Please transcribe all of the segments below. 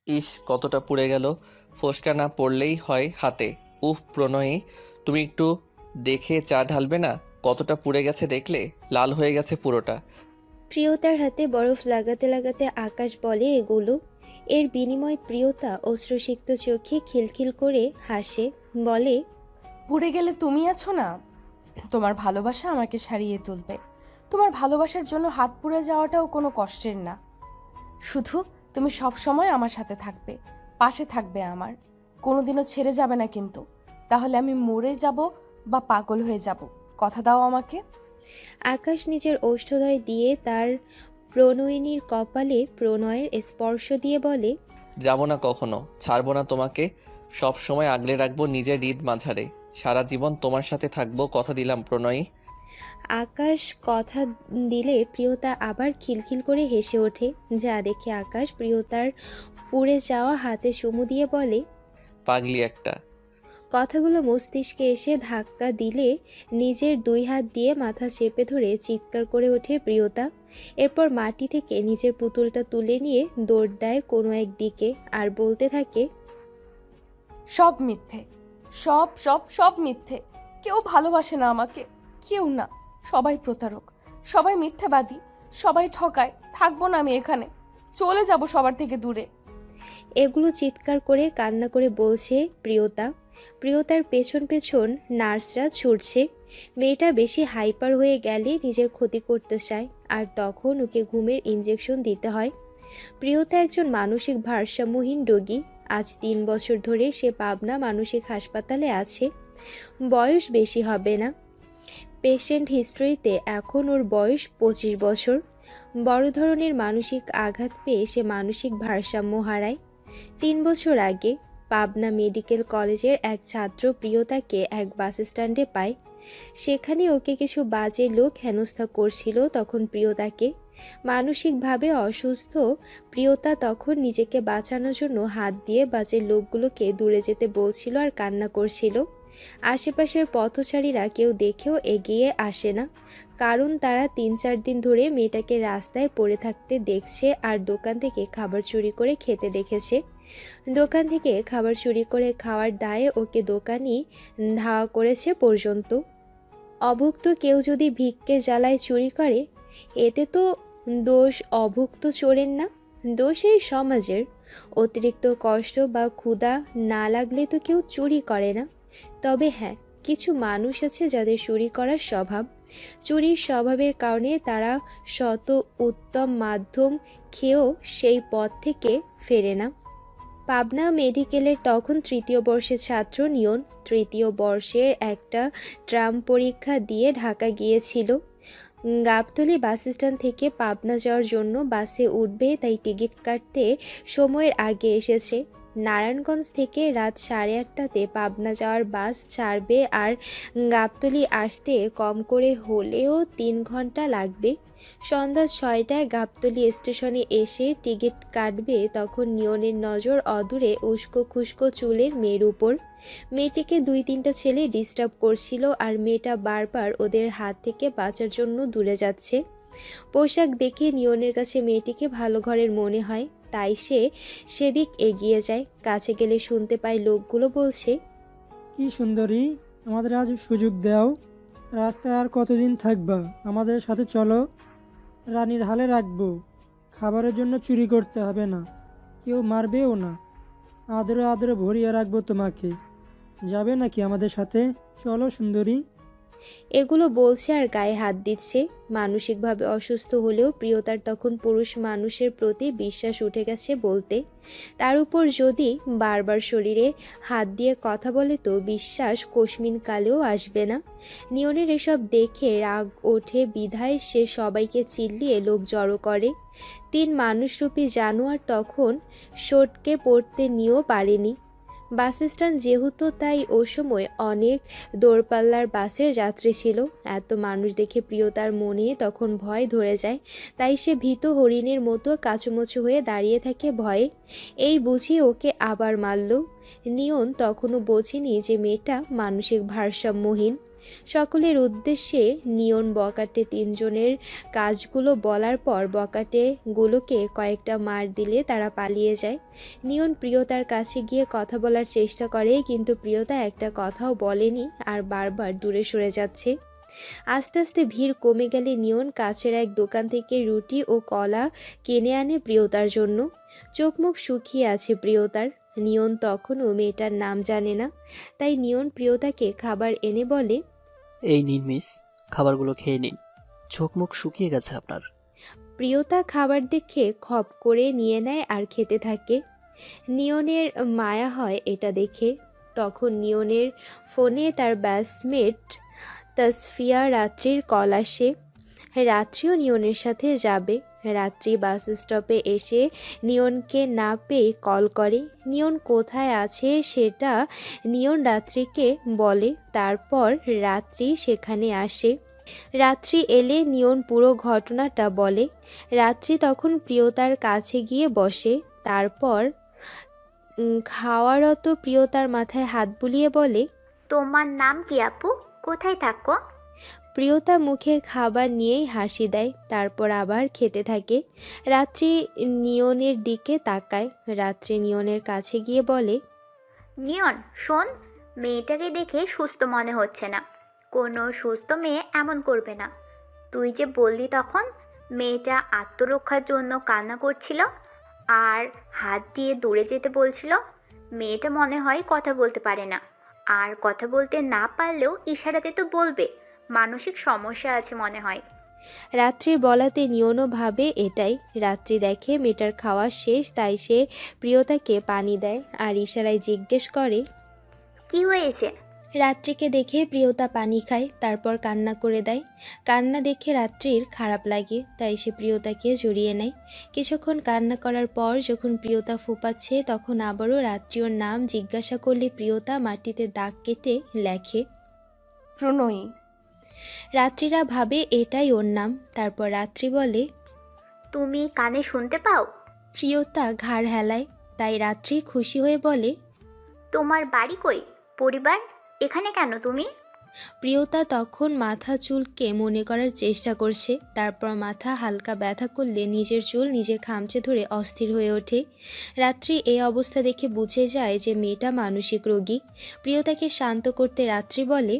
ইস, কতটা পুড়ে গেল। ফোসকা না পড়লেই হয় হাতে। উফ প্রণয়ী, তুমি একটু দেখে চা ঢালবে না? কতটা পুড়ে গেছে দেখলে? লাল হয়ে গেছে পুরোটা। প্রিয়তার হাতে বরফ লাগাতে লাগাতে আকাশ বলে এগুলো। এর বিনিময় প্রিয়তা অশ্রুসিক্ত চোখে খিলখিল করে হাসে, বলে, পুড়ে গেলে তুমি আছো না, তোমার ভালোবাসা আমাকে সারিয়ে তুলবে। তোমার ভালোবাসার জন্য হাত পুড়ে যাওয়াটাও কোনো কষ্টের না। শুধু তুমি সব সময় আমার সাথে থাকবে, পাশে থাকবে আমার, কোনোদিনও ছেড়ে যাবে না কিন্তু। তাহলে আমি মরে যাব বা পাগল হয়ে যাব, কথা দাও আমাকে। আকাশ নিজের ওষ্ঠদয় দিয়ে তার প্রণয়িনীর কপালে প্রণয়ের স্পর্শ দিয়ে বলে, যাব না কখনো, ছাড়বো না তোমাকে। সব সময় আগলে রাখবো নিজের হৃদ মাঝারে। সারা জীবন তোমার সাথে থাকবো, কথা দিলাম প্রণয়ী। আকাশ কথা দিলে প্রিয়তা আবার খিলখিল করে হেসে ওঠে, যা দেখে আকাশ প্রিয়তার পুড়ে যাওয়া হাতে চুমু দিয়ে বলে, পাগলি একটা। কথাগুলো মস্তিষ্কে এসে ধাক্কা দিলে নিজের দুই হাত দিয়ে মাথা চেপে ধরে চিৎকার করে ওঠে প্রিয়তা। এরপর মাটি থেকে নিজের পুতুলটা তুলে নিয়ে দৌড় দেয় কোনো এক দিকে আর বলতে থাকে, সব মিথ্যে, সব সব সব মিথ্যে। কেউ ভালোবাসে না আমাকে, কেউ না। সবাই প্রতারক, সবাই মিথ্যাবাদী, সবাই ঠকায়। থাকবো না আমি এখানে, চলে যাব সবার থেকে দূরে। এগুলো চিৎকার করে কান্না করে বলছে প্রিয়তা। প্রিয়তার পেছন পেছন নার্সরা ছুটছে। মেয়েটা বেশি হাইপার হয়ে গেলে নিজের ক্ষতি করতে চায়, আর তখন ওকে ঘুমের ইঞ্জেকশন দিতে হয়। প্রিয়তা একজন মানসিক ভারসাম্যহীন রোগী। আজ 3 বছর ধরে সে পাবনা মানসিক হাসপাতালে আছে। বয়স বেশি হবে না। পেশেন্ট হিস্ট্রিতে এখন ওর বয়স 25 বছর। বড় ধরনের মানসিক আঘাত পেয়ে সে মানসিক ভারসাম্য হারায়। 3 বছর আগে পাবনা মেডিকেল কলেজের এক ছাত্র প্রিয়তাকে এক বাস স্ট্যান্ডে পায়। সেখানে ওকে কিছু বাজে লোক হেনস্থা করছিল। তখন প্রিয়তাকে, মানসিকভাবে অসুস্থ প্রিয়তা তখন নিজেকে বাঁচানোর জন্য হাত দিয়ে বাজে লোকগুলোকে দূরে যেতে বলছিল আর কান্না করছিল। আশেপাশের পথচারীরা কেউ দেখেও এগিয়ে আসে না, কারণ তারা 3-4 দিন ধরে মেয়েটাকে রাস্তায় পড়ে থাকতে দেখছে আর দোকান থেকে খাবার চুরি করে খেতে দেখেছে। দোকান থেকে খাবার চুরি করে খাওয়ার দায়ে ওকে দোকানি ধাওয়া করেছে পর্যন্ত। অভুক্ত কেউ যদি ভিক্ষের জ্বালায় চুরি করে, এতে তো দোষ অভুক্ত চোরের না, দোষ এই সমাজের। অতিরিক্ত কষ্ট বা ক্ষুধা না লাগলে তো কেউ চুরি করে না। তবে হ্যাঁ, কিছু মানুষ আছে যাদের চুরি করার স্বভাব। চুরির স্বভাবের কারণে তারা শত উত্তম মাধ্যম খেয়েও সেই পথ থেকে ফেরে না। পাবনা মেডিকেলের তখন 3য় বর্ষের ছাত্র নিয়ন 3য় বর্ষের একটা ট্রাম পরীক্ষা দিয়ে ঢাকা গিয়েছিল। গাবতলী বাস স্ট্যান্ড থেকে পাবনা যাওয়ার জন্য বাসে উঠবে, তাই টিকিট কাটতে সময়ের আগে এসেছে। নারায়ণগঞ্জ থেকে রাত 8:30টাতে পাবনা যাওয়ার বাস ছাড়বে আর গাবতলী আসতে কম করে হলেও 3 ঘন্টা লাগবে। সন্ধ্যা 6টায় গাবতলী স্টেশনে এসে টিকিট কাটবে, তখন নিয়নের নজর অদূরে উস্কো খুস্কো চুলের মেয়ের উপর। মেয়েটিকে 2-3টা ছেলে ডিস্টার্ব করছিল আর মেয়েটা বারবার ওদের হাত থেকে বাঁচার জন্য দূরে যাচ্ছে। পোশাক দেখে নিয়নের কাছে মেয়েটিকে ভালো ঘরের মনে হয়, তাই সে সেদিক এগিয়ে যায়। কাছে গেলে শুনতে পায় লোকগুলো বলছে, কি সুন্দরী, আমাদের আজ সুযোগ দাও। রাস্তায় আর কতদিন থাকবা? আমাদের সাথে চলো, রানীর হালে রাখবো। খাবারের জন্য চুরি করতে হবে না, কেউ মারবেও না। আদরে আদরে ভরিয়ে রাখবো তোমাকে। যাবে নাকি আমাদের সাথে? চলো সুন্দরী। এগুলো বলছে আর গায়ে হাত দিচ্ছে। মানসিকভাবে অসুস্থ হলেও প্রিয়তার তখন পুরুষ মানুষের প্রতি বিশ্বাস উঠে গেছে বলতে। তার উপর যদি বারবার শরীরে হাত দিয়ে কথা বলে তো বিশ্বাস কোশমিন কালেও আসবে না। নিয়নের এসব দেখে রাগ ওঠে বিধায় সে সবাইকে চিল্লিয়ে লোক জড়ো করে। 3 মানুষরূপী জানোয়ার তখন সটকে পড়তে নিয়েও পারেনি। বাস স্ট্যান্ড যেহেতু, তাই ও সময় অনেক দূরপাল্লার বাসের যাত্রী ছিল। এত মানুষ দেখে প্রিয়তার মনে তখন ভয় ধরে যায়, তাই সে ভীত হরিণের মতো কাচুমচু হয়ে দাঁড়িয়ে থাকে ভয়ে। এই বুঝি ওকে আবার মারল। নিয়ন তখনও বোঝেনি যে মেয়েটা মানসিক ভারসাম্যহীন। সকলের উদ্দেশ্যে নিয়ন বকাটে তিনজনের কাজগুলো বলার পর বকাটেগুলোকে কয়েকটা মার দিলে তারা পালিয়ে যায়। নিয়ন প্রিয়তার কাছে গিয়ে কথা বলার চেষ্টা করে, কিন্তু প্রিয়তা একটা কথাও বলেনি আর বারবার দূরে সরে যাচ্ছে। আস্তে আস্তে ভিড় কমে গেলে নিয়ন কাছের এক দোকান থেকে রুটি ও কলা কিনে আনে প্রিয়তার জন্য। চোখ মুখ শুকিয়ে আছে প্রিয়তার। নিয়ন তখনও মেয়েটার নাম জানে না, তাই নিয়ন প্রিয়তাকে খাবার এনে বলে, এই নিন মিস, খাবারগুলো খেয়ে নিন। চোখ মুখ শুকিয়ে গেছে আপনার। প্রিয়তা খাবার দেখে খপ করে নিয়ে নেয় আর খেতে থাকে। নিয়নের মায়া হয় এটা দেখে। তখন নিয়নের ফোনে তার ব্যাচমেট তাসফিয়া রাত্রির কল আসে। রাত্রিও নিয়নের সাথে যাবে। রাত্রি বাস স্টপে এসে নিয়নকে না পেয়ে কল করে। নিয়ন কোথায় আছে সেটা নিয়ন রাত্রিকে বলে। তারপর রাত্রি সেখানে আসে। রাত্রি এলে নিয়ন পুরো ঘটনাটা বলে। রাত্রি তখন প্রিয়তার কাছে গিয়ে বসে। তারপর খাওয়ারত প্রিয়তার মাথায় হাত বুলিয়ে বলে, তোমার নাম কি আপু? কোথায় থাকো? প্রিয়তা মুখে খাবার নিয়েই হাসি দেয়, তারপর আবার খেতে থাকে। রাত্রি নিয়নের দিকে তাকায়। রাত্রি নিয়নের কাছে গিয়ে বলে, নিয়ন শোন, মেয়েটাকে দেখে সুস্থ মনে হচ্ছে না। কোনো সুস্থ মেয়ে এমন করবে না। তুই যে বললি তখন মেয়েটা আত্মরক্ষার জন্য কান্না করছিল আর হাত দিয়ে দূরে যেতে বলছিল, মেয়েটা মনে হয় কথা বলতে পারে না। আর কথা বলতে না পারলেও ইশারাতে তো বলবে। মানসিক সমস্যা আছে মনে হয়। রাত্রির বলাতে নিয়নও ভাবে এটাই। রাত্রি দেখে মেয়েটার খাওয়া শেষ, তাই সে প্রিয়তাকে পানি দেয় আর ইশারায় জিজ্ঞেস করে, কি হয়েছে? রাত্রিকে দেখে প্রিয়তা পানি খায়, তারপর কান্না করে দেয়। কান্না দেখে রাত্রির খারাপ লাগে, তাই সে প্রিয়তাকে জড়িয়ে নেয়। কিছুক্ষণ কান্না করার পর যখন প্রিয়তা ফুপাচ্ছে, তখন আবারও রাত্রি ওর নাম জিজ্ঞাসা করলে প্রিয়তা মাটিতে দাগ কেটে লেখে, প্রণয়ী। রাত্রিরা ভাবে এটাই ওর নাম। তারপর রাত্রি বলে, তুমি কানে শুনতে পাও? প্রিয়তা ঘাড় হেলায়, তাই রাত্রি খুশি হয়ে বলে, তোমার বাড়ি কই? পরিবার? এখানে কেন তুমি? প্রিয়তা তখন মাথা চুলকে মনে করার চেষ্টা করছে। তারপর মাথা হালকা ব্যথা করলে নিজের চুল নিজে খামচে ধরে অস্থির হয়ে ওঠে। রাত্রি এই অবস্থা দেখে বুঝে যায় যে মেয়েটা মানসিক রোগী। প্রিয়তাকে শান্ত করতে রাত্রি বলে,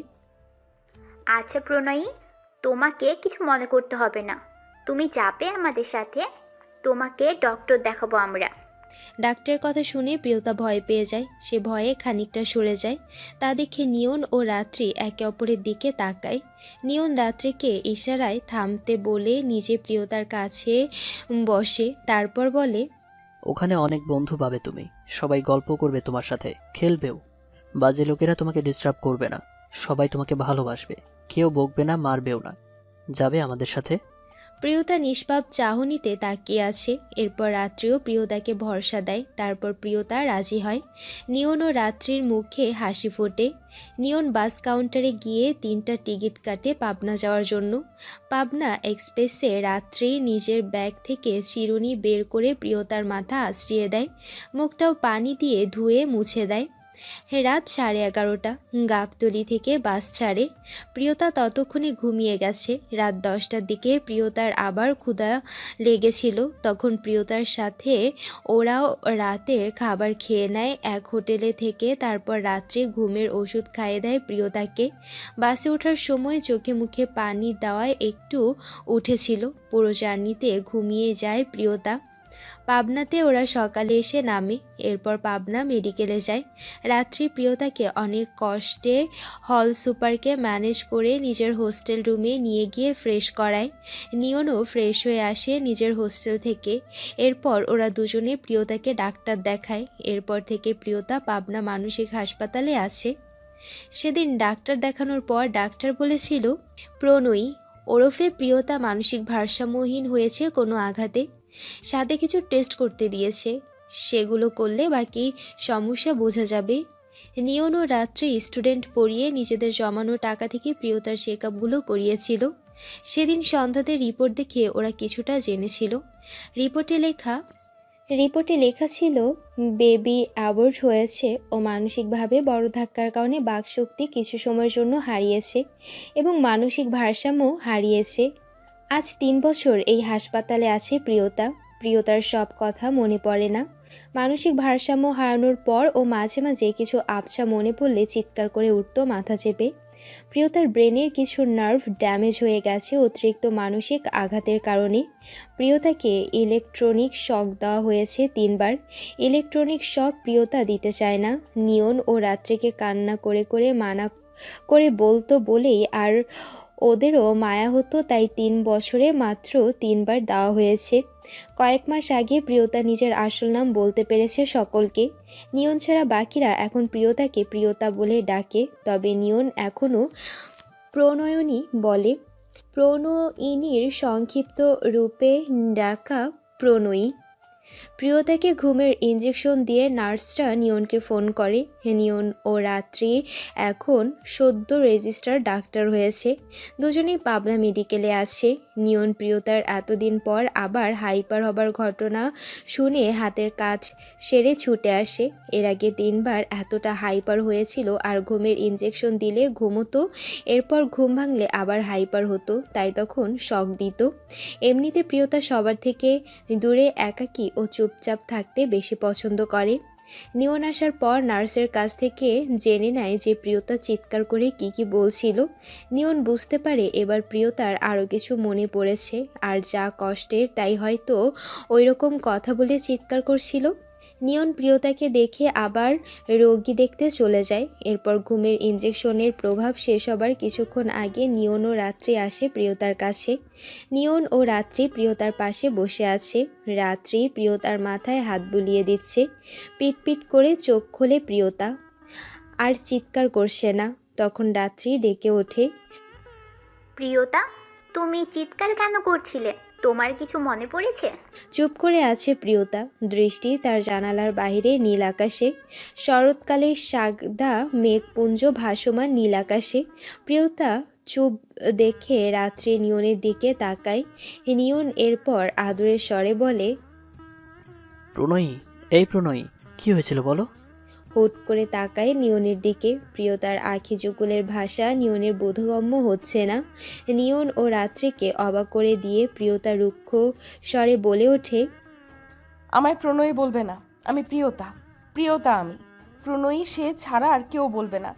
আচ্ছা প্রণয়ী, তোমাকে কিছু মনে করতে হবে না। তুমি যাবে আমাদের সাথে। তোমাকে ডক্টর দেখাবো আমরা। ডাক্তারের কথা শুনে প্রিয়তা ভয় পেয়ে যায়। সে ভয়ে খানিকটা সরে যায়। তা দেখে নিয়ন ও রাত্রি একে অপরের দিকে তাকায়। নিয়ন রাত্রিকে ইশারায় থামতে বলে নিজে প্রিয়তার কাছে বসে। তারপর বলে, ওখানে অনেক বন্ধু পাবে তুমি, সবাই গল্প করবে তোমার সাথে, খেলবেও। বাজে লোকেরা তোমাকে ডিস্টার্ব করবে না, সবাই তোমাকে ভালোবাসবে, কেউ বকবে না, মারবেও না। যাবে আমাদের সাথে? প্রিয়তা নিষ্পাপ চাহনিতে তাকিয়ে আছে। এরপর রাত্রিও প্রিয়তাকে ভরসা দেয়। তারপর প্রিয়তা রাজি হয়। নিয়ন ও রাত্রির মুখে হাসি ফোটে। নিয়ন বাস কাউন্টারে গিয়ে 3টা টিকিট কাটে পাবনা যাওয়ার জন্য। পাবনা এক্সপ্রেসে রাত্রি নিজের ব্যাগ থেকে চিরুনি বের করে প্রিয়তার মাথা আঁচড়িয়ে দেয়। মুখটাও পানি দিয়ে ধুয়ে মুছে দেয়। রাত 11:30। গাবতলী থেকে বাস ছাড়ে। প্রিয়তা ততক্ষণে ঘুমিয়ে গেছে। রাত 10টার দিকে প্রিয়তার আবার ক্ষুধা লেগেছিল। তখন প্রিয়তার সাথে ওরাও রাতের খাবার খেয়ে নেয় এক হোটেলে থেকে। তারপর রাত্রে ঘুমের ওষুধ খাইয়ে দেয় প্রিয়তাকে। বাসে ওঠার সময় চোখে মুখে পানি দেওয়ায় একটু উঠেছিল। পুরো জার্নিতে ঘুমিয়ে যায় প্রিয়তা। পাবনাতে ওরা সকালে এসে নামে। এরপর পাবনা মেডিকেলে যায়। রাত্রি প্রিয়তাকে অনেক কষ্টে হল সুপারকে ম্যানেজ করে নিজের হোস্টেল রুমে নিয়ে গিয়ে ফ্রেশ করায়। নিয়নও ফ্রেশ হয়ে আসে নিজের হোস্টেল থেকে। এরপর ওরা দুজনে প্রিয়তাকে ডাক্তার দেখায়। এরপর থেকে প্রিয়তা পাবনা মানসিক হাসপাতালে আছে। সেদিন ডাক্তার দেখানোর পর ডাক্তার বলেছিল, প্রণয়ী ওরফে প্রিয়তা মানসিক ভারসাম্যহীন হয়েছে কোনো আঘাতে। সাথে কিছু টেস্ট করতে দিয়েছে, সেগুলো করলে বাকি সমস্যা বোঝা যাবে। নিয়ন ও রাত্রি স্টুডেন্ট পড়িয়ে নিজেদের জমানো টাকা থেকে প্রিয়তার চেকআপগুলো করিয়েছিল। সেদিন সন্ধ্যাতে রিপোর্ট দেখে ওরা কিছুটা জেনেছিল। রিপোর্টে লেখা, রিপোর্টে লেখা ছিল বেবি অ্যাবর্ট হয়েছে ও মানসিকভাবে বড় ধাক্কার কারণে বাকশক্তি কিছু সময়ের জন্য হারিয়েছে এবং মানসিক ভারসাম্য হারিয়েছে। আজ 3 বছর এই হাসপাতালে আছে প্রিয়তা। প্রিয়তার সব কথা মনে পড়ে না। মানসিক ভারসাম্য হারানোর পর ও মাঝে মাঝে কিছু আবছা মনে পড়লে চিৎকার করে উঠত মাথা চেপে। প্রিয়তার ব্রেনের কিছু নার্ভ ড্যামেজ হয়ে গেছে অতিরিক্ত মানসিক আঘাতের কারণে। প্রিয়তাকে ইলেকট্রনিক শক দেওয়া হয়েছে 3 বার। ইলেকট্রনিক শক প্রিয়তা দিতে চায় না। নিয়ন ও রাত্রিকে কান্না করে করে মানা করে বলতো বলেই আর ওদেরও মায়া হতো, তাই 3 বছরে মাত্র 3 বার দেওয়া হয়েছে। কয়েক মাস আগে প্রিয়তা নিজের আসল নাম বলতে পেরেছে সকলকে। নিয়ন ছাড়া বাকিরা এখন প্রিয়তাকে প্রিয়তা বলে ডাকে, তবে নিয়ন এখনও প্রণয়নী বলে। প্রণয়িনীর সংক্ষিপ্ত রূপে ডাকা প্রণয়ী। প্রিয়তাকে ঘুমের ইঞ্জেকশন দিয়ে নার্সরা নিয়নকে ফোন করে। নিয়ন ও রাত্রি এখন সদ্য রেজিস্টার ডাক্তার হয়েছে। দুজনেই পাবনা মেডিকেলে আছে। নিয়ন প্রিয়তার এতদিন পর আবার হাইপার হবার ঘটনা শুনে হাতের কাজ সেরে ছুটে আসে। এর আগে 3 বার এতটা হাইপার হয়েছিল আর ঘুমের ইঞ্জেকশন দিলে ঘুমোতো, এরপর ঘুম ভাঙলে আবার হাইপার হতো, তাই তখন শক দিত। এমনিতে প্রিয়তা সবার থেকে দূরে একাকী ও চুপচাপ থাকতে বেশি পছন্দ করে। নিয়ন আসার পর নার্সের কাছ থেকে জেনে নেয় যে প্রিয়তা চিৎকার করে কি বলছিল। নিয়ন বুঝতে পারে এবার প্রিয়তার আরও কিছু মনে পড়েছে, আর যা কষ্টের তাই হয়তো ওইরকম কথা বলে চিৎকার করছিল। নিয়ন প্রিয়তাকে দেখে আবার রোগী দেখতে চলে যায়। এরপর ঘুমের ইঞ্জেকশনের প্রভাব শেষ হবার কিছুক্ষণ আগে নিয়ন ও রাত্রি আসে প্রিয়তার কাছে। নিয়ন ও রাত্রি প্রিয়তার পাশে বসে আছে। রাত্রি প্রিয়তার মাথায় হাত বুলিয়ে দিচ্ছে। পিটপিট করে চোখ খোলে প্রিয়তা, আর চিৎকার করছে না। তখন রাত্রি ডেকে ওঠে, প্রিয়তা, তুমি চিৎকার কেন করছিলে? তোমার কিছু মনে পড়েছে? চুপ করে আছে প্রিয়তা। দৃষ্টি তার জানালার বাইরে নীল আকাশে। শরৎকালের সাদা মেঘপুঞ্জ ভাসমান নীল আকাশে। প্রিয়তা চুপ দেখে রাত্রি নিয়নের দিকে তাকায়। নিয়ন এরপর আদরের স্বরে বলে, প্রণয়ী, এই প্রণয়ী, কি হয়েছিল বলো? হুট করে তাকায় নিয়নের দিকে। প্রিয়তার আখি যুগলের ভাষা নিয়নের বোধগম্য হচ্ছে না। নিয়ন ও রাত্রিকে অবাক করে দিয়ে প্রিয়তা রুক্ষ স্বরে বলে ওঠে, আমায় প্রণয়ী বলবে না, আমি প্রিয়তা। প্রিয়তা আমি। প্রণয়ী সে ছাড়া আর কেউ বলবে না।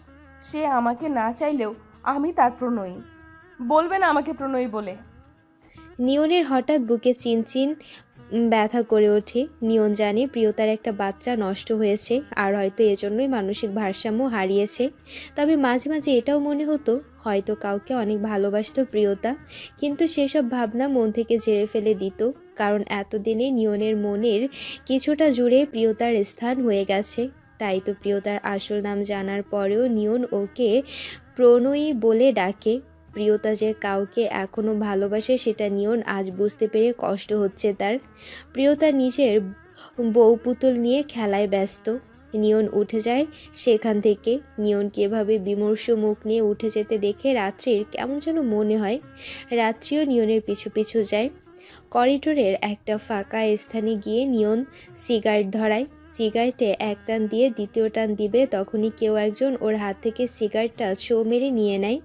সে আমাকে না চাইলেও আমি তার প্রণয়ী। বলবে না আমাকে প্রণয়ী বলে। নিয়নের হঠাৎ বুকে চিনচিন ব্যথা করে ওঠে। নিয়ন জানে প্রিয়তার একটা বাচ্চা নষ্ট হয়েছে, আর হয়তো এজন্যই মানসিক ভারসাম্য হারিয়েছে। তবে মাঝে মাঝে এটাও মনে হতো হয়তো কাউকে অনেক ভালোবাসতো প্রিয়তা, কিন্তু সেসব ভাবনা মন থেকে ঝেড়ে ফেলে দিত, কারণ এতদিনে নিয়নের মনের কিছুটা জুড়ে প্রিয়তার স্থান হয়ে গেছে। তাই তো প্রিয়তার আসল নাম জানার পরেও নিয়ন ওকে প্রণয়ী বলে ডাকে। প্রিয়তা যে কাউকে এখনও ভালোবাসে সেটা নিয়ন আজ বুঝতে পেরে কষ্ট হচ্ছে তার। প্রিয়তা নিজের বউ পুতুল নিয়ে খেলায় ব্যস্ত। নিয়ন উঠে যায় সেখান থেকে। নিয়নকে এভাবে বিমর্ষ মুখ নিয়ে উঠে যেতে দেখে রাত্রির কেমন যেন মনে হয়। রাত্রিও নিয়নের পিছু পিছু যায়। করিডোরের একটা ফাঁকা স্থানে গিয়ে নিয়ন সিগারেট ধরায়। সিগারেটে এক টান দিয়ে দ্বিতীয় টান দিবে, তখনই কেউ একজন ওর হাত থেকে সিগারেটটা ছো মেরে নিয়ে নেয়।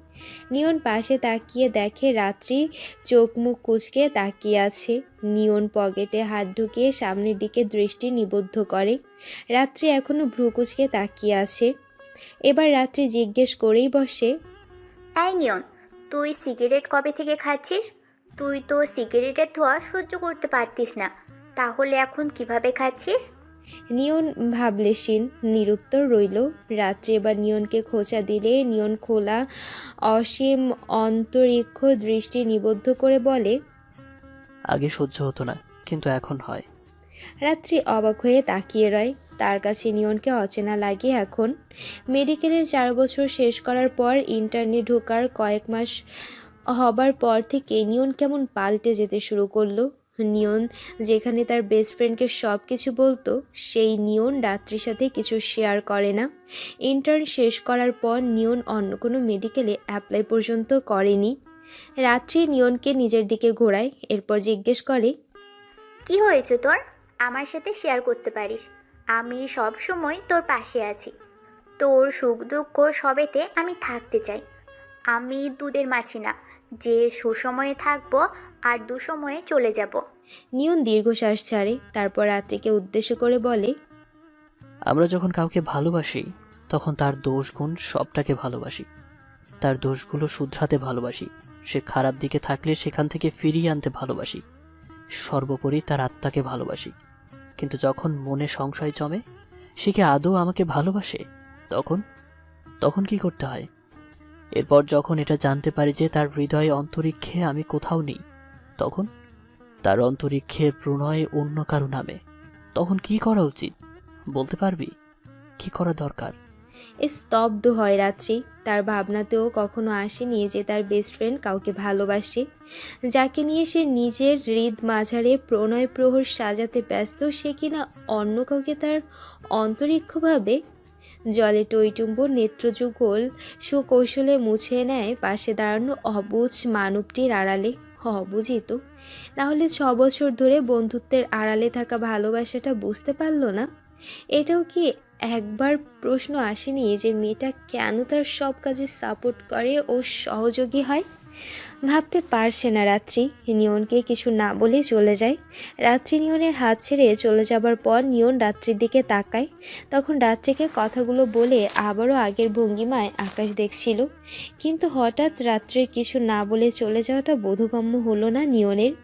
নিয়ন পাশে তাকিয়ে দেখে রাত্রি চোখ মুখ কুঁচকে তাকিয়ে আছে। নিয়ন পকেটে হাত ঢুকিয়ে সামনের দিকে দৃষ্টি নিবদ্ধ করে। রাত্রি এখনো ভ্রু কুঁচকে তাকিয়ে আছে। এবার রাত্রি জিজ্ঞেস করেই বসে, এই নিয়ন, তুই সিগারেট কবে থেকে খাচ্ছিস? তুই তো সিগারেটের ধোঁয়া সহ্য করতে পারতিস না, তাহলে এখন কিভাবে খাচ্ছিস? নিয়ন ভাবলেশীন নিরুত্তর রইল। রাত্রি এবার নিয়নকে খোঁচা দিলে নিয়ন খোলা অসীম অন্তরিক্ষ দৃষ্টি নিবদ্ধ করে বলে, আগে সহ্য হতো না, কিন্তু এখন হয়। রাত্রি অবাক হয়ে তাকিয়ে রয়। তার কাছে নিয়নকে অচেনা লাগে এখন। মেডিকেলের 4 বছর শেষ করার পর ইন্টার্নে ঢোকার কয়েক মাস হবার পর থেকে নিয়ন কেমন পাল্টে যেতে শুরু করলো। নিয়ন যেখানে তার বেস্ট ফ্রেন্ডকে সব কিছু বলতো, সেই নিয়ন রাত্রির সাথে কিছু শেয়ার করে না। ইন্টার্ন শেষ করার পর নিয়ন অন্য কোনো মেডিকেলে অ্যাপ্লাই পর্যন্ত করেনি। রাত্রি নিয়নকে নিজের দিকে ঘোরায়, এরপর জিজ্ঞেস করে, কি হয়েছে তোর? আমার সাথে শেয়ার করতে পারিস। আমি সব সময় তোর পাশে আছি। তোর সুখ দুঃখ সবেতে আমি থাকতে চাই। আমি দুধের মাছি না যে সুসময়ে থাকবো আর দুসময়ে চলে যাব। নিয়ন দীর্ঘশ্বাস ছাড়ে, তারপর রাত্রিকে উদ্দেশ্য করে বলে, আমরা যখন কাউকে ভালোবাসি তখন তার দোষ গুণ সবটাকে ভালোবাসি, তার দোষগুলো শুধরাতে ভালোবাসি, সে খারাপ দিকে থাকলে সেখান থেকে ফিরিয়ে আনতে ভালোবাসি, সর্বোপরি তার আত্মাকে ভালোবাসি। কিন্তু যখন মনে সংশয় জমে সে কি আদৌ আমাকে ভালোবাসে, তখন তখন কি করতে হয়? এরপর যখন এটা জানতে পারি যে তার হৃদয়ে অন্তরিক্ষে আমি কোথাও নেই, তখন তার অন্তরিক্ষের প্রণয় অন্য কারো নামে, তখন কি করা উচিত বলতে পারবি? কি করা দরকার? স্তব্ধ হয় রাত্রি। তার ভাবনাতেও কখনো আসেনি যে তার বেস্ট ফ্রেন্ড কাউকে ভালোবাসে, যাকে নিয়ে সে নিজের হৃদ মাঝারে প্রণয় প্রহর সাজাতে ব্যস্ত, সে কিনা অন্য কাউকে তার অন্তরিক্ষ ভাবে। জলে টইটুম্ব নেত্রযুগল সুকৌশলে মুছে নেয় পাশে দাঁড়ানো অবুঝ মানবটির আড়ালে। অবুঝই তো, নাহলে 6 বছর ধরে বন্ধুত্বের আড়ালে থাকা ভালোবাসাটা বুঝতে পারলো না? এটাও কি একবার প্রশ্ন আসেনি যে মেয়েটা কেন তার সব কাজে সাপোর্ট করে ও সহযোগী হয়? ভাবতে পারছে না রাত্রি। নিয়নকে কিছু না বলে চলে যায়। রাত্রি নিয়নের হাত ছেড়ে চলে যাবার পর নিয়ন রাত্রির দিকে তাকায়। তখন রাত্রিকে কথাগুলো বলে আবারও আগের ভঙ্গিমায় আকাশ দেখছিল, কিন্তু হঠাৎ রাত্রির কিছু না বলে চলে যাওয়াটা বোধগম্য হলো না নিয়নের।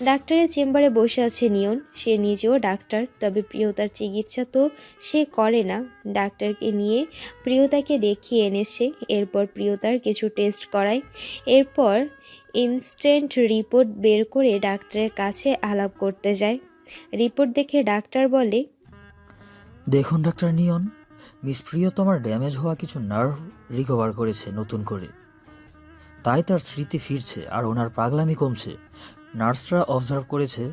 ডাক্তারের চেম্বারে বসে আছে নিয়ন। সে নিজেও ডাক্তার, তবে প্রিয়তার চিকিৎসা তো সে করে না। ডাক্তারকে নিয়ে প্রিয়তাকে দেখিয়ে এনেছে। এরপর প্রিয়তার কিছু টেস্ট করায়। এরপর ইনস্ট্যান্ট রিপোর্ট বের করে ডাক্তারের কাছে আলাপ করতে যায়। রিপোর্ট দেখে ডাক্তার বলে, দেখুন ডাক্তার নিয়ন, মিস প্রিয়তমার ড্যামেজ হওয়া কিছু নার্ভ রিকভার করেছে নতুন করে, তাই তার স্মৃতি ফিরছে আর ওনার পাগলামি কমছে। নার্সরা অবজার্ভ করেছে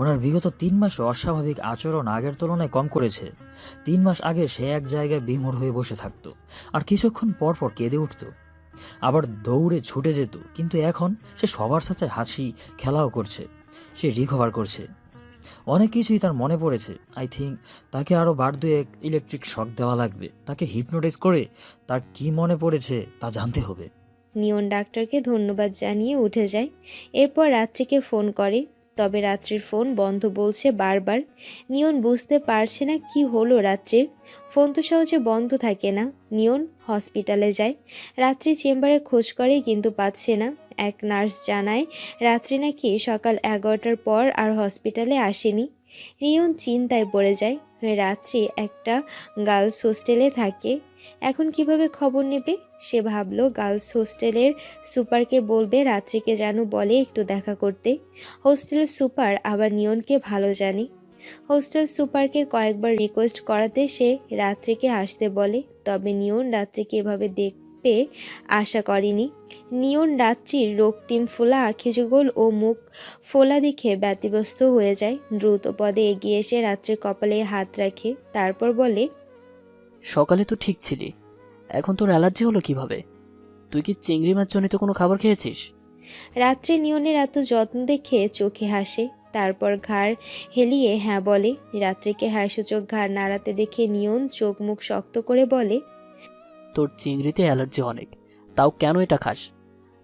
ওনার বিগত 3 মাসে অস্বাভাবিক আচরণ আগের তুলনায় কম করেছে। 3 মাস আগে সে এক জায়গায় বিমূঢ় হয়ে বসে থাকতো আর কিছুক্ষণ পর পর কেঁদে উঠত, আবার দৌড়ে ছুটে যেত, কিন্তু এখন সে সবার সাথে হাসি খেলাও করছে। সে রিকভার করছে। অনেক কিছুই তার মনে পড়েছে। আই থিঙ্ক তাকে আরও বার দুয়েক ইলেকট্রিক শক দেওয়া লাগবে। তাকে হিপনোটাইজ করে তার কি মনে পড়েছে তা জানতে হবে। নিয়ন ডাক্তারকে ধন্যবাদ জানিয়ে উঠে যায়। এরপর রাত্রিকে ফোন করে, তবে রাত্রির ফোন বন্ধ বলছে বারবার। নিয়ন বুঝতে পারছে না কি হলো রাত্রির। ফোন তো সহজে বন্ধ থাকে না। নিয়ন হসপিটালে যায়। রাত্রি চেম্বারে খোঁজ করে, কিন্তু পাচ্ছে না। এক নার্স জানায় রাত্রি নাকি সকাল 11টার পর আর হসপিটালে আসেনি। নিয়ন চিন্তায় পড়ে যায়। রাত্রি একটা গার্লস হোস্টেলে থাকে। এখন কিভাবে খবর নেবে? সে ভাবলো গার্লস হোস্টেলের সুপারকে বলবে রাত্রিকে যেন বলে একটু দেখা করতে। হোস্টেলের সুপার আবার নিয়নকে ভালো জানে। হোস্টেল সুপারকে কয়েকবার রিকোয়েস্ট করাতে সে রাত্রিকে আসতে বলে, তবে নিয়ন রাত্রিকে এভাবে দেখবে আশা করেনি। নিয়ন রাত্রির রক্তিম ফোলা আখিযুগল ও মুখ ফোলা দেখে ব্যতিব্যস্ত হয়ে যায়। দ্রুত পদে এগিয়ে এসে রাত্রির কপালে হাত রাখে, তারপর বলে, সকালে তো ঠিক ছিলি, এখন তোর অ্যালার্জি হলো কিভাবে? তুই কি চিংড়ি মাছ জনিত কোনো খাবার খেয়েছিস? রাত্রে নিয়নের এত যত্ন দেখে চোখে হাসে, তারপর ঘাড় হেলিয়ে হ্যাঁ বলে। রাত্রিকে হাসিচোখ ঘাড় নাড়াতে দেখে নিয়ন চোখ মুখ শক্ত করে বলে, তোর চিংড়িতে অ্যালার্জি অনেক, তাও কেন এটা খাস?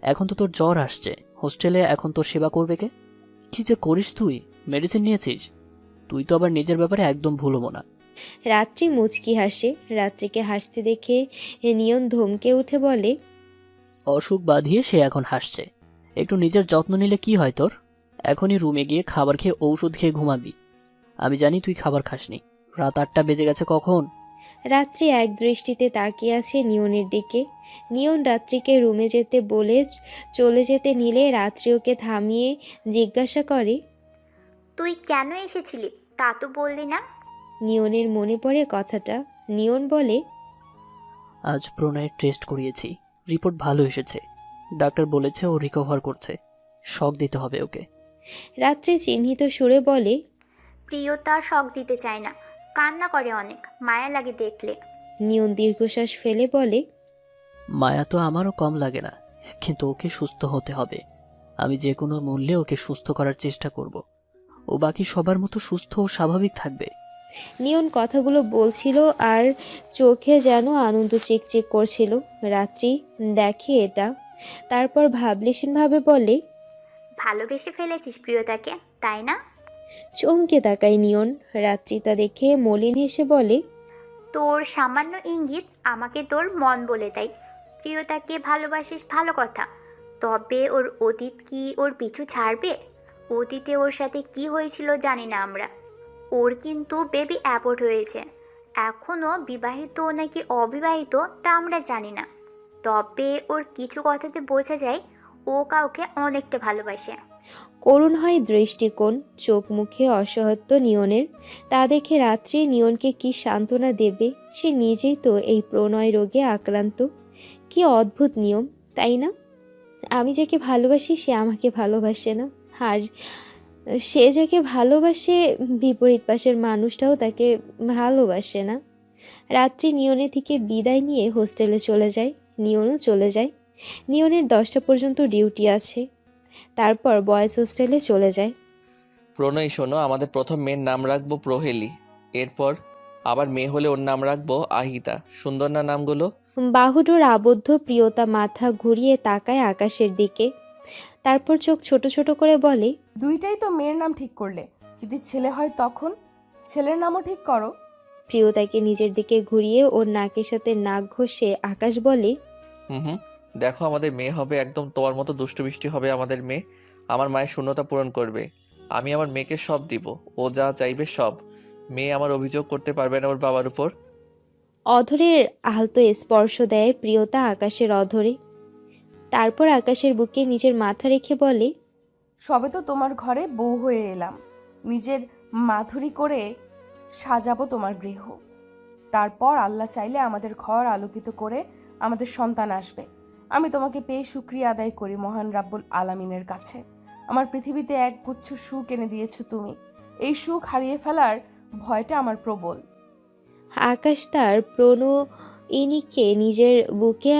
এখন তো তোর জ্বর আসছে, হোস্টেলে এখন তোর সেবা করবে কে? কি যে করিস তুই? মেডিসিন নিয়েছিস? তুই তো আবার নিজের ব্যাপারে একদম ভুলবো না। রাত্রি মুচকি হাসে। রাত্রিকে হাসতে দেখে নিয়ন ধমকে উঠে বলে, অসুখ বাঁধিয়ে সে এখন হাসছে। একটু নিজের যত্ন নিলে কি হয় তোর? এখনই রুমে গিয়ে খাবার খেয়ে ঔষধ খেয়ে ঘুমাবি। আমি জানি তুই খাবার খাসনি। রাত 8টা বেজে গেছে কখন? রাত্রি এক দৃষ্টিতে তাকিয়ে আছে নিয়নের দিকে। নিয়ন রাত্রিকে রুমে যেতে বলে চলে যেতে নিলে রাত্রি ওকে থামিয়ে জিজ্ঞাসা করে, তুই কেন এসেছিলি তা তো বললি না? নিয়নের মনে পড়ে কথাটা। নিয়ন বলে, আজ প্রণয়ের টেস্ট করিয়েছি, রিপোর্ট ভালো এসেছে। ডাক্তার বলেছে ও রিকভার করছে, শক দিতে হবে ওকে। রাত্রি চিহ্নিত সুরে বলে, প্রিয়তা শখ দিতে চায় না, কান্না করে অনেক, মায়া লাগে দেখলে। নিয়ন দীর্ঘশ্বাস ফেলে বলে, মায়া তো আমারও কম লাগে না, কিন্তু ওকে সুস্থ হতে হবে। আমি যে কোনো মূল্যে ওকে সুস্থ করার চেষ্টা করব। ও বাকি সবার মতো সুস্থ ও স্বাভাবিক থাকবে। নিয়ন কথাগুলো বলছিল আর চোখে যেন আনন্দ চিকচিক করছিল। রাত্রি দেখে এটা, তারপর ভাবলেশীনভাবে বলে, ভালোবেসে ফেলেছিস প্রিয়তাকে, তাই না? চমকে তাকায় নিয়ন। রাত্রি তা দেখে মলিন হেসে বলে, তোর সামান্য ইঙ্গিত আমাকে তোর মন বলে দেয়। প্রিয়তাকে ভালোবাসিস ভালো কথা, তবে ওর অতীত কি ওর পিছু ছাড়বে? অতীতে ওর সাথে কি হয়েছিল জানি না আমরা। ওর কিন্তু বেবি অ্যাবর্ট হয়েছে। এখনও বিবাহিত নাকি অবিবাহিত তা আমরা জানি না, তবে ওর কিছু কথাতে বোঝা যায় ও কাউকে অনেকটা ভালোবাসে। করুণ হয় দৃষ্টিকোণ, চোখ মুখে অসহায়ত্ব নিয়নের। তা দেখে রাত্রি নিয়নকে কি সান্ত্বনা দেবে? সে নিজেই তো এই প্রণয় রোগে আক্রান্ত। কি অদ্ভুত নিয়ম, তাই না? আমি যাকে ভালোবাসি সে আমাকে ভালোবাসে না, আর সে যাকে ভালোবাসে বিপরীত পাশের মানুষটাও তাকে ভালোবাসে না। রাত্রি নিয়নের থেকে বিদায় নিয়ে হোস্টেলে চলে যায়। নিয়নও চলে যায়। নিয়নের 10টা পর্যন্ত ডিউটি আছে, তারপর বয়েজ হোস্টেলে চলে যায়। প্রণয় শোনো, আমাদের প্রথম মেয়ের নাম রাখবো প্রহেলি। এরপর আবার মেয়ে হলে ওর নাম রাখবো আহিতা। সুন্দর না নামগুলো? বাহুডোর আবদ্ধ প্রিয়তা মাথা ঘুরিয়ে তাকায় আকাশের দিকে, তারপর চোখ ছোট ছোট করে বলে, দুইটাই তো মেয়ের নাম ঠিক করলে, যদি ছেলে হয় তখন ছেলের নামও ঠিক করো। প্রিয়তাকে নিজের দিকে ঘুরিয়ে ওর নাকের সাথে নাক ঘষে আকাশ বলে, হুম, দেখো আমাদের মেয়ে হবে একদম তোমার মতো দুষ্টু মিষ্টি হবে আমাদের মেয়ে। আমার মায়ের শূন্যতা পূরণ করবে। আমি আমার মেয়েকে সব দিব, ও যা চাইবে সব। মেয়ে আমার অভিযোগ করতে পারবে না ওর বাবার উপর। অধরের আলতো স্পর্শ দেয় প্রিয়তা আকাশের অধরে, তারপর আকাশের বুকে নিজের মাথা রেখে বলে, সবে তো তোমার ঘরে বউ হয়ে এলাম, নিজের মাধুরী করে সাজাবো তোমার গৃহ। তারপর আল্লাহ চাইলে আমাদের ঘর আলোকিত করে আমাদের সন্তান আসবে। আমি তোমাকে পেয়ে শুকরিয়া আদায় করি মহান রাব্বুল আলামিনের কাছে। আমার পৃথিবীতে এক গুচ্ছ সুখ এনে দিয়েছো তুমি। এই সুখ হারিয়ে ফেলার ভয়টা আমার প্রবল। আকাশ তার প্রণয়িনীকে নিজের বুকে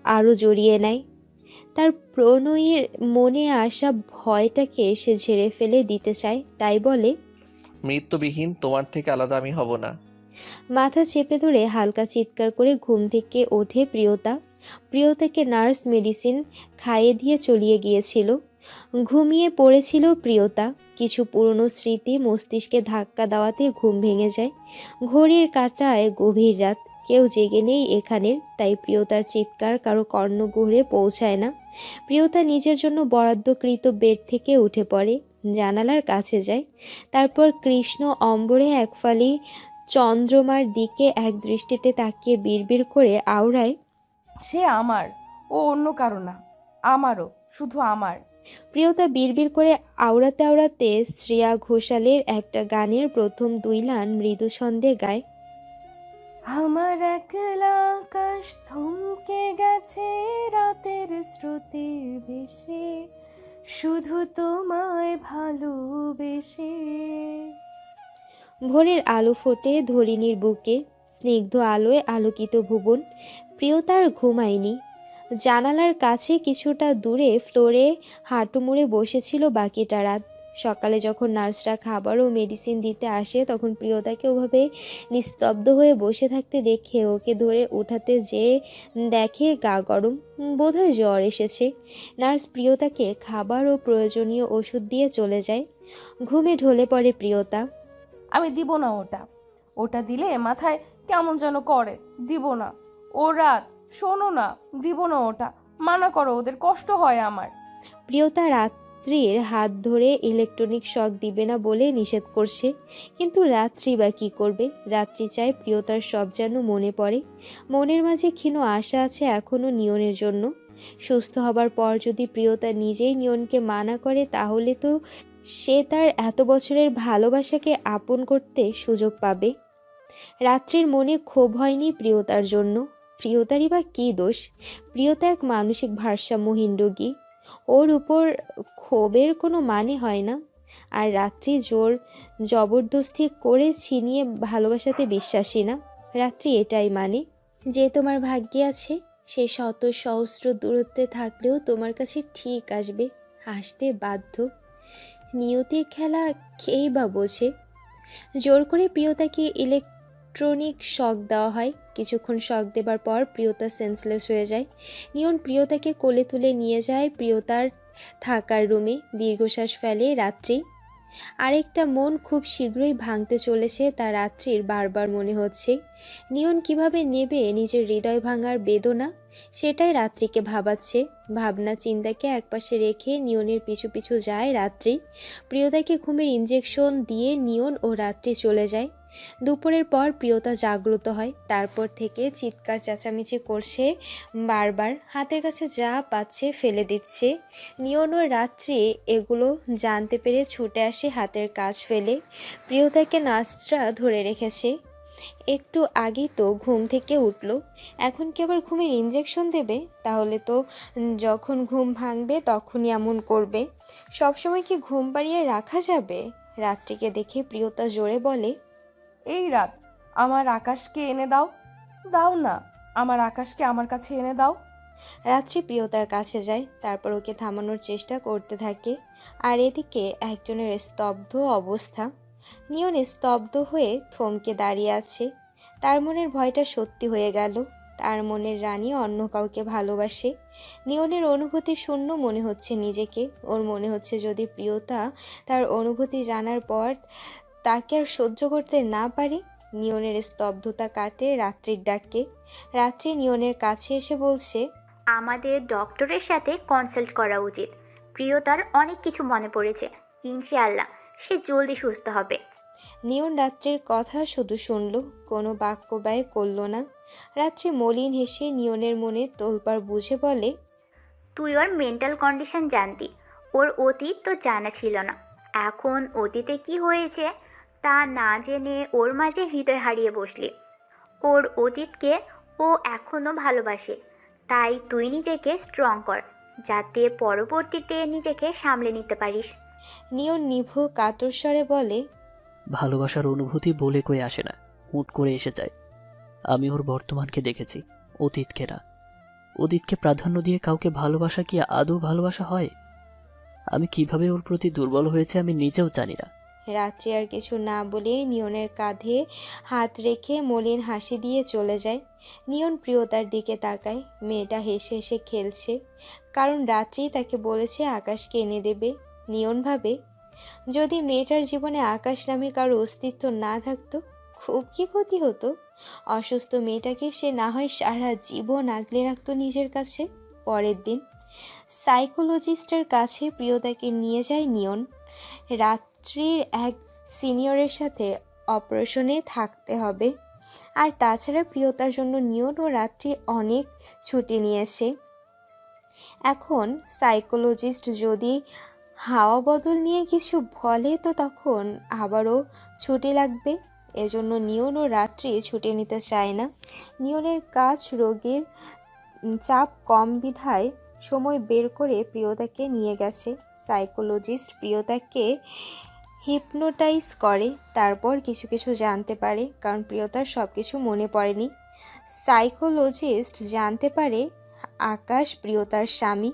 আরও জড়িয়ে নেয়। তার প্রণয়ীর মনে আসা ভয়টাকে সে ঝেড়ে ফেলে দিতে চায়, তাই বলে, মৃত্যুবিহীন তোমার থেকে আলাদা আমি হব না। মাথা চেপে ধরে হালকা চিৎকার করে ঘুম থেকে ওঠে প্রিয়তা। প্রিয়তাকে নার্স মেডিসিন খাইয়ে দিয়ে চলিয়ে গিয়েছিল। ঘুমিয়ে পড়েছিল প্রিয়তা। কিছু পুরনো স্মৃতি মস্তিষ্কে ধাক্কা দেওয়াতে ঘুম ভেঙে যায়। ঘড়ির কাঁটায় গভীর রাত, কেউ জেগে নেই এখানের, তাই প্রিয়তার চিৎকার কারো কর্ণগহ্বরে পৌঁছায় না। প্রিয়তা নিজের জন্য বরাদ্দকৃত বেড থেকে উঠে পড়ে, জানালার কাছে যায়। তারপর কৃষ্ণ অম্বরে এক ফালি চন্দ্রমার দিকে এক দৃষ্টিতে তাকিয়ে বিড়বিড় করে আওড়ায়, সে আমার, ও অন্য কারো না, আমারও, শুধু আমার। প্রিয়তা বিড়বিড় করে আওড়াতে আওড়াতে শ্রেয়া ঘোষালের একটা গানের প্রথম 2 লাইন মৃদু ছন্দে গায়। আমার একলা আকাশ থমকে গেছে রাতের স্রোতের ভেসে, শুধু তোমায় ভালোবেসে। ভোরের আলো ফোটে ধরিনীর বুকে, স্নিগ্ধ আলোয় আলোকিত ভুবন। প্রিয়তার ঘুমায়নি। জানালার কাছে কিছুটা দূরে ফ্লোরে হাঁটু মুড়ে বসেছিল বাকিটা রাত। সকালে যখন নার্সরা খাবার ও মেডিসিন দিতে আসে তখন প্রিয়তাকে ওভাবে নিস্তব্ধ হয়ে বসে থাকতে দেখে ওকে ধরে উঠাতে যেয়ে দেখে গা গরম, বোধহয় জ্বর এসেছে। নার্স প্রিয়তাকে খাবার ও প্রয়োজনীয় ওষুধ দিয়ে চলে যায়। ঘুমে ঢলে পড়ে প্রিয়তা। আমি দিব না ওটা, ওটা দিলে মাথায় কেমন যেন করে, দিব না। ও রাত, শোনো না, দিব না ওটা, মানা করো, ওদের কষ্ট হয় আমার। প্রিয়তা রাত্রির হাত ধরে ইলেকট্রনিক শক দিবে না বলে নিষেধ করছে, কিন্তু রাত্রি বা কী করবে? রাত্রি চায় প্রিয়তার সব যেন মনে পড়ে। মনের মাঝে ক্ষীণ আশা আছে এখনও নিয়নের জন্য। সুস্থ হবার পর যদি প্রিয়তা নিজেই নিয়নকে মানা করে তাহলে তো সে তার এত বছরের ভালোবাসাকে আপন করতে সুযোগ পাবে। রাত্রির মনে ক্ষোভ হয়নি প্রিয়তার জন্য। প্রিয়তারই বা কী দোষ? প্রিয়তা এক মানসিক ভারসাম্যহীন রোগী, ওর উপর ক্ষোভের কোনো মানে হয় না। আর রাত্রি জোর জবরদস্তি করে ছিনিয়ে ভালোবাসাতে বিশ্বাসী না। রাত্রি এটাই মানে, যে তোমার ভাগ্যে আছে সে শত সহস্র দূরত্বে থাকলেও তোমার কাছে ঠিক আসবে, আসতে বাধ্য। নিয়তির খেলা খেয়েই বা বোঝে। জোর করে প্রিয়তাকে ইলেকট্রনিক শক দেওয়া হয়। কিছুক্ষণ শক দেবার পর প্রিয়তা সেন্সলেস হয়ে যায়। নিয়ন প্রিয়তাকে কোলে তুলে নিয়ে যায় প্রিয়তার থাকার রুমে। দীর্ঘশ্বাস ফেলে রাত্রি। আরেকটা মন খুব শীঘ্রই ভাঙতে চলেছে, তা রাত্রির বারবার মনে হচ্ছে। নিয়ন কিভাবে নেবে নিজের হৃদয় ভাঙার বেদনা, সেটাই রাত্রিকে ভাবাচ্ছে। ভাবনা চিন্তাকে একপাশে রেখে নিয়নের পিছু পিছু যায় রাত্রি। প্রিয়তাকে ঘুমের ইঞ্জেকশন দিয়ে নিয়ন ও রাত্রি চলে যায়। দুপুরের পর প্রিয়তা জাগ্রত হয়। তারপর থেকে চিৎকার চেঁচামেচি করছে বারবার, হাতের কাছে যা পাচ্ছে ফেলে দিচ্ছে। নিয়ন ও রাত্রি এগুলো জানতে পেরে ছুটে আসে হাতের কাজ ফেলে। প্রিয়তাকে নার্সরা ধরে রেখেছে। একটু আগেই তো ঘুম থেকে উঠল, এখন কি আবার ঘুমের ইঞ্জেকশন দেবে? তাহলে তো যখন ঘুম ভাঙবে তখনই এমন করবে। সবসময় কি ঘুম পাড়িয়ে রাখা যাবে? রাত্রিকে দেখে প্রিয়তা জোরে বলে, এই রাত, আমার আকাশকে এনে দাও। দাও না, আমার আকাশকে আমার কাছে এনে দাও। রাত্রি প্রিয়তার কাছে যায়, তারপর ওকে থামানোর চেষ্টা করতে থাকে। আর এদিকে একজনের স্তব্ধ অবস্থা। নিয়ন স্তব্ধ হয়ে থমকে দাঁড়িয়ে আছে। তার মনের ভয়টা সত্যি হয়ে গেল। তার মনের রানী অন্য কাউকে ভালোবাসে। নিয়নের অনুভূতি শূন্য মনে হচ্ছে নিজেকে। ওর মনে হচ্ছে যদি প্রিয়তা তার অনুভূতি জানার পর তাকে আর সহ্য করতে না পারে। নিয়নের স্তব্ধতা কাটে রাত্রির ডাকে। রাত্রি নিয়নের কাছে এসে বলছে, আমাদের ডক্টরের সাথে কনসাল্ট করা উচিত। প্রিয়তার অনেক কিছু মনে পড়েছে। ইনশাআল্লাহ সে জলদি সুস্থ হবে। নিয়ন রাত্রির কথা শুধু শুনল, কোনো বাক্য ব্যয় করল না। রাত্রি মলিন হেসে নিয়নের মনে তোলপাড় বুঝে বলে, তুই ওর মেন্টাল কন্ডিশন জানতি, ওর অতীত তো জানা ছিল না। এখন অতীতে কি হয়েছে তা না জেনে ওর মাঝে হৃদয় হারিয়ে বসলি। ওর অতীতকে ও এখনও ভালোবাসে। তাই তুই নিজেকে স্ট্রং কর, যাতে পরবর্তীতে নিজেকে সামলে নিতে পারিস। নিয়ন নিভু কাতর স্বরে বলে, ভালোবাসার অনুভূতি বলে কই আসে না, হুট করে এসে যায়। আমি ওর বর্তমানকে দেখেছি, অতীতকে না। অতীতকে প্রাধান্য দিয়ে কাউকে ভালোবাসা কি আদৌ ভালোবাসা হয়? আমি কিভাবে ওর প্রতি দুর্বল হয়েছে আমি নিজেও জানি না। রাত্রি আর কিছু না বলে নিয়নের কাঁধে হাত রেখে মলিন হাসি দিয়ে চলে যায়। নিয়ন প্রিয়তার দিকে তাকায়। মেয়েটা হেসে হেসে খেলছে, কারণ রাত্রি তাকে বলেছে আকাশকে এনে দেবে। নিয়ন ভাবে, যদি মেয়েটার জীবনে আকাশ নামে কারো অস্তিত্ব না থাকতো, খুব কি ক্ষতি হতো? অসুস্থ মেয়েটাকে সে না হয় সারা জীবন আগলে রাখতো নিজের কাছে। পরের দিন সাইকোলজিস্টের কাছে প্রিয়তাকে নিয়ে যায় নিয়ন। রাত্রির এক সিনিয়রের সাথে অপারেশনে থাকতে হবে। আর তাছাড়া প্রিয়তার জন্য নিয়ন ও রাত্রি অনেক ছুটি নিয়েছে। এখন সাইকোলজিস্ট যদি হাওয়া বদল নিয়ে কিছু বলে তো তখন আবারও ছুটি লাগবে। এজন্য নিয়ন ও রাত্রি ছুটি নিতে চায় না। নিয়নের কাজ রোগীর চাপ কম বিধায় সময় বের করে প্রিয়তাকে নিয়ে গেছে। সাইকোলজিস্ট প্রিয়তাকে হিপনোটাইজ করে, তারপর কিছু কিছু জানতে পারে, কারণ প্রিয়তার সব কিছু মনে পড়েনি। সাইকোলজিস্ট জানতে পারে আকাশ প্রিয়তার স্বামী।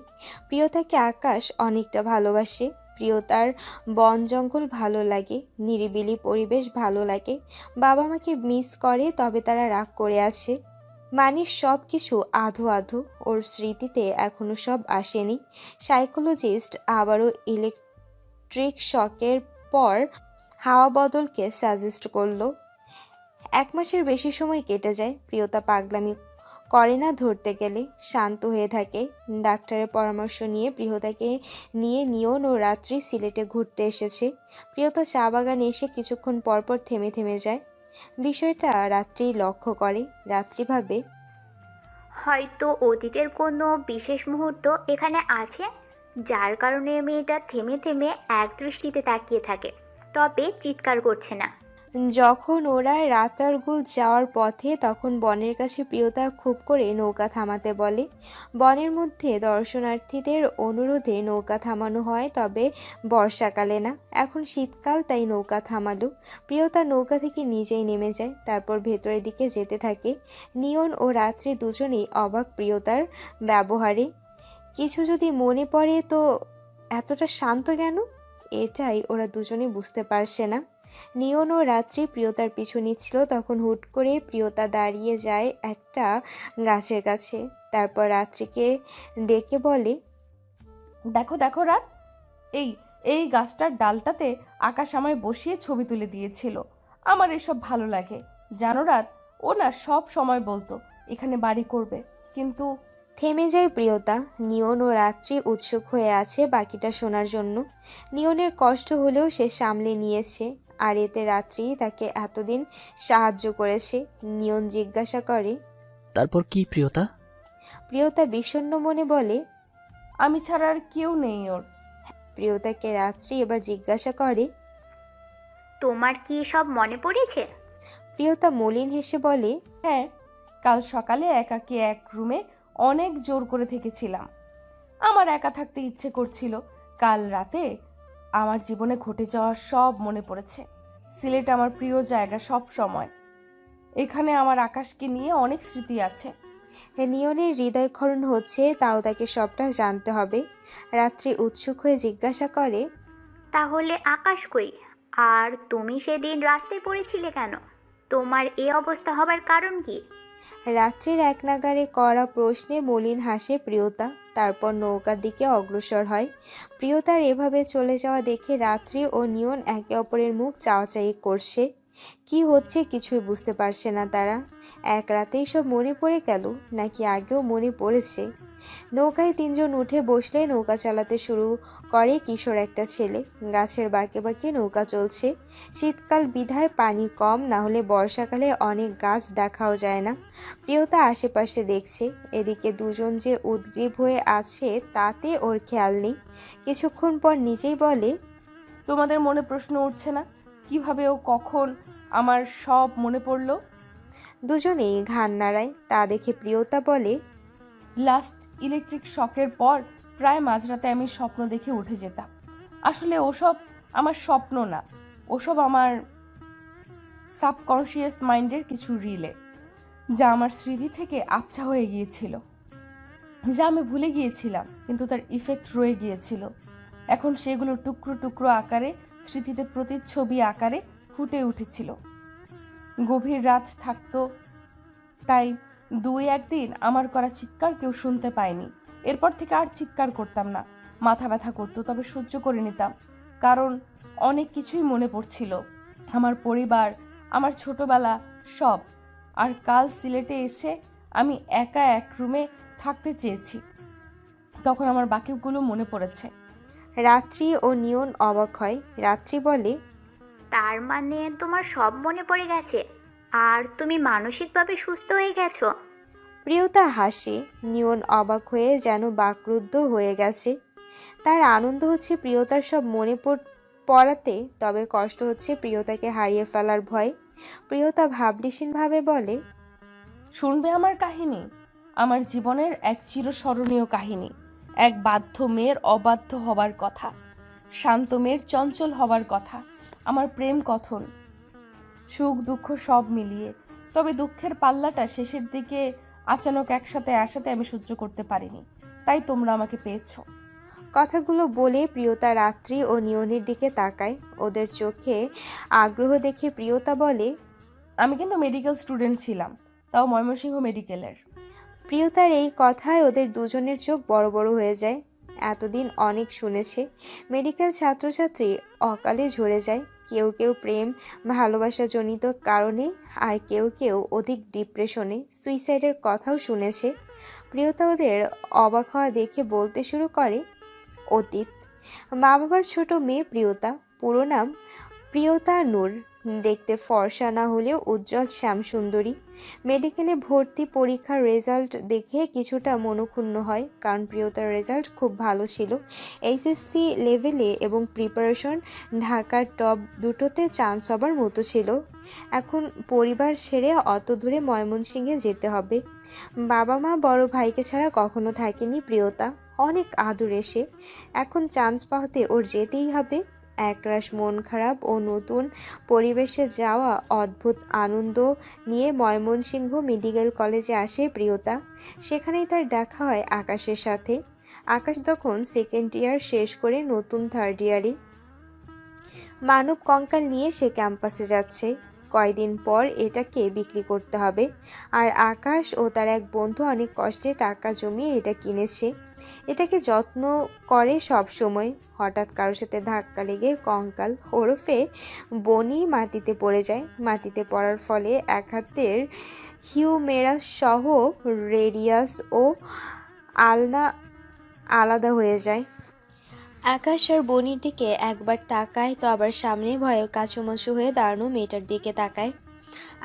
প্রিয়তাকে আকাশ অনেকটা ভালোবাসে। প্রিয়তার বন জঙ্গল ভালো লাগে, নিরিবিলি পরিবেশ ভালো লাগে। বাবা মাকে মিস করে, তবে তারা রাগ করে আছে। মানে সব কিছু আধো আধো, ওর স্মৃতিতে এখনও সব আসেনি। সাইকোলজিস্ট আবারও ইলেকট্রিক শকের পর হাওয়া বদলকে সাজেস্ট করলো। 1 মাসের বেশি সময় কেটে যায়। প্রিয়তা পাগলামি করে না ধরতে গেলে, শান্ত হয়ে থাকে। ডাক্তারের পরামর্শ নিয়ে প্রিয়তাকে নিয়ে নিয়ন ও রাত্রি সিলেটে ঘুরতে এসেছে। প্রিয়তা চা বাগানে এসে কিছুক্ষণ পরপর থেমে থেমে যায়। বিষয়টা রাত্রি লক্ষ্য করে। রাত্রি ভাবে, হয়তো অতীতের কোনো বিশেষ মুহূর্ত এখানে আছে, যার কারণে মেয়েটা থেমে থেমে এক দৃষ্টিতে তাকিয়ে থাকে, তবে চিৎকার করছে না। যখন ওরা রাতারগুল যাওয়ার পথে তখন বনের কাছে প্রিয়তা খুব করে নৌকা থামাতে বলে। বনের মধ্যে দর্শনার্থীদের অনুরোধে নৌকা থামানো হয়, তবে বর্ষাকালে না। এখন শীতকাল, তাই নৌকা থামালো। প্রিয়তা নৌকা থেকে নিজেই নেমে যায়, তারপর ভেতরের দিকে যেতে থাকে। নিয়ন ও রাত্রি দুজনেই অবাক প্রিয়তার ব্যবহারে। কিছু যদি মনে পড়ে তো এতটা শান্ত কেন? এটাই ওরা দুজনে বুঝতে পারছে না। নিয়ন ও রাত্রি প্রিয়তার পিছু নিচ্ছিল, তখন হুট করে প্রিয়তা দাঁড়িয়ে যায় একটা গাছের কাছে। তারপর রাত্রিকে ডেকে বলে, দেখো দেখো রাত, এই এই গাছটার ডালটাতে আকাশ আমায় বসিয়ে ছবি তুলে দিয়েছিল। আমার এসব ভালো লাগে জানো রাত। ও না সব সময় বলতো এখানে বাড়ি করবে, কিন্তু থেমে যায় প্রিয়তা। নিয়ন ও রাত্রি উৎসুক হয়ে আছে বাকিটা শোনার জন্য। নিয়নের কষ্ট হলেও সে সামলে নিয়েছে, আর এতে রাত্রি তাকে এতদিন সাহায্য করেছে। নিয়ন জিজ্ঞাসা করে। তারপর কি প্রিয়তা? প্রিয়তা বিষণ্ণ মনে বলে। আমি ছাড়া আর কেউ নেই ওর। প্রিয়তাকে রাত্রি এবার জিজ্ঞাসা করে। তোমার কি সব মনে পড়েছে? প্রিয়তা মলিন হেসে বলে। হ্যাঁ, কাল সকালে একাকী এক রুমে অনেক জোর করে থেকেছিলাম। আমার একা থাকতে ইচ্ছে করছিল। কাল রাতে আমার জীবনে ঘটে যাওয়া সব মনে পড়েছে। সিলেট আমার প্রিয় জায়গা সব সময়। এখানে আমার আকাশকে নিয়ে অনেক স্মৃতি আছে। নিয়নের হৃদয়ক্ষরণ হচ্ছে, তাও তাকে সবটা জানতে হবে। রাত্রি উৎসুক হয়ে জিজ্ঞাসা করে। তাহলে আকাশ কই? আর তুমি সেদিন রাস্তায় পড়েছিলে কেন? তোমার এই অবস্থা হবার কারণ কি? রাত্রির এক নাগাড়ে করা প্রশ্নে মলিন হাসে প্রিয়তা। তারপর নৌকার দিকে অগ্রসর হয়। প্রিয়তার এভাবে চলে যাওয়া দেখে রাত্রি ও নিয়ন একে অপরের মুখ চাওয়াচাই করছে। কি হচ্ছে কিছুই বুঝতে পারছে না তারা। এক রাতেই সব মনে পড়ে গেল, নাকি আগেও মনে পড়েছে? নৌকায় তিনজন উঠে বসলে নৌকা চালাতে শুরু করে কিশোর একটা ছেলে। গাছের বাঁকে বাঁকে নৌকা চলছে। শীতকাল বিধায় পানি কম, না হলে বর্ষাকালে অনেক গাছ দেখাও যায় না। প্রিয়তা আশেপাশে দেখছে, এদিকে দুজন যে উদ্গ্রীব হয়ে আছে তাতে ওর খেয়াল নেই। কিছুক্ষণ পর নিজেই বলে। তোমাদের মনে প্রশ্ন উঠছে না কিভাবে ও কখন আমার সব মনে পড়লো? দুজনেই ঘাড় নাড়ায়। তা দেখে প্রিয়তা বলে। লাস্ট ইলেকট্রিক শকের পর প্রায় মাঝরাতে আমি স্বপ্ন দেখে উঠে যেতাম। আসলে ওসব আমার স্বপ্ন না, ওসব আমার সাবকনশিয়াস মাইন্ডের কিছু রিলে, যা আমার স্মৃতি থেকে আবছা হয়ে গিয়েছিল, যা আমি ভুলে গিয়েছিলাম, কিন্তু তার ইফেক্ট রয়ে গিয়েছিল। এখন সেগুলো টুকরো টুকরো আকারে স্মৃতিতে প্রতিচ্ছবি আকারে ফুটে উঠেছিল। গভীর রাত থাকতো, তাই দুই একদিন আমার করা চিৎকার কেউ শুনতে পায়নি। এরপর থেকে আর চিৎকার করতাম না। মাথা ব্যথা করতো, তবে সহ্য করে নিতাম, কারণ অনেক কিছুই মনে পড়ছিল। আমার পরিবার, আমার ছোটবেলা, সব। আর কাল সিলেটে এসে আমি একা এক রুমে থাকতে চেয়েছি, তখন আমার বাকিগুলো মনে পড়েছে। রাত্রি ও নিয়ন অবাক হয়। রাত্রি বলে। তার মানে তোমার সব মনে পড়ে গেছে আর তুমি মানসিকভাবে সুস্থ হয়ে গেছো? প্রিয়তা হাসে। নিয়ন অবাক হয়ে যেন বাকরুদ্ধ হয়ে গেছে। তার আনন্দ হচ্ছে প্রিয়তার সব মনে পড়াতে, তবে কষ্ট হচ্ছে প্রিয়তাকে হারিয়ে ফেলার ভয়। প্রিয়তা ভাবলিসীনভাবে বলে। শুনবে আমার কাহিনী? আমার জীবনের এক চিরস্মরণীয় কাহিনী। এক বাধ্য মেয়ের অবাধ্য হবার কথা, শান্ত মেয়ের চঞ্চল হবার কথা। আমার প্রেম কথন, সুখ দুঃখ সব মিলিয়ে। তবে দুঃখের পাল্লাটা শেষের দিকে আচানক একসাথে আসাতে আমি সহ্য করতে পারিনি, তাই তোমরা আমাকে পেয়েছো। কথাগুলো বলে প্রিয়তা রাত্রি ও নিয়নের দিকে তাকায়। ওদের চোখে আগ্রহ দেখে প্রিয়তা বলে। আমি কিন্তু মেডিকেল স্টুডেন্ট ছিলাম, তাও ময়মনসিংহ মেডিকেলের। প্রিয়তার এই কথায় ওদের দুজনের চোখ বড় বড় হয়ে যায়। এতদিন অনেক শুনেছে মেডিকেল ছাত্রছাত্রী অকালে ঝরে যায়, কেউ কেউ প্রেম ভালোবাসা জনিত কারণে, আর কেউ কেউ অধিক ডিপ্রেশনে সুইসাইডের কথাও শুনেছে। প্রিয়তা ওদের অবাক হওয়া দেখে বলতে শুরু করে। অতীত। মা বাবার ছোট মেয়ে প্রিয়তা, পুরো নাম প্রিয়তা নূর। দেখতে ফর্সা না হলেও উজ্জ্বল শ্যামসুন্দরী। মেডিকেলে ভর্তি পরীক্ষার রেজাল্ট দেখে কিছুটা মনক্ষুণ্ণ হয়, কারণ প্রিয়তার রেজাল্ট খুব ভালো ছিল। এইচএসসি লেভেলে এবং প্রিপারেশন ঢাকার টপ দুটোতে চান্স হবার মতো ছিল। এখন পরিবার ছেড়ে অত দূরে ময়মনসিংহে যেতে হবে। বাবা মা বড় ভাইকে ছাড়া কখনো থাকেনি প্রিয়তা, অনেক আদর এসে। এখন চান্স পাওয়াতে ওর যেতেই হবে। একরাশ মন খারাপ ও নতুন পরিবেশে যাওয়া অদ্ভুত আনন্দ নিয়ে ময়মনসিংহ মেডিকেল কলেজে আসে প্রিয়তা। সেখানেই তার দেখা হয় আকাশের সাথে। আকাশ তখন সেকেন্ড ইয়ার শেষ করে নতুন থার্ড ইয়ারে। মানব কঙ্কাল নিয়ে সে ক্যাম্পাসে যাচ্ছে। কয়দিন পর এটাকে বিক্রি করতে হবে। আর আকাশ ও তার এক বন্ধু অনেক কষ্টে টাকা জমিয়ে এটা কিনেছে। এটাকে যত্ন করে সব সময়। হঠাৎ কারোর সাথে ধাক্কা লেগে কঙ্কাল ওরফে বনি মাটিতে পড়ে যায়। মাটিতে পড়ার ফলে এক হাতের হিউমেরাস সহ রেডিয়াস ও আলনা আলাদা হয়ে যায়। আকাশ আর বনির দিকে একবার তাকায়, তো আবার সামনে ভয়ে কাচুমাচু হয়ে দাঁড়ানো মেয়েটার দিকে তাকায়।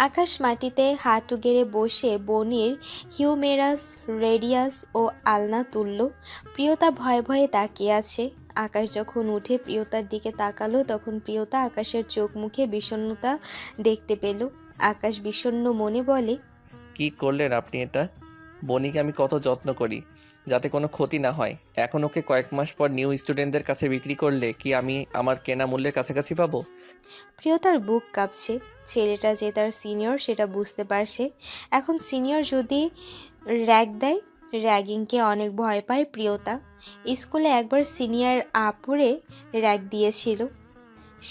আকাশ মাটিতে হাঁটু গেড়ে বসে বনির হিউমেরাস, রেডিয়াস ও আলনা তুলল। প্রিয়তা ভয়ে ভয়ে তাকিয়ে আছে। আকাশ যখন উঠে প্রিয়তার দিকে তাকালো, তখন প্রিয়তা আকাশের চোখ মুখে বিষণ্ণতা দেখতে পেল। আকাশ বিষণ্ণ মনে বলে, কি করলেন আপনি এটা? বনিকে আমি কত যত্ন করি যাতে কোনো ক্ষতি না হয়। এখন ওকে কয়েক মাস পর নিউ স্টুডেন্টদের কাছে বিক্রি করলে কি আমি আমার কেনা মূল্যের কাছাকাছি পাবো? প্রিয়তার বুক কাঁপছে। ছেলেটা যে তার সিনিয়র সেটা বুঝতে পারছে। এখন সিনিয়র যদি র্যাগ দেয়, র্যাগিংকে অনেক ভয় পায় প্রিয়তা। স্কুলে একবার সিনিয়র আপুরে র্যাগ দিয়েছিল।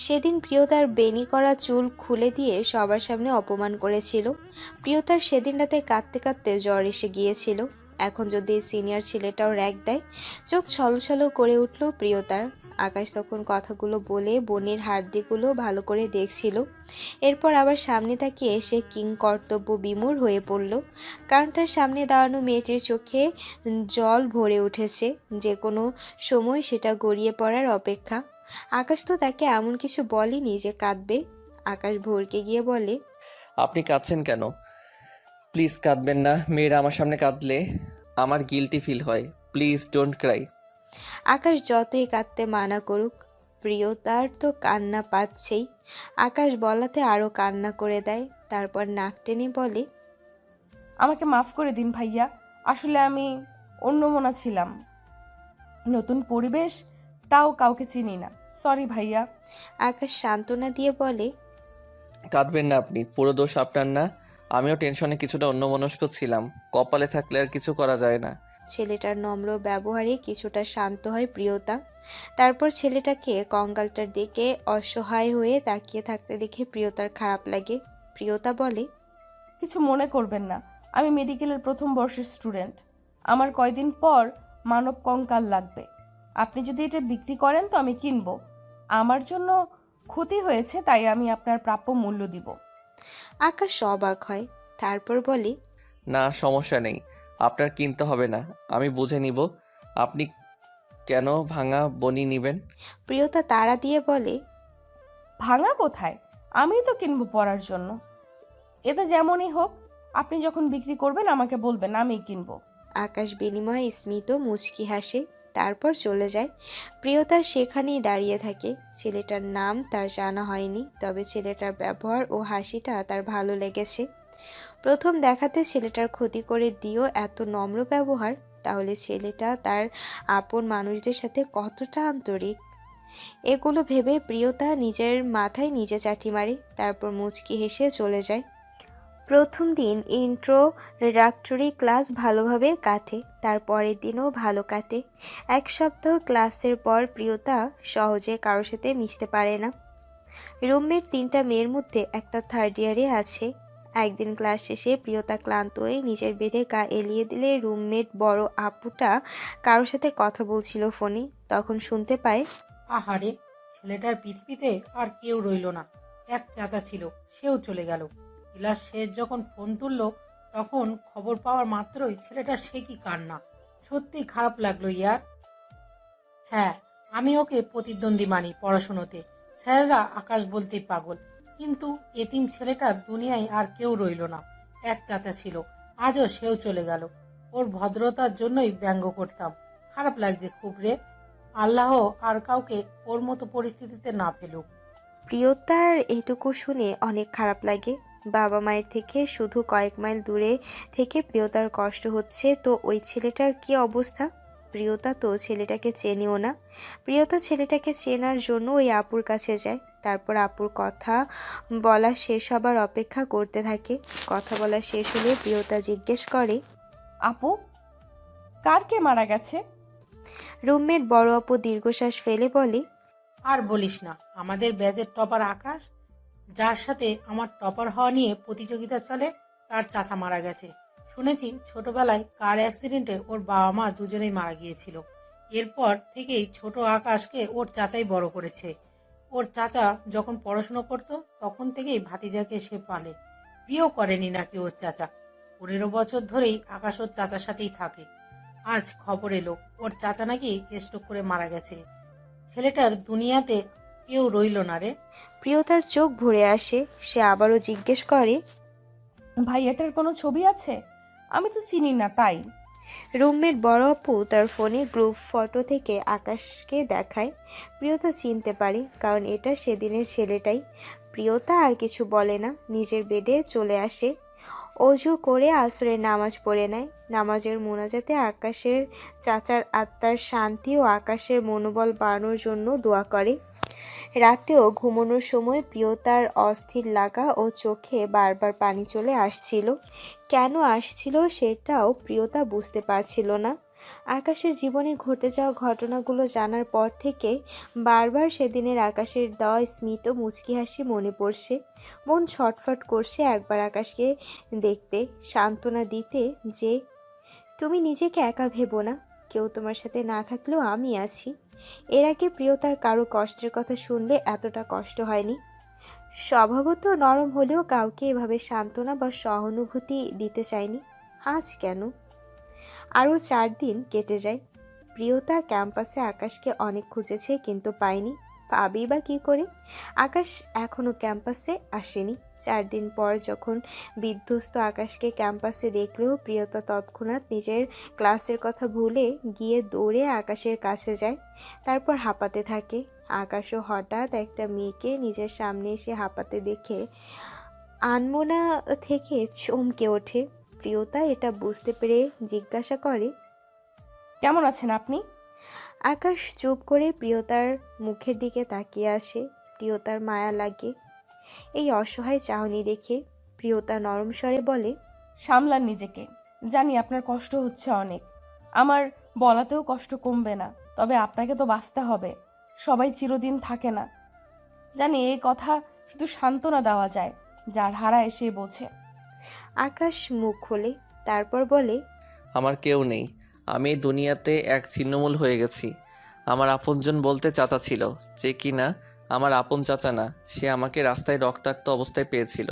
সেদিন প্রিয়তার বেনি করা চুল খুলে দিয়ে সবার সামনে অপমান করেছিল। প্রিয়তার সেদিন রাতে কাঁদতে কাঁদতে জ্বর এসে গিয়েছিল। এখন যদি এই সিনিয়র ছেলেটাও র্যাগ দেয়, চোখ ছলছল করে উঠল প্রিয়তার। আকাশ তখন কথাগুলো বলে বনির হাড্ডিগুলো ভালো করে দেখছিল। এরপর আবার সামনে তাকিয়ে সে কিং কর্তব্য বিমূঢ় হয়ে পড়ল। কারণ তার সামনে দাঁড়ানো মেয়েটির চোখে জল ভরে উঠেছে। যে কোনো সময় সেটা গড়িয়ে পড়ার অপেক্ষা। আকাশ তো তাকে এমন কিছু বলেনি যে কাঁদবে। আকাশ ভরকে গিয়ে বলে, আপনি কাঁদছেন কেন? প্লিজ কাঁদবেন না। মেয়েরা আমার সামনে কাঁদলে আমার গিল্টি ফিল হয়। Please don't cry. আকাশ যতই কাঁদতে মানা করুক, প্রিয়তার তো কান্না পাচ্ছেই। আকাশ বলাতে আরো কান্না করে দেয়। তারপর নাক টেনে বলে, আমাকে মাফ করে দিন ভাইয়া, আসলে আমি অন্যমনা ছিলাম। নতুন পরিবেশ, তাও কাউকে চিনি না, সরি ভাইয়া। আকাশ সান্ত্বনা দিয়ে বলে, কাঁদবেন না আপনি, পুরো দোষ আপনার না। আমিও টেনশনে কিছুটা অন্যমনস্ক ছিলাম। কপালে থাকলে আর কিছু করা যায় না। ছেলেটার নম্র ব্যবহারে কিছুটা শান্ত হয় প্রিয়তা। তারপর ছেলেটাকে কঙ্কালটার দিকে অসহায় হয়ে তাকিয়ে থাকতে দেখে প্রিয়তার খারাপ লাগে। প্রিয়তা বলে, কিছু মনে করবেন না, আমি মেডিকেলের প্রথম বর্ষের স্টুডেন্ট। আমার কয়দিন পর মানব কঙ্কাল লাগবে। আপনি যদি এটা বিক্রি করেন তো আমি কিনবো। আমার জন্য ক্ষতি হয়েছে, তাই আমি আপনার প্রাপ্য মূল্য দিব। আকাশ অবাক হয়। তারপর বলে, না, সমস্যা নেই, আপনার কিনতে হবে না, আমি বুঝে নিব। আপনি কেন ভাঙা বনি নেবেন? প্রিয়তা তাড়া দিয়ে বলে, ভাঙা কোথায়, আমি তো কিনবো পড়ার জন্য। এতে যেমনই হোক, আপনি যখন বিক্রি করবেন আমাকে বলবেন, আমিই কিনবো। আকাশ বিনিময়ে স্মিত মুচকি হাসে। তারপর চলে যায়। প্রিয়তা সেখানেই দাঁড়িয়ে থাকে। ছেলেটার নাম তার জানা হয়নি, তবে ছেলেটার ব্যবহার ও হাসিটা তার ভালো লেগেছে। প্রথম দেখাতে ছেলেটার ক্ষতি করে দিও এত নম্র ব্যবহার, তাহলে ছেলেটা তার আপন মানুষদের সাথে কতটা আন্তরিক। এগুলো ভেবে প্রিয়তা নিজের মাথায় নিজে চাটি মারে। তারপর মুচকি হেসে চলে যায়। প্রথম দিন ইন্ট্রোডাক্টরি ক্লাস ভালোভাবে কাটে। তার পরের দিনও ভালো কাটে। এক সপ্তাহ ক্লাসের পর প্রিয়তা সহজে কারোর সাথে মিশতে পারে না। রুমমেট 3টা মেয়ের মধ্যে একটা থার্ড ইয়ারে আছে। একদিন ক্লাস শেষে প্রিয়তা ক্লান্ত হয়ে নিজের বেডে গা এলিয়ে দিলে রুমমেট বড় আপুটা কারোর সাথে কথা বলছিল ফোনে। তখন শুনতে পায়, আহারে, ছেলেটার পৃথিবীতে আর কেউ রইল না। এক চাচা ছিল, সেও চলে গেল। ক্লাস শেষ যখন ফোন তুললো, তখন খবর পাওয়ার মাত্রই ছেলেটা সে কি কান্না। সত্যি খারাপ লাগলো ইয়ার। হ্যাঁ, আমি ওকে প্রতিদ্বন্দ্বী মানি পড়াশুনোতে। স্যারেরা আকাশ বলতেই পাগল। কিন্তু এতিম ছেলেটার দুনিয়ায় আর কেউ রইল না। এক চাচা ছিল, আজও সেও চলে গেল। ওর ভদ্রতার জন্যই ব্যঙ্গ করতাম। খারাপ লাগছে খুব রে। আল্লাহ আর কাউকে ওর মতো পরিস্থিতিতে না ফেলুক। প্রিয়তার এটুকু শুনে অনেক খারাপ লাগে। বাবা মায়ের থেকে শুধু কয়েক মাইল দূরে থেকে প্রিয়তার কষ্ট হচ্ছে, তো ওই ছেলেটার কি অবস্থা? প্রিয়তা তো ছেলেটাকে চেনেও না। প্রিয়তা ছেলেটাকে চেনার জন্য ওই আপুর কাছে যায়। তারপর আপুর কথা বলা শেষ হবার অপেক্ষা করতে থাকে। কথা বলা শেষ হলে প্রিয়তা জিজ্ঞেস করে, আপু, কার কে মারা গেছে? রুমমেট বড় আপু দীর্ঘশ্বাস ফেলে বলে, আর বলিস না, আমাদের ব্যাচের টপার আকাশ, যার সাথে আমার টপার হওয়া নিয়ে প্রতিযোগিতা চলে, তার চাচা মারা গেছে। শুনেছি ছোটবেলায় কার অ্যাক্সিডেন্টে ওর বাবা মা দুজনেই মারা গিয়েছিল। এরপর থেকেই ছোট আকাশকে ওর চাচাই বড় করেছে। ওর চাচা যখন পড়াশুনো করতো তখন থেকেই ভাতিজাকে সে পালে। বিয়েও করেনি নাকি ওর চাচা। 15 বছর ধরেই আকাশ ওর চাচার সাথেই থাকে। আজ খবর এলো ওর চাচা নাকি স্ট্রোক করে মারা গেছে। ছেলেটার দুনিয়াতে কেউ রইল না রে। প্রিয়তার চোখ ভরে আসে। সে আবারও জিজ্ঞেস করে, ভাইয়াটার কোনো ছবি আছে? আমি তো চিনি না তাই। রুমমেট বড় আপু তার ফোনে গ্রুপ ফটো থেকে আকাশকে দেখায়। প্রিয়তা চিনতে পারে, কারণ এটা সেদিনের ছেলেটাই। প্রিয়তা আর কিছু বলে না, নিজের বেডে চলে আসে। অজু করে আসরের নামাজ পড়ে নেয়। নামাজের মোনাজাতে আকাশের চাচার আত্মার শান্তি ও আকাশের মনোবল বাড়ানোর জন্য দোয়া করে। রাতেও ঘুমানোর সময় প্রিয়তার অস্থির লাগা ও চোখে বারবার পানি চলে আসছিল। কেন আসছিল সেটাও প্রিয়তা বুঝতে পারছিল না। আকাশের জীবনে ঘটে যাওয়া ঘটনাগুলো জানার পর থেকে বারবার সেদিনের আকাশের দেওয়া স্মিত মুচকি হাসি মনে পড়ছে। মন ছটফট করছে একবার আকাশকে দেখতে, সান্ত্বনা দিতে যে, তুমি নিজেকে একা ভেবো না, কেউ তোমার সাথে না থাকলেও আমি আছি। এর আগে প্রিয়তার কারো কষ্টের কথা শুনলে এতটা কষ্ট হয়নি। স্বভাবত নরম হলেও কাউকে এভাবে সান্ত্বনা বা সহানুভূতি দিতে চায়নি। আজ কেন? আরও 4 দিন কেটে যায়। প্রিয়তা ক্যাম্পাসে আকাশকে অনেক খুঁজেছে কিন্তু পায়নি। পাবেই বা কী করে? আকাশ এখনও ক্যাম্পাসে আসেনি। 4 দিন পর যখন বিধ্বস্ত আকাশকে ক্যাম্পাসে দেখলেও প্রিয়তা তৎক্ষণাৎ নিজের ক্লাসের কথা ভুলে গিয়ে দৌড়ে আকাশের কাছে যায়। তারপর হাঁপাতে থাকে। আকাশও হঠাৎ একটা মেয়েকে নিজের সামনে এসে হাঁপাতে দেখে আনমনা থেকে চমকে ওঠে। প্রিয়তা এটা বুঝতে পেরে জিজ্ঞাসা করে, কেমন আছেন আপনি? আকাশ চুপ করে প্রিয়তার মুখের দিকে তাকিয়ে আসে। প্রিয়তার মায়া লাগে এই অসহায় চাহনি দেখে। প্রিয়তা নরম স্বরে বলে, সামলান নিজেকে। জানি আপনার কষ্ট হচ্ছে অনেক। আমার বলাতেও কষ্ট কমবে না, তবে আপনাকে তো বাঁচতে হবে। সবাই চিরদিন থাকে না। জানি এই কথা শুধু সান্ত্বনা দেওয়া যায়, যার হারায় সে বোঝে। আকাশ মুখ খোলে, তারপর বলে, আমার কেউ নেই। আমি এই দুনিয়াতে এক ছিন্নমূল হয়ে গেছি। আমার আপনজন বলতে চাচা ছিল, যে কিনা আমার আপন চাচা না। সে আমাকে রাস্তায় রক্তাক্ত অবস্থায় পেয়েছিল।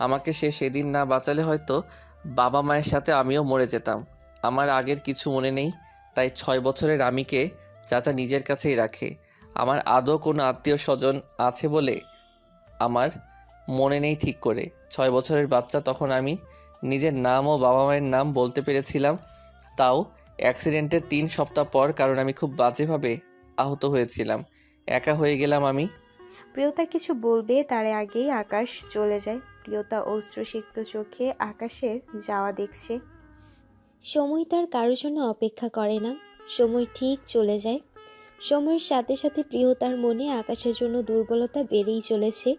আমাকে সে সেদিন না বাঁচালে হয়তো বাবা মায়ের সাথে আমিও মরে যেতাম। আমার আগের কিছু মনে নেই, তাই 6 বছরের আমিকে চাচা নিজের কাছেই রাখে। আমার আদৌ কোনো আত্মীয় স্বজন আছে বলে আমার মনে নেই ঠিক করে। 6 বছরের বাচ্চা তখন আমি নিজের নাম ও বাবা মায়ের নাম বলতে পেরেছিলাম, তাও অ্যাক্সিডেন্টের 3 সপ্তাহ পর, কারণ আমি খুব বাজেভাবে আহত হয়েছিলাম। একা হয়ে গেলাম আমি। প্রিয়তা কিছু বলবে তার আগেই আকাশ চলে যায়। প্রিয়তা অশ্রুসিক্ত চোখে আকাশের যাওয়া দেখছে। সময় তার কারোর জন্য অপেক্ষা করে না। সময় ঠিক চলে যায়। সময়ের সাথে সাথে প্রিয়তার মনে আকাশের জন্য দুর্বলতা বেড়েই চলেছে।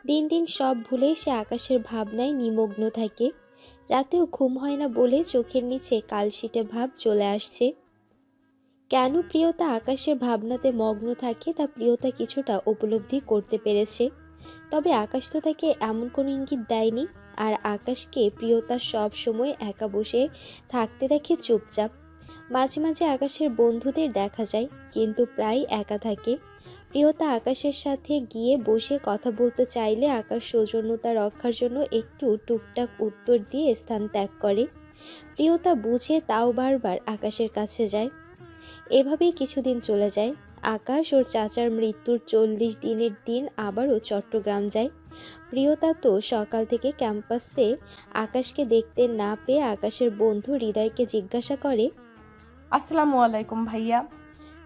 দিন দিন সব ভুলে সে আকাশের ভাবনায় নিমগ্ন থাকে। রাতেও ঘুম হয় না বলে চোখের নিচে কালশিটে ভাব চলে আসছে। কেন প্রিয়তা আকাশের ভাবনাতে মগ্ন থাকে তা প্রিয়তা কিছুটা উপলব্ধি করতে পেরেছে। তবে আকাশ তো তাকে এমন কোনো ইঙ্গিত দেয়নি। আর আকাশকে প্রিয়তা সব সময় একা বসে থাকতে দেখে চুপচাপ। মাঝে মাঝে আকাশের বন্ধুদের দেখা যায়, কিন্তু প্রায় একা থাকে। প্রিয়তা আকাশের সাথে গিয়ে বসে কথা বলতে চাইলে আকাশ সৌজন্যতা রক্ষার জন্য একটু টুকটাক উত্তর দিয়ে স্থান ত্যাগ করে। প্রিয়তা বুঝে তাও বারবার আকাশের কাছে যায়। এভাবেই কিছুদিন চলে যায়। আকাশ ওর চাচার মৃত্যুর 40 দিনের দিন আবারও চট্টগ্রাম যায়। প্রিয়তা তো সকাল থেকে ক্যাম্পাসে আকাশকে দেখতে না পেয়ে আকাশের বন্ধু হৃদয়কে জিজ্ঞাসা করে। আসসালামু আলাইকুম ভাইয়া।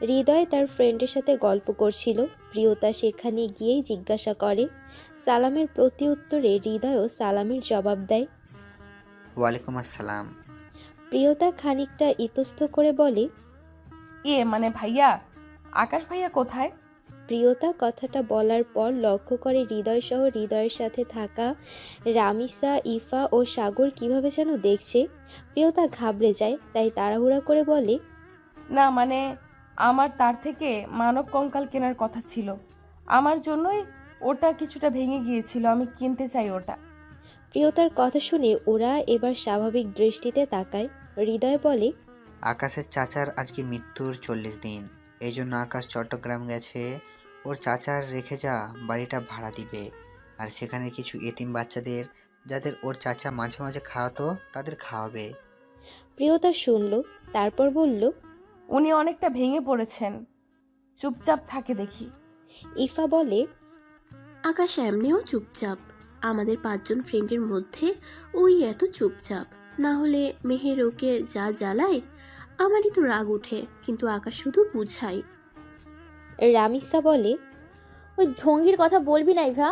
হৃদয় তার ফ্রেন্ডের সাথে গল্প করছিল। প্রিয়তা সেখানে গিয়েই জিজ্ঞাসা করে। সালামের প্রতি উত্তরে হৃদয়ও সালামের জবাব দেয়। ওয়ালাইকুম আসসালাম। প্রিয়তা খানিকটা ইতস্ত করে বলে, মানে ভাইয়া, আকাশ ভাইয়া কোথায়? প্রিয়তা কথাটা বলার পর লক্ষ্য করে হৃদয় সহ হৃদয়ের সাথে থাকা রামিসা, ইফা ও সাগর কিভাবে যেন দেখছে। প্রিয়তা ঘাবড়ে যায়, তাই তাড়াহুড়া করে বলে, না মানে আমার তার থেকে মানব কঙ্কাল কেনার কথা ছিল। আমার জন্যই ওটা কিছুটা ভেঙে গিয়েছিল, আমি কিনতে চাই ওটা। প্রিয়তার কথা শুনে ওরা এবার স্বাভাবিক দৃষ্টিতে তাকায়। হৃদয় বলে, আকাশের চাচার আজকে মৃত্যুর 40 দিন। এই জন্য আকাশ চট্টগ্রাম গেছে ওর চাচার রেখে যা বাড়িটা ভাড়া দিবে, আর সেখানে কিছু এতিম বাচ্চাদের যাদের ওর চাচা মাঝে মাঝে খাওয়াতো তাদের খাওয়াবে। প্রিয়তা শুনল, তারপর বলল, উনি অনেকটা ভেঙে পড়েছেন, চুপচাপ থাকে দেখি। ইফা বলে, আকাশ এমনিও চুপচাপ, আমাদের 5 জন ফ্রেন্ডের মধ্যে ওই এত চুপচাপ। না হলে মেহের ওকে যা জ্বালায় আমারই তো রাগ ওঠে, কিন্তু আকাশ শুধু বুঝায়। রামিসা বলে, ওই ঢঙ্গির কথা বলবি না ইভা।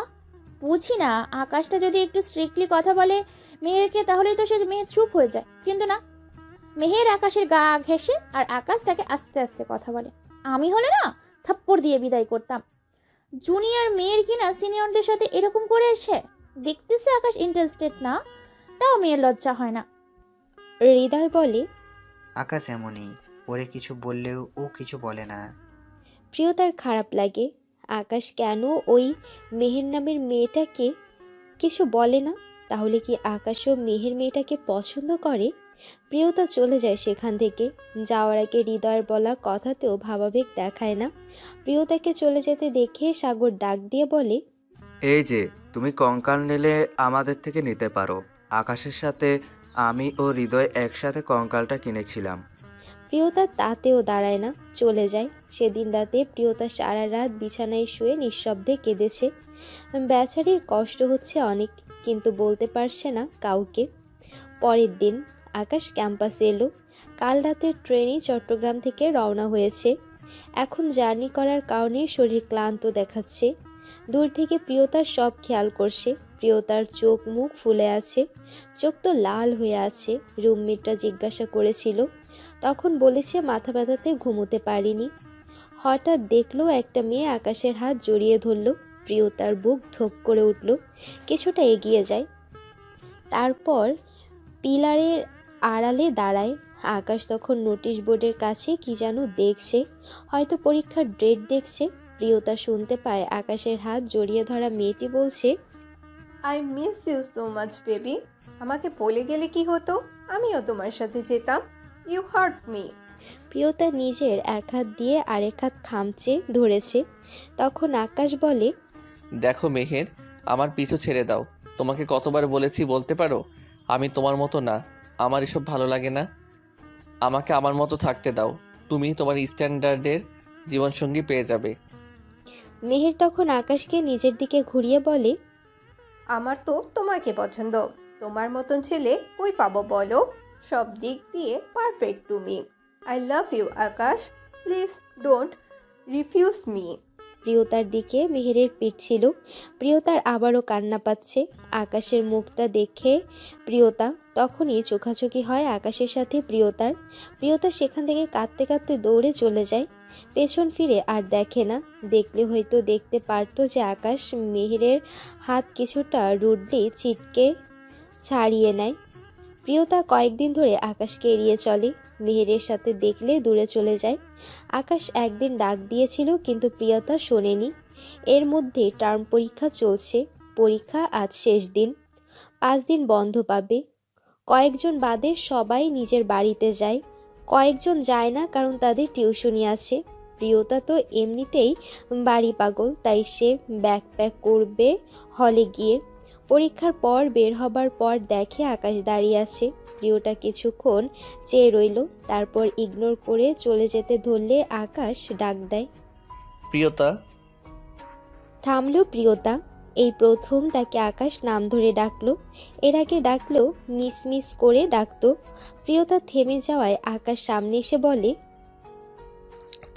বুঝি না, আকাশটা যদি একটু স্ট্রিক্টলি কথা বলে মেহেরকে, তাহলেই তো সে মেহের চুপ হয়ে যায়, কিন্তু না, মেহের আকাশের গা ঘেঁষে আর আকাশ তাকে আস্তে আস্তে কথা বলে। আমি হলে না থাপ্পড় দিয়ে বিদায় করতাম। জুনিয়র মেয়ের কিনা সিনিয়রদের সাথে এরকম করে এসে দেখতেছে আকাশ ইন্টারেস্টেড না, তাও মেয়ের লজ্জা হয় না। হৃদয় বলে, আকাশ এমনই, ওরে কিছু বললেও ও কিছু বলে না। প্রিয়তার খারাপ লাগে, আকাশ কেন ওই মেহের নামের মেয়েটাকে কিছু বলে না। তাহলে কি আকাশও মেহের মেয়েটাকে পছন্দ করে? প্রিয়তা চলে যায় সেখান থেকে। যাওয়ার আগে হৃদয়ের বলা কথাতেও ভাবাবেগ দেখায় না। প্রিয়তাকে চলে যেতে দেখে সাগর ডাক দিয়ে বলে, এই যে, তুমি কঙ্কাল নিলে আমাদের থেকে নিতে পারো। আকাশের সাথে আমি ও হৃদয় একসাথে কঙ্কালটা কিনেছিলাম। প্রিয়তা তাতেও দাঁড়ায় না, চলে যায়। সেদিন রাতে প্রিয়তা সারা রাত বিছানায় শুয়ে নিঃশব্দে কেঁদেছে। বেচারির কষ্ট হচ্ছে অনেক, কিন্তু বলতে পারছে না কাউকে। পরের দিন আকাশ ক্যাম্পাসে এলো। কাল রাতের ট্রেনে চট্টগ্রাম থেকে রওনা হয়েছে। এখন জার্নি করার কারণে শরীর ক্লান্ত দেখাচ্ছে। দূর থেকে প্রিয়তার সব খেয়াল করছে। প্রিয়তার চোখ মুখ ফুলে আছে, চোখ তো লাল হয়ে আছে। রুমমেটটা জিজ্ঞাসা করেছিল, তখন বলেছে মাথা ব্যথাতে ঘুমোতে পারিনি। হঠাৎ দেখলো একটা মেয়ে আকাশের হাত জড়িয়ে ধরল। প্রিয়তার বুক ধক করে উঠল, কিছুটা এগিয়ে যায়। তারপর পিলারের আড়ালে দাঁড়ায়। আকাশ তখন নোটিশ বোর্ডের কাছে কি যেন দেখছে, হয়তো পরীক্ষার ডেট দেখছে। প্রিয়তা শুনতে পায় আকাশের হাত জড়িয়ে ধরা মেয়েটি বলছে, I miss you so much baby. আমাকে বলে গেলে কি হতো, আমিও তোমার সাথে যেতাম। You hurt me. প্রিয়তা নিজের এক হাত দিয়ে আরেক হাত খামচে ধরেছে। তখন আকাশ বলে, দেখো মেহের, আমার পিছু ছেড়ে দাও। তোমাকে কতবার বলেছি বলতে পারো আমি তোমার মতো না, আমার এসব ভালো লাগে না। আমাকে আমার মতো থাকতে দাও, তুমি তোমার স্ট্যান্ডার্ডের জীবনসঙ্গী পেয়ে যাবে। মেহের তখন আকাশকে নিজের দিকে ঘুরিয়ে বলে, আমার তো তোমাকে পছন্দ। তোমার মতন ছেলে কই পাবো বলো? সব দিক দিয়ে পারফেক্ট তুমি। I love you Akash, please don't refuse me. প্রিয়তার দিকে মেহেরের পিঠ ছিল। প্রিয়তার আবারও কান্না পাচ্ছে। আকাশের মুখটা দেখে প্রিয়তা তখনই চোখাচোখি হয় আকাশের সাথে প্রিয়তার। প্রিয়তা সেখান থেকে কাঁদতে কাঁদতে দৌড়ে চলে যায়। পেছন ফিরে আর দেখে না। দেখলে হয়তো দেখতে পারতো যে আকাশ মেহেরের হাত কিছুটা রুডলি চিটকে ছাড়িয়ে নেয়। প্রিয়তা কয়েকদিন ধরে আকাশকে এড়িয়ে চলে। মেহেরের সাথে দেখলে দূরে চলে যায়। আকাশ একদিন ডাক দিয়েছিল, কিন্তু প্রিয়তা শোনেনি। এর মধ্যে টার্ম পরীক্ষা চলছে। পরীক্ষা আজ শেষ দিন, 5 দিন বন্ধ পাবে। কয়েকজন বাদে সবাই নিজের বাড়িতে যায়। কয়েকজন যায় না, কারণ তাদের টিউশনি আছে। প্রিয়তা তো এমনিতেই বাড়ি পাগল, তাই সে ব্যাকপ্যাক করবে হলে গিয়ে। পরীক্ষার পর বের হবার পর দেখে আকাশ দাঁড়িয়ে আছে। প্রিয়তা কিছুক্ষণ চেয়ে রইল, তারপর ইগনোর করে চলে যেতে ধরলে আকাশ ডাক দেয়, প্রিয়তা। থামলো প্রিয়তা। এই প্রথম তাকে আকাশ নাম ধরে ডাকলো। এর আগে ডাকলো মিস মিস করে ডাকতো। প্রিয়তা থেমে যাওয়ায় আকাশ সামনে এসে বলে,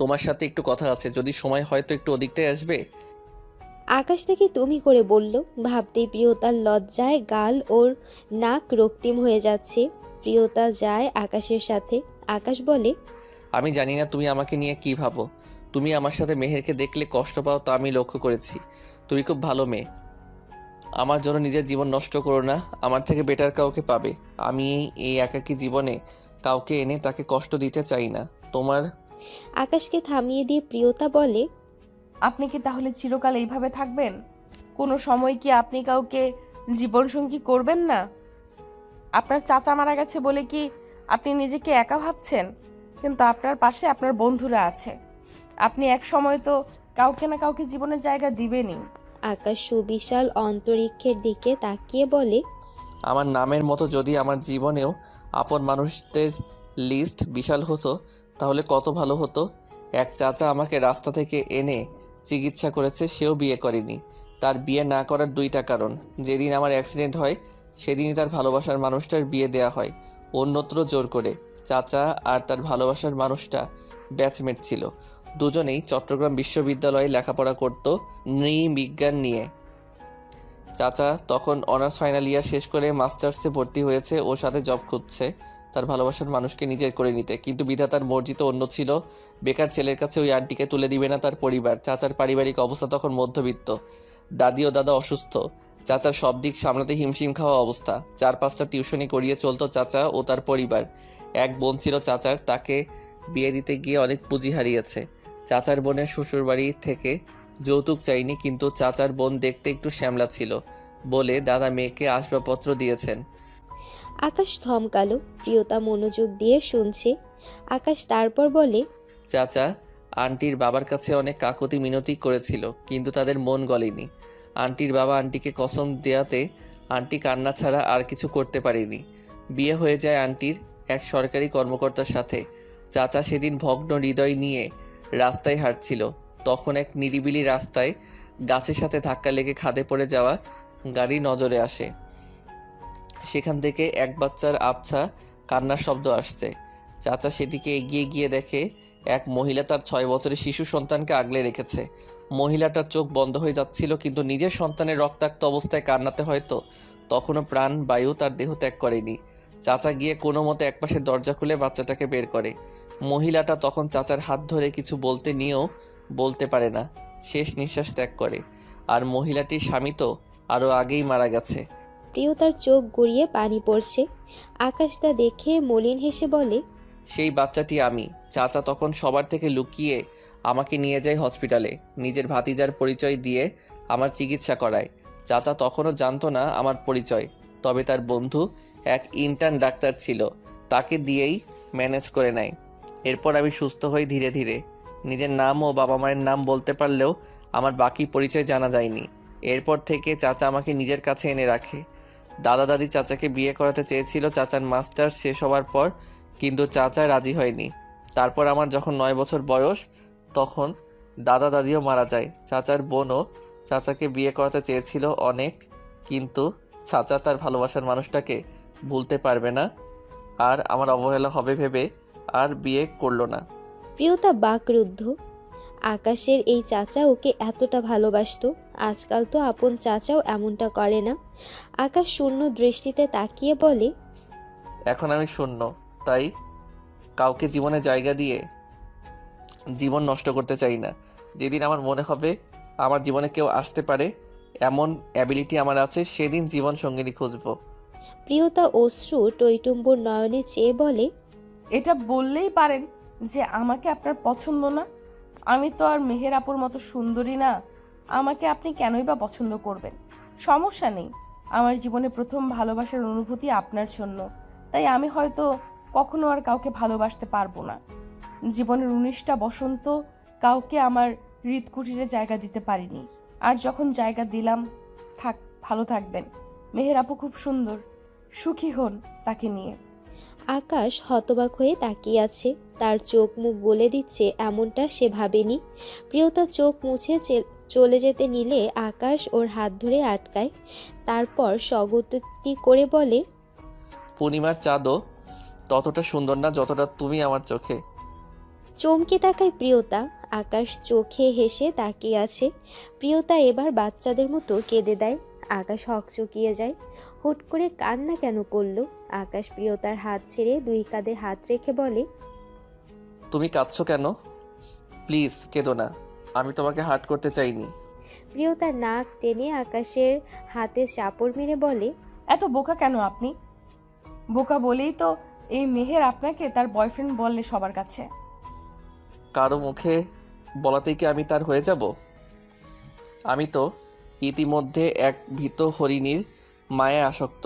তোমার সাথে একটু কথা আছে, যদি সময় হয় তো একটু ওদিকটায় আসবে। আকাশ থেকে তুমি করে বলল। ভাবতেই প্রিয়তার লজ্জায় গাল ওর নাক রক্তিম হয়ে যাচ্ছে। প্রিয়তা যায় আকাশের সাথে। আকাশ বলে, আমি জানি না তুমি আমাকে নিয়ে কি ভাবো। তুমি আমার সাথে মেহেরকে দেখলে কষ্ট পাও, তা আমি লক্ষ্য করেছি। তুমি খুব ভালো মেয়ে। আমার জন্য নিজের জীবন নষ্ট করো না, আমার থেকে বেটার কাউকে পাবে। আমি এই একাকী জীবনে কাউকে এনে তাকে কষ্ট দিতে চাই না। তোমার আকাশকে থামিয়ে দিয়ে প্রিয়তা বলে, আপনি কি তাহলে চিরকাল এইভাবে থাকবেন? কোনো সময় কি আপনি কাউকে জীবনসঙ্গী করবেন না? আপনার চাচা মারা গেছে বলে কি আপনি নিজেকে একা ভাবছেন? কিন্তু আপনার পাশে আপনার বন্ধুরা আছে। আপনি এক সময় তো কাউকে না কাউকে জীবনের জায়গা দিবেনই। আকাশ সুবিশাল অন্তরিক্ষের দিকে তাকিয়ে বলে, আমার নামের মতো যদি আমার জীবনেও আপন মানুষদের লিস্ট বিশাল হতো তাহলে কত ভালো হতো। এক চাচা আমাকে রাস্তা থেকে এনে চিকিৎসা করেছে, সেও বিয়ে করেনি। তার বিয়ে না করার দুইটা কারণ: যেদিন আমার অ্যাক্সিডেন্ট হয় সেদিনই তার ভালোবাসার মানুষটার বিয়ে দেয়া হয় অন্যত্র জোর করে। চাচা আর তার ভালোবাসার মানুষটা ব্যাচমেট ছিল, দুজনেই চট্টগ্রাম বিশ্ববিদ্যালয়ে লেখাপড়া করত নৃবিজ্ঞান নিয়ে। চাচা তখন অনার্স ফাইনাল ইয়ার শেষ করে মাস্টার্সে ভর্তি হয়েছে, ওর সাথে জব খুঁজছে তার ভালোবাসার মানুষকে নিজের করে নিতে। কিন্তু বিধাতার মর্জি তো অন্য ছিল। বেকার ছেলের কাছে ওই আন্টিকে তুলে দিবে না তার পরিবার। চাচার পারিবারিক অবস্থা তখন মধ্যবিত্ত, দাদি ও দাদা অসুস্থ, চাচার সব দিক সামলাতে হিমশিম খাওয়া অবস্থা। 4-5টা টিউশনি করিয়ে চলতো চাচা ও তার পরিবার। এক বোন ছিল চাচার, তাকে বিয়ে দিতে গিয়ে অনেক পুঁজি হারিয়েছে। চাচার বোনের শ্বশুরবাড়ি থেকে যৌতুক চাইনি, কিন্তু চাচার বোন দেখতে একটু শ্যামলা ছিল বলে দাদা মেয়েকে আসবাবপত্র দিয়েছেন। আকাশ থমকালো। প্রিয়তা মনোযোগ দিয়ে শুনছে। আকাশ তারপর বলে, চাচা আন্টির বাবার কাছে অনেক কাকুতি মিনতি করেছিল, কিন্তু তাদের মন গলেনি। আন্টির বাবা আন্টিকে কসম দেয়াতে আন্টি কান্না ছাড়া আর কিছু করতে পারেনি। বিয়ে হয়ে যায় আন্টির এক সরকারি কর্মকর্তার সাথে। চাচা সেদিন ভগ্ন হৃদয় নিয়ে রাস্তায় হাঁটছিল, তখন এক নিরিবিলি রাস্তায় গাছের সাথে ধাক্কা লেগে খাদে পড়ে যাওয়া গাড়ি নজরে আসে। সেখান থেকে এক বাচ্চার আবছা কান্নার শব্দ আসছে। চাচা সেদিকে এগিয়ে গিয়ে দেখে এক মহিলা তার 6 বছরের শিশু সন্তানকে আগলে রেখেছে। মহিলাটার চোখ বন্ধ হয়ে যাচ্ছিল, কিন্তু নিজের সন্তানের রক্তাক্ত অবস্থায় কান্নাতে হয়তো তখনও প্রাণ বায়ু তার দেহ ত্যাগ করেনি। চাচা গিয়ে কোনো মতে একপাশের দরজা খুলে বাচ্চাটাকে বের করে। মহিলাটা তখন চাচার হাত ধরে কিছু বলতে নিয়েও বলতে পারে না, শেষ নিঃশ্বাস ত্যাগ করে। আর মহিলাটির স্বামী তো আরও আগেই মারা গেছে। প্রিয়তার চোখ গড়িয়ে পানি পড়ছে। আকাশ তা দেখে মলিন হেসে বলে, সেই বাচ্চাটি আমি। চাচা তখন সবার থেকে লুকিয়ে আমাকে নিয়ে যায় হসপিটালে, নিজের ভাতিজার পরিচয় দিয়ে আমার চিকিৎসা করায়। চাচা তখনও জানতো না আমার পরিচয়, তবে তার বন্ধু এক ইন্টার্ন ডাক্তার ছিল, তাকে দিয়েই ম্যানেজ করে নেয়। এরপর আমি সুস্থ হই ধীরে ধীরে। নিজের নাম ও বাবা মায়ের নাম বলতে পারলেও আমার বাকি পরিচয় জানা যায়নি। এরপর থেকে চাচা আমাকে নিজের কাছে এনে রাখে। দাদা দাদি চাচাকে বিয়ে করাতে চেয়েছিল চাচার মাস্টার্স শেষ হওয়ার পর, কিন্তু চাচা রাজি হয়নি। তারপর আমার যখন 9 বছর বয়স, তখন দাদা দাদিও মারা যায়। চাচার বোনও চাচাকে বিয়ে করাতে চেয়েছিল অনেক, কিন্তু চাচা তার ভালোবাসার মানুষটাকে ভুলতে পারবে না আর আমার অবহেলা হবে ভেবে আর বিয়ে করলো না। প্রিয়তা বাকরুদ্ধ। আকাশের এই চাচা ওকে এতটা ভালোবাসতো, আজকাল তো আপন চাচাও এমনটা করে না। আকাশ শূন্য দৃষ্টিতে তাকিয়ে বলে, এখন আমি শূন্য, তাই কাউকে জীবনে জায়গা দিয়ে জীবন নষ্ট করতে চাই না। যেদিন আমার মনে হবে আমার জীবনে কেউ আসতে পারে, এমন অ্যাবিলিটি আমার আছে, সেদিন জীবন সঙ্গিনী খুঁজবো। প্রিয়তা অশ্রু টইটুম্বুর নয়নে চেয়ে বলে, এটা বললেই পারেন যে আমাকে আপনার পছন্দ না। আমি তো আর মেহের আপুর মতো সুন্দরী না, আমাকে আপনি কেনই বা পছন্দ করবেন? সমস্যা নেই, আমার জীবনে প্রথম ভালোবাসার অনুভূতি আপনার জন্য, তাই আমি হয়তো কখনো আর কাউকে ভালোবাসতে পারবো না। জীবনের 19টা বসন্ত কাউকে আমার হৃদকুটিরে জায়গা দিতে পারিনি, আর যখন জায়গা দিলাম, থাক, ভালো থাকবেন। মেহের আপু খুব সুন্দর, সুখী হন তাকে নিয়ে। আকাশ হতবাক হয়ে তাকিয়ে আছে। তার চোখ মুখ বলে দিচ্ছে এমনটা সে ভাবেনি। প্রিয়তা চোখ মুছে চলে যেতে নিলে আকাশ ওর হাত ধরে আটকায়। তারপর স্বগতোক্তি করে বলে, পূর্ণিমার চাঁদও ততটা সুন্দর না যতটা তুমি আমার চোখে। চমকে তাকায় প্রিয়তা। আকাশ চোখে হেসে তাকিয়ে আছে। প্রিয়তা এবার বাচ্চাদের মতো কেঁদে দেয়। আকাশ হকচকিয়ে যায়। হুট করে কান্না কেন করলো? আকাশ প্রিয়তার হাত ছেড়ে 2 কাঁধে হাত রেখে বলে, তুমি কাঁদছো কেন? প্লিজ কেঁদো না, আমি তোমাকে হার্ট করতে চাইনি। প্রিয়তা নাক টেনে আকাশের হাতে চাপড় মেরে বলে, এত বোকা কেন আপনি? বোকা বলেই তো এই মেহের আপনাকে তার বয়ফ্রেন্ড বললে সবার কাছে। কারো মুখে বলাতেই কি আমি তার হয়ে যাব? আমি তো ইতিমধ্যে এক ভীত হরিণীর মায়ে আসক্ত।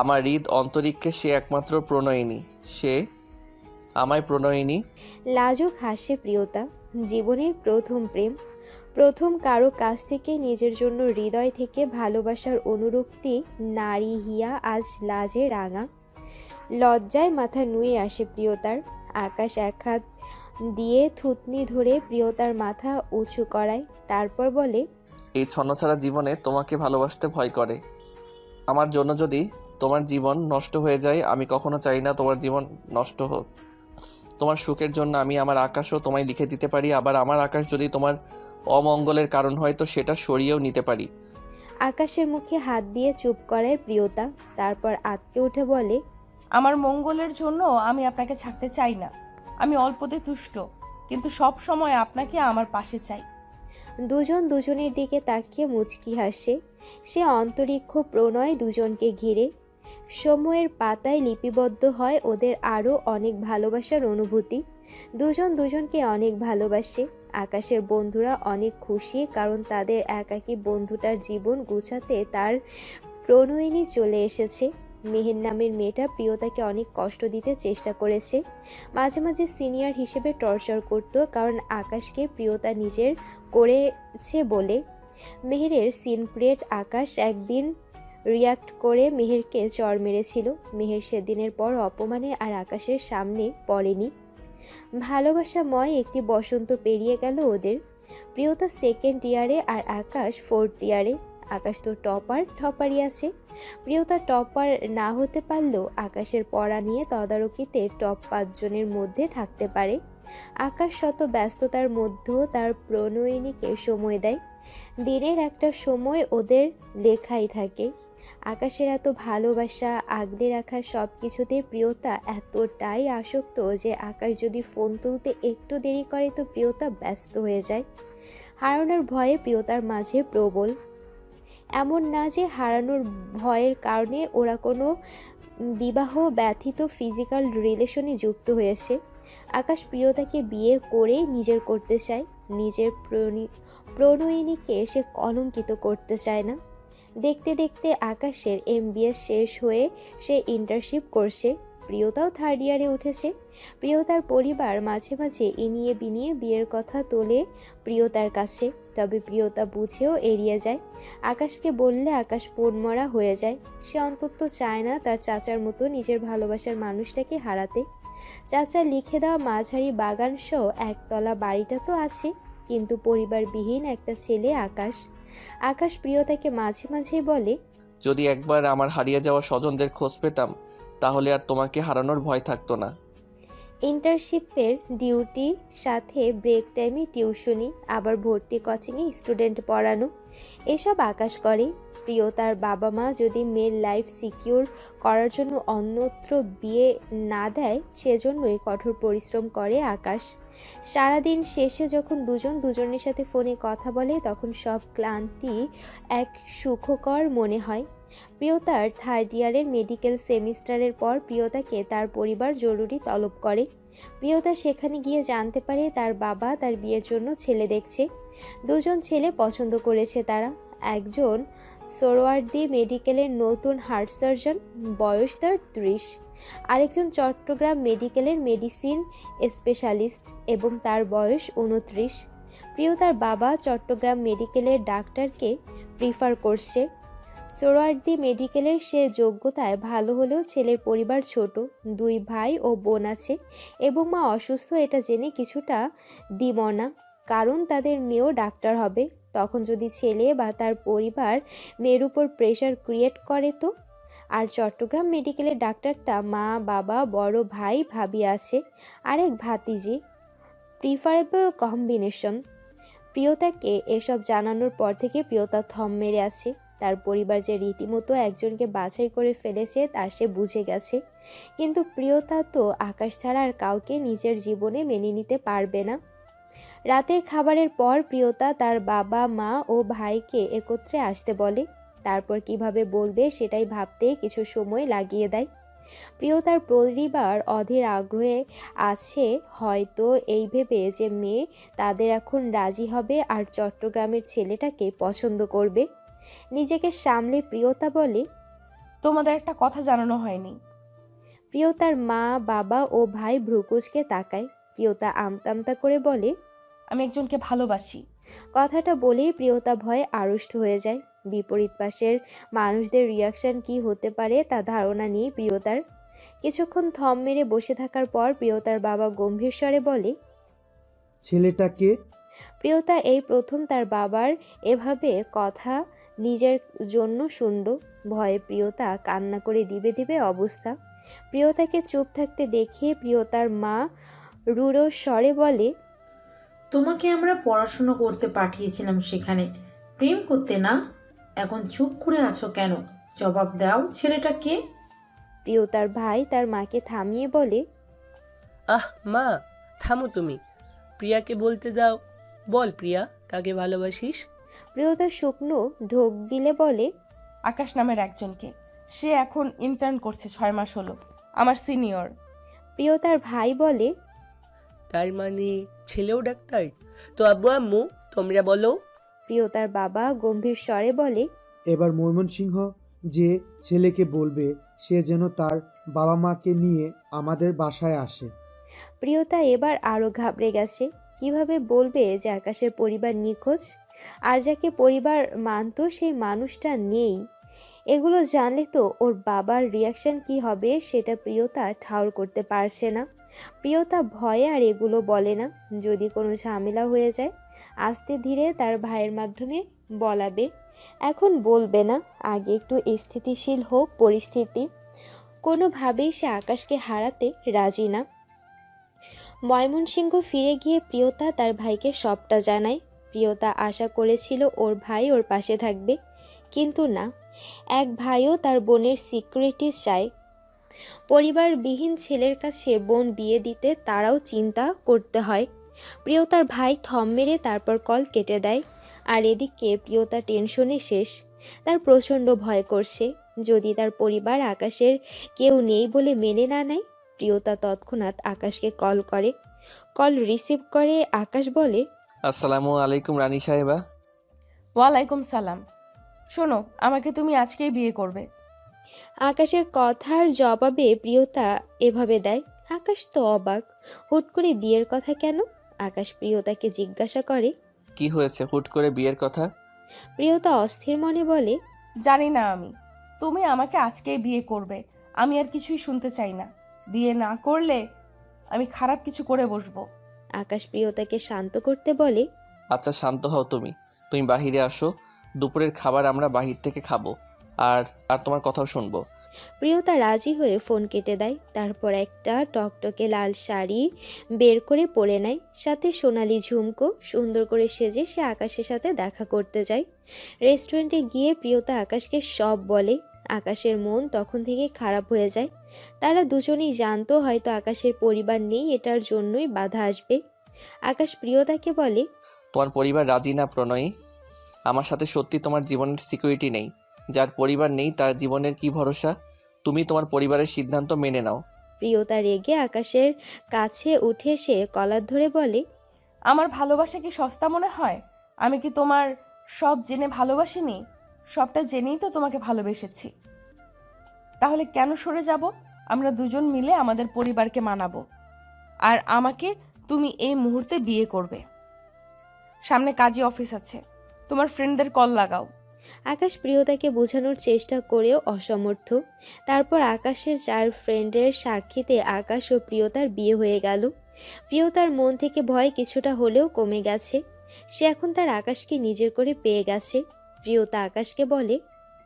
আমার হৃদ অন্তরিক্ষে সে একমাত্র প্রণয়িনী, সে আমায় প্রণয়িনী। লাজুক হাসে প্রিয়তা। জীবনের প্রথম প্রেম, প্রথম কারো কাছ থেকে নিজের জন্য হৃদয় থেকে ভালোবাসার অনুরক্তি নারী হিয়া আজ লাজে রাঙা। লজ্জায় মাথা নুয়ে আসে প্রিয়তার। আকাশ এক হাত দিয়ে থুতনি ধরে প্রিয়তার মাথা উঁচু করায়, তারপর বলে, এই ছন্নছাড়া জীবনে তোমাকে ভালোবাসতে ভয় করে। আমার জন্য যদি তোমার জীবন নষ্ট হয়ে যায়, আমি কখনো চাই না তোমার জীবন নষ্ট হোক। তোমার সুখের জন্য আমি আমার আকাশও তোমায় লিখে দিতে পারি, আবার আমার আকাশ যদি তোমার অমঙ্গলের কারণ হয় তো সেটা সরিয়েও নিতে পারি। আকাশের মুখে হাত দিয়ে চুপ করায় প্রিয়তা, তারপর আঁতকে উঠে বলে, আমার মঙ্গলের জন্য আমি আপনাকে ছাড়তে চাই না। আমি অল্পতে তুষ্ট, কিন্তু সব সময় আপনাকে আমার পাশে চাই। দুজন দুজনের দিকে তাকিয়ে মুচকি হাসে। সে অন্তরিক্ষ প্রণয় দুজনকে ঘিরে। সময়ের পাতায় লিপিবদ্ধ হয় ওদের আরও অনেক ভালোবাসার অনুভূতি। দুজন দুজনকে অনেক ভালোবাসে। আকাশের বন্ধুরা অনেক খুশি, কারণ তাদের একাকী বন্ধুটার জীবন গুছাতে তার প্রণয়িনী চলে এসেছে। মেহের নামের মেয়েটা প্রিয়তাকে অনেক কষ্ট দিতে চেষ্টা করেছে, মাঝে মাঝে সিনিয়র হিসেবে টর্চার করত, কারণ আকাশকে প্রিয়তা নিজের করেছে বলে। মেহেরের সিনক্রেট আকাশ একদিন রিয়াক্ট করে মেহেরকে চড় মেরেছিল। মেহের সেদিনের পর অপমানে আর আকাশের সামনে পড়েনি। ভালোবাসাময় একটি বসন্ত পেরিয়ে গেল ওদের। প্রিয়তা সেকেন্ড ইয়ারে আর আকাশ ফোর্থ ইয়ারে। আকাশ তো টপারই আছে। প্রিয়তা টপার না হতে পারলেও আকাশের পড়া নিয়ে তদারকিতে টপ 5 জনের মধ্যে থাকতে পারে। আকাশ শত ব্যস্ততার মধ্যেও তার প্রণয়িনীকে সময় দেয়। দিনের একটা সময় ওদের লেখাই থাকে। আকাশের এত ভালোবাসা, আগলে রাখা সব কিছুতে প্রিয়তা এতটাই আসক্ত যে আকাশ যদি ফোন তুলতে একটু দেরি করে তো প্রিয়তা ব্যস্ত হয়ে যায়। হারানোর ভয়ে প্রিয়তার মাঝে প্রবল। এমন না যে হারানোর ভয়ের কারণে ওরা কোনো বিবাহ ব্যতীত ফিজিক্যাল রিলেশনে যুক্ত হয়েছে। আকাশ প্রিয়তাকে বিয়ে করে নিজের করতে চায়। নিজের প্রণয়িনীকে সে কলঙ্কিত করতে চায় না। দেখতে দেখতে আকাশের MBS শেষ হয়ে সে ইন্টার্নশিপ করছে। প্রিয়তাও থার্ড ইয়ারে উঠেছে। প্রিয়তার পরিবার মাঝে মাঝে ইনিয়ে বিনিয়ে বিয়ের কথা তোলে প্রিয়তার কাছে, তবে প্রিয়তা বুঝেও এড়িয়ে যায়। আকাশকে বললে আকাশ মনমরা হয়ে যায়। সে অন্তত চায় না তার চাচার মতো নিজের ভালোবাসার মানুষটাকে হারাতে। চাচা লিখে দেওয়া মাঝারি বাগান সহ একতলা বাড়িটা তো আছে, কিন্তু পরিবারবিহীন একটা ছেলে আকাশ। আকাশ প্রিয়তাকে মাঝে মাঝেই বলে, যদি একবার আমার হারিয়ে যাওয়া স্বজনদের খোঁজ পেতাম তাহলে আর তোমাকে হারানোর ভয় থাকতো না। ইন্টার্নশিপের ডিউটি, সাথে ব্রেক টাইমে টিউশনি, আবার ভর্তি কোচিংয়ে স্টুডেন্ট পড়ানো, এসব আকাশ করে। প্রিয়তার বাবা মা যদি মেয়ের লাইফ সিকিউর করার জন্য অন্যত্র বিয়ে না দেয়, সেজন্যই কঠোর পরিশ্রম করে আকাশ। সারাদিন শেষে যখন দুজন দুজনের সাথে ফোনে কথা বলে তখন সব ক্লান্তি এক সুখকর মনে হয়। প্রিয়তার থার্ড ইয়ারের মেডিকেল সেমিস্টারের পর প্রিয়তাকে তার পরিবার জরুরি তলব করে। প্রিয়তা সেখানে গিয়ে জানতে পারে তার বাবা তার বিয়ের জন্য ছেলে দেখছে। দুজন ছেলে পছন্দ করেছে তারা। একজন সোহরাওয়ার্দী মেডিকেলের নতুন হার্ট সার্জন, বয়স তার 30। আরেকজন চট্টগ্রাম মেডিকেলের মেডিসিন স্পেশালিস্ট এবং তার বয়স 29। প্রিয়তার বাবা চট্টগ্রাম মেডিকেলের ডাক্তারকে প্রিফার করছে। সোহরাওয়ার্দী মেডিকেলের সে যোগ্যতায় ভালো হলেও ছেলের পরিবার ছোট, 2 ভাই ও বোন আছে এবং মা অসুস্থ, এটা জেনে কিছুটা দ্বিমনা, কারণ তাদের মেয়েও ডাক্তার হবে। তখন যদি ছেলে বা তার পরিবার মেয়ের উপর প্রেশার ক্রিয়েট করে তো। আর চট্টগ্রাম মেডিকেলের ডাক্তারটা মা, বাবা, বড় ভাই, ভাবি আছে, আরেক ভাতিজি। Preferable combination. প্রিয়তাকে এসব জানানোর পর থেকে প্রিয়তা থম মেরে আছে। তার পরিবার যে রীতিমতো একজনকে বাছাই করে ফেলেছে তা সে বুঝে গেছে, কিন্তু প্রিয়তা তো আকাশ ছাড়া আর কাউকে নিজের জীবনে মেনে নিতে পারবে না। রাতের খাবারের পর প্রিয়তা তার বাবা মা ও ভাইকে একত্রে আসতে বলে। তারপর কিভাবে বলবে সেটাই ভাবতে কিছু সময় লাগিয়ে দেয়। প্রিয়তার পরিবার অধীর আগ্রহে আছে, হয়তো এই ভেবে যে মেয়ে তাদের এখন রাজি হবে আর চট্টগ্রামের ছেলেটাকে পছন্দ করবে। নিজেকে সামলে প্রিয়তা বলে, তোমাদের একটা কথা জানানো হয়নি। প্রিয়তার মা, বাবা ও ভাই ভ্রুকুচকে তাকায়। প্রিয়তা আমতা আমতা করে বলে, আমি একজনকে ভালোবাসি। কথাটা বলেই প্রিয়তা ভয়ে আড়ষ্ট হয়ে যায়। বিপরীত পাশের মানুষদের রিয়াকশন কি হতে পারে তা ধারণা নেই প্রিয়তার। কিছুক্ষণ থম মেরে বসে থাকার পর প্রিয়তার বাবা গম্ভীর স্বরে বলে, ছেলেটাকে প্রিয়তা এই প্রথম তার বাবার এভাবে কথা নিজের জন্য শুনল। ভয়ে প্রিয়তা কান্না করে দিবে দিবে অবস্থা। প্রিয়তাকে চুপ থাকতে দেখে প্রিয়তার মা রূঢ় স্বরে বলে, তোমাকে আমরা পড়াশুনো করতে পাঠিয়েছিলাম, সেখানে প্রেম করতে না। এখন চুপ করে আছো কেন? জবাব দাও, ছেলেটা কে? প্রিয়তার ভাই তার মাকে থামিয়ে বলে, আহ মা, থামো তুমি, প্রিয়াকে বলতে দাও। বল প্রিয়া, কাকে ভালোবাসিস? প্রিয়তা শুকনো ঢোক গিলে বলে, আকাশ নামের একজনকে। সে এখন ইন্টার্ন করছে, 6 মাস হলো, আমার সিনিয়র। প্রিয়তার ভাই বলে, তার মানে ছেলেও ডাক্তার? তো আব্বু আম্মু তোমরা বলো। প্রিয়তার বাবা গম্ভীর স্বরে বলে, এবার ময়মনসিংহ যে ছেলেকে বলবে সে যেন তার বাবা মাকে নিয়ে আমাদের বাসায় আসে। প্রিয়তা এবার আরো ঘাবড়ে গেছে। কিভাবে বলবে যে আকাশের পরিবার নিখোঁজ, আর যাকে পরিবার মানত সেই মানুষটা নেই। এগুলো জানলে তো ওর বাবার রিয়াকশন কি হবে সেটা প্রিয়তা ঠাউর করতে পারছে না। প্রিয়তা ভয়ে আর এগুলো বলে না। যদি কোনো ঝামেলা হয়ে যায় আস্তে ধীরে তার ভাইয়ের মাধ্যমে বলাবে, এখন বলবে না। আগে একটু স্থিতিশীল হোক পরিস্থিতি। কোনোভাবেই সে আকাশকে হারাতে রাজি না। ময়মনসিংহ ফিরে গিয়ে প্রিয়তা তার ভাইকে সবটা জানায়। প্রিয়তা আশা করেছিল ওর ভাই ওর পাশে থাকবে, কিন্তু না। এক ভাইও তার বোনের সিকিউরিটি চায়। পরিবারবিহীন ছেলের কাছে বোন বিয়ে দিতে তারাও চিন্তা করতে হয়। প্রিয়তার ভাই থম মেরে তারপর কল কেটে দেয়। আর এদিকে প্রিয়তা টেনশনে শেষ। তার প্রচণ্ড ভয় করছে, যদি তার পরিবার আকাশের কেউ নেই বলে মেনে না নেয়। প্রিয়তা তৎক্ষণাৎ আকাশকে কল করে। কল রিসিভ করে আকাশ বলে, আসসালামু আলাইকুম রানী সাহেবা। ওয়ালাইকুম সালাম। শোনো, আমাকে তুমি আজকেই বিয়ে করবে। আকাশের কথার জবাবে প্রিয়তা এভাবে দেয়। আকাশ তো অবাক, হুট করে বিয়ের কথা কেন? আকাশ প্রিয়তাকে জিজ্ঞাসা করে, কি হয়েছে হুট করে বিয়ের কথা? প্রিয়তা অস্থির মনে বলে, জানি না আমি। তুমি আমাকে আজকেই বিয়ে করবে, আমি আর কিছুই শুনতে চাই না। বিয়ে না করলে আমি খারাপ কিছু করে বসবো। আকাশ প্রিয়তাকে শান্ত করতে বলে, আচ্ছা শান্ত হও তুমি, তুমি বাহিরে আসো, দুপুরের খাবার আমরা বাহির থেকে খাবো, আর আর তোমার কথাও শুনবো। প্রিয়তা রাজি হয়ে ফোন কেটে দেয়। তারপর একটা টকটকে লাল শাড়ি বের করে পরে নেয়, সাথে সোনালি ঝুমকো। সুন্দর করে সেজে সে আকাশের সাথে দেখা করতে যায়। রেস্টুরেন্টে গিয়ে প্রিয়তা আকাশকে সব বলে। আকাশের মন তখন থেকে খারাপ হয়ে যায়। তারা দুজনেই জানতো হয়তো আকাশের পরিবার নেই, এটার জন্যই বাধা আসবে। আকাশ প্রিয়তাকে বলে, তোমার পরিবার রাজি না প্রণয়ী? আমার সাথে সত্যি তোমার জীবনের সিকিউরিটি নেই। যার পরিবার নেই তার জীবনের কি ভরসা? তুমি তোমার পরিবারের সিদ্ধান্ত মেনে নাও। প্রিয়তা রেগে আকাশের কাছে উঠে এসে কলার ধরে বলে, আমার ভালোবাসা কি সস্তা মনে হয়? আমি কি তোমার সব জেনে ভালোবাসিনি? সবটা জেনেই তো তোমাকে ভালোবেসেছি। তাহলে কেন সরে যাব? আমরা দুজন মিলে আমাদের পরিবারকে মানাবো, আর আমাকে তুমি এই মুহূর্তে বিয়ে করবে। সামনে কাজী অফিস আছে, তোমার ফ্রেন্ডদের কল লাগাও। আকাশ প্রিয়তাকে বোঝানোর চেষ্টা করেও অসমর্থ। তারপর আকাশের 4 ফ্রেন্ডের সাক্ষীতে আকাশ ও প্রিয়তার বিয়ে হয়ে গেল। প্রিয়তার মন থেকে ভয় কিছুটা হলেও কমে গেছে। সে এখন তার আকাশকে নিজের করে পেয়ে গেছে। প্রিয়তা আকাশকে বলে,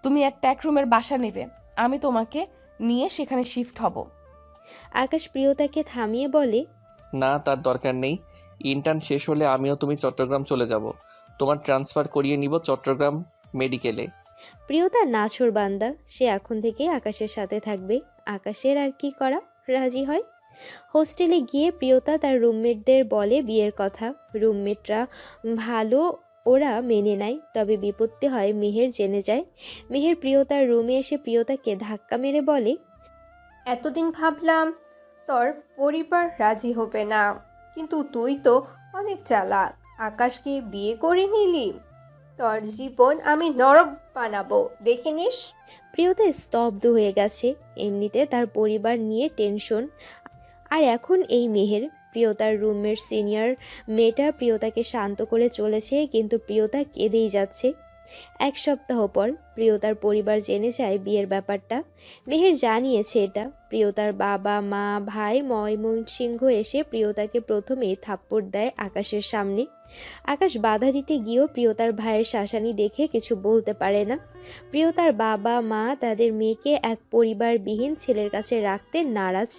তুমি একটা এক রুমের বাসা নেবে, আমি তোমাকে নিয়ে সেখানে শিফট হব। আকাশ প্রিয়তাকে থামিয়ে বলে, না, তার দরকার নেই। ইন্টার্ন শেষ হলে আমিও তুমি চট্টগ্রাম চলে যাব। তোমার ট্রান্সফার করিয়ে নিব চট্টগ্রাম মেডিকেলে। প্রিয়তা নাছোড়বান্দা, সে এখন থেকে আকাশের সাথে থাকবে। আকাশের আর কি করা, রাজি হয়। হোস্টেলে গিয়ে প্রিয়তা তার রুমমেটদের বলে বিয়ের কথা। রুমমেটরা ভালো, ওরা মেনে নেয়। তবে বিপত্তি হয় মেহের জেনে যায়। মেহের প্রিয়তার রুমে এসে প্রিয়তাকে ধাক্কা মেরে বলে, এতদিন ভাবলাম তোর পরিবার রাজি হবে না, কিন্তু তুই তো অনেক চালাক। আকাশকে বিয়ে করে নিলি, তোর জীবন আমি নরক বানাবো, দেখে নিস। প্রিয়তা স্তব্ধ হয়ে গেছে। এমনিতে তার পরিবার নিয়ে টেনশন, আর এখন এই মেহের। প্রিয়তার রুমের সিনিয়র মেয়েটা প্রিয়তাকে শান্ত করে চলেছে, কিন্তু প্রিয়তা কেঁদেই যাচ্ছে। এক সপ্তাহ পর প্রিয়তার পরিবার জেনে যায় বিয়ের ব্যাপারটা। মেহের জানিয়েছে এটা। প্রিয়তার বাবা মা ভাই ময়মনসিংহ এসে প্রিয়তাকে প্রথমেই থাপ্পড় দেয় আকাশের সামনে। আকাশ বাধা দিতে গিয়েও প্রিয়তার ভাইয়ের শাসানি দেখে কিছু বলতে পারে না। প্রিয়তার বাবা মা তাদের মেয়েকে এক পরিবারবিহীন ছেলের কাছে রাখতে নারাজ,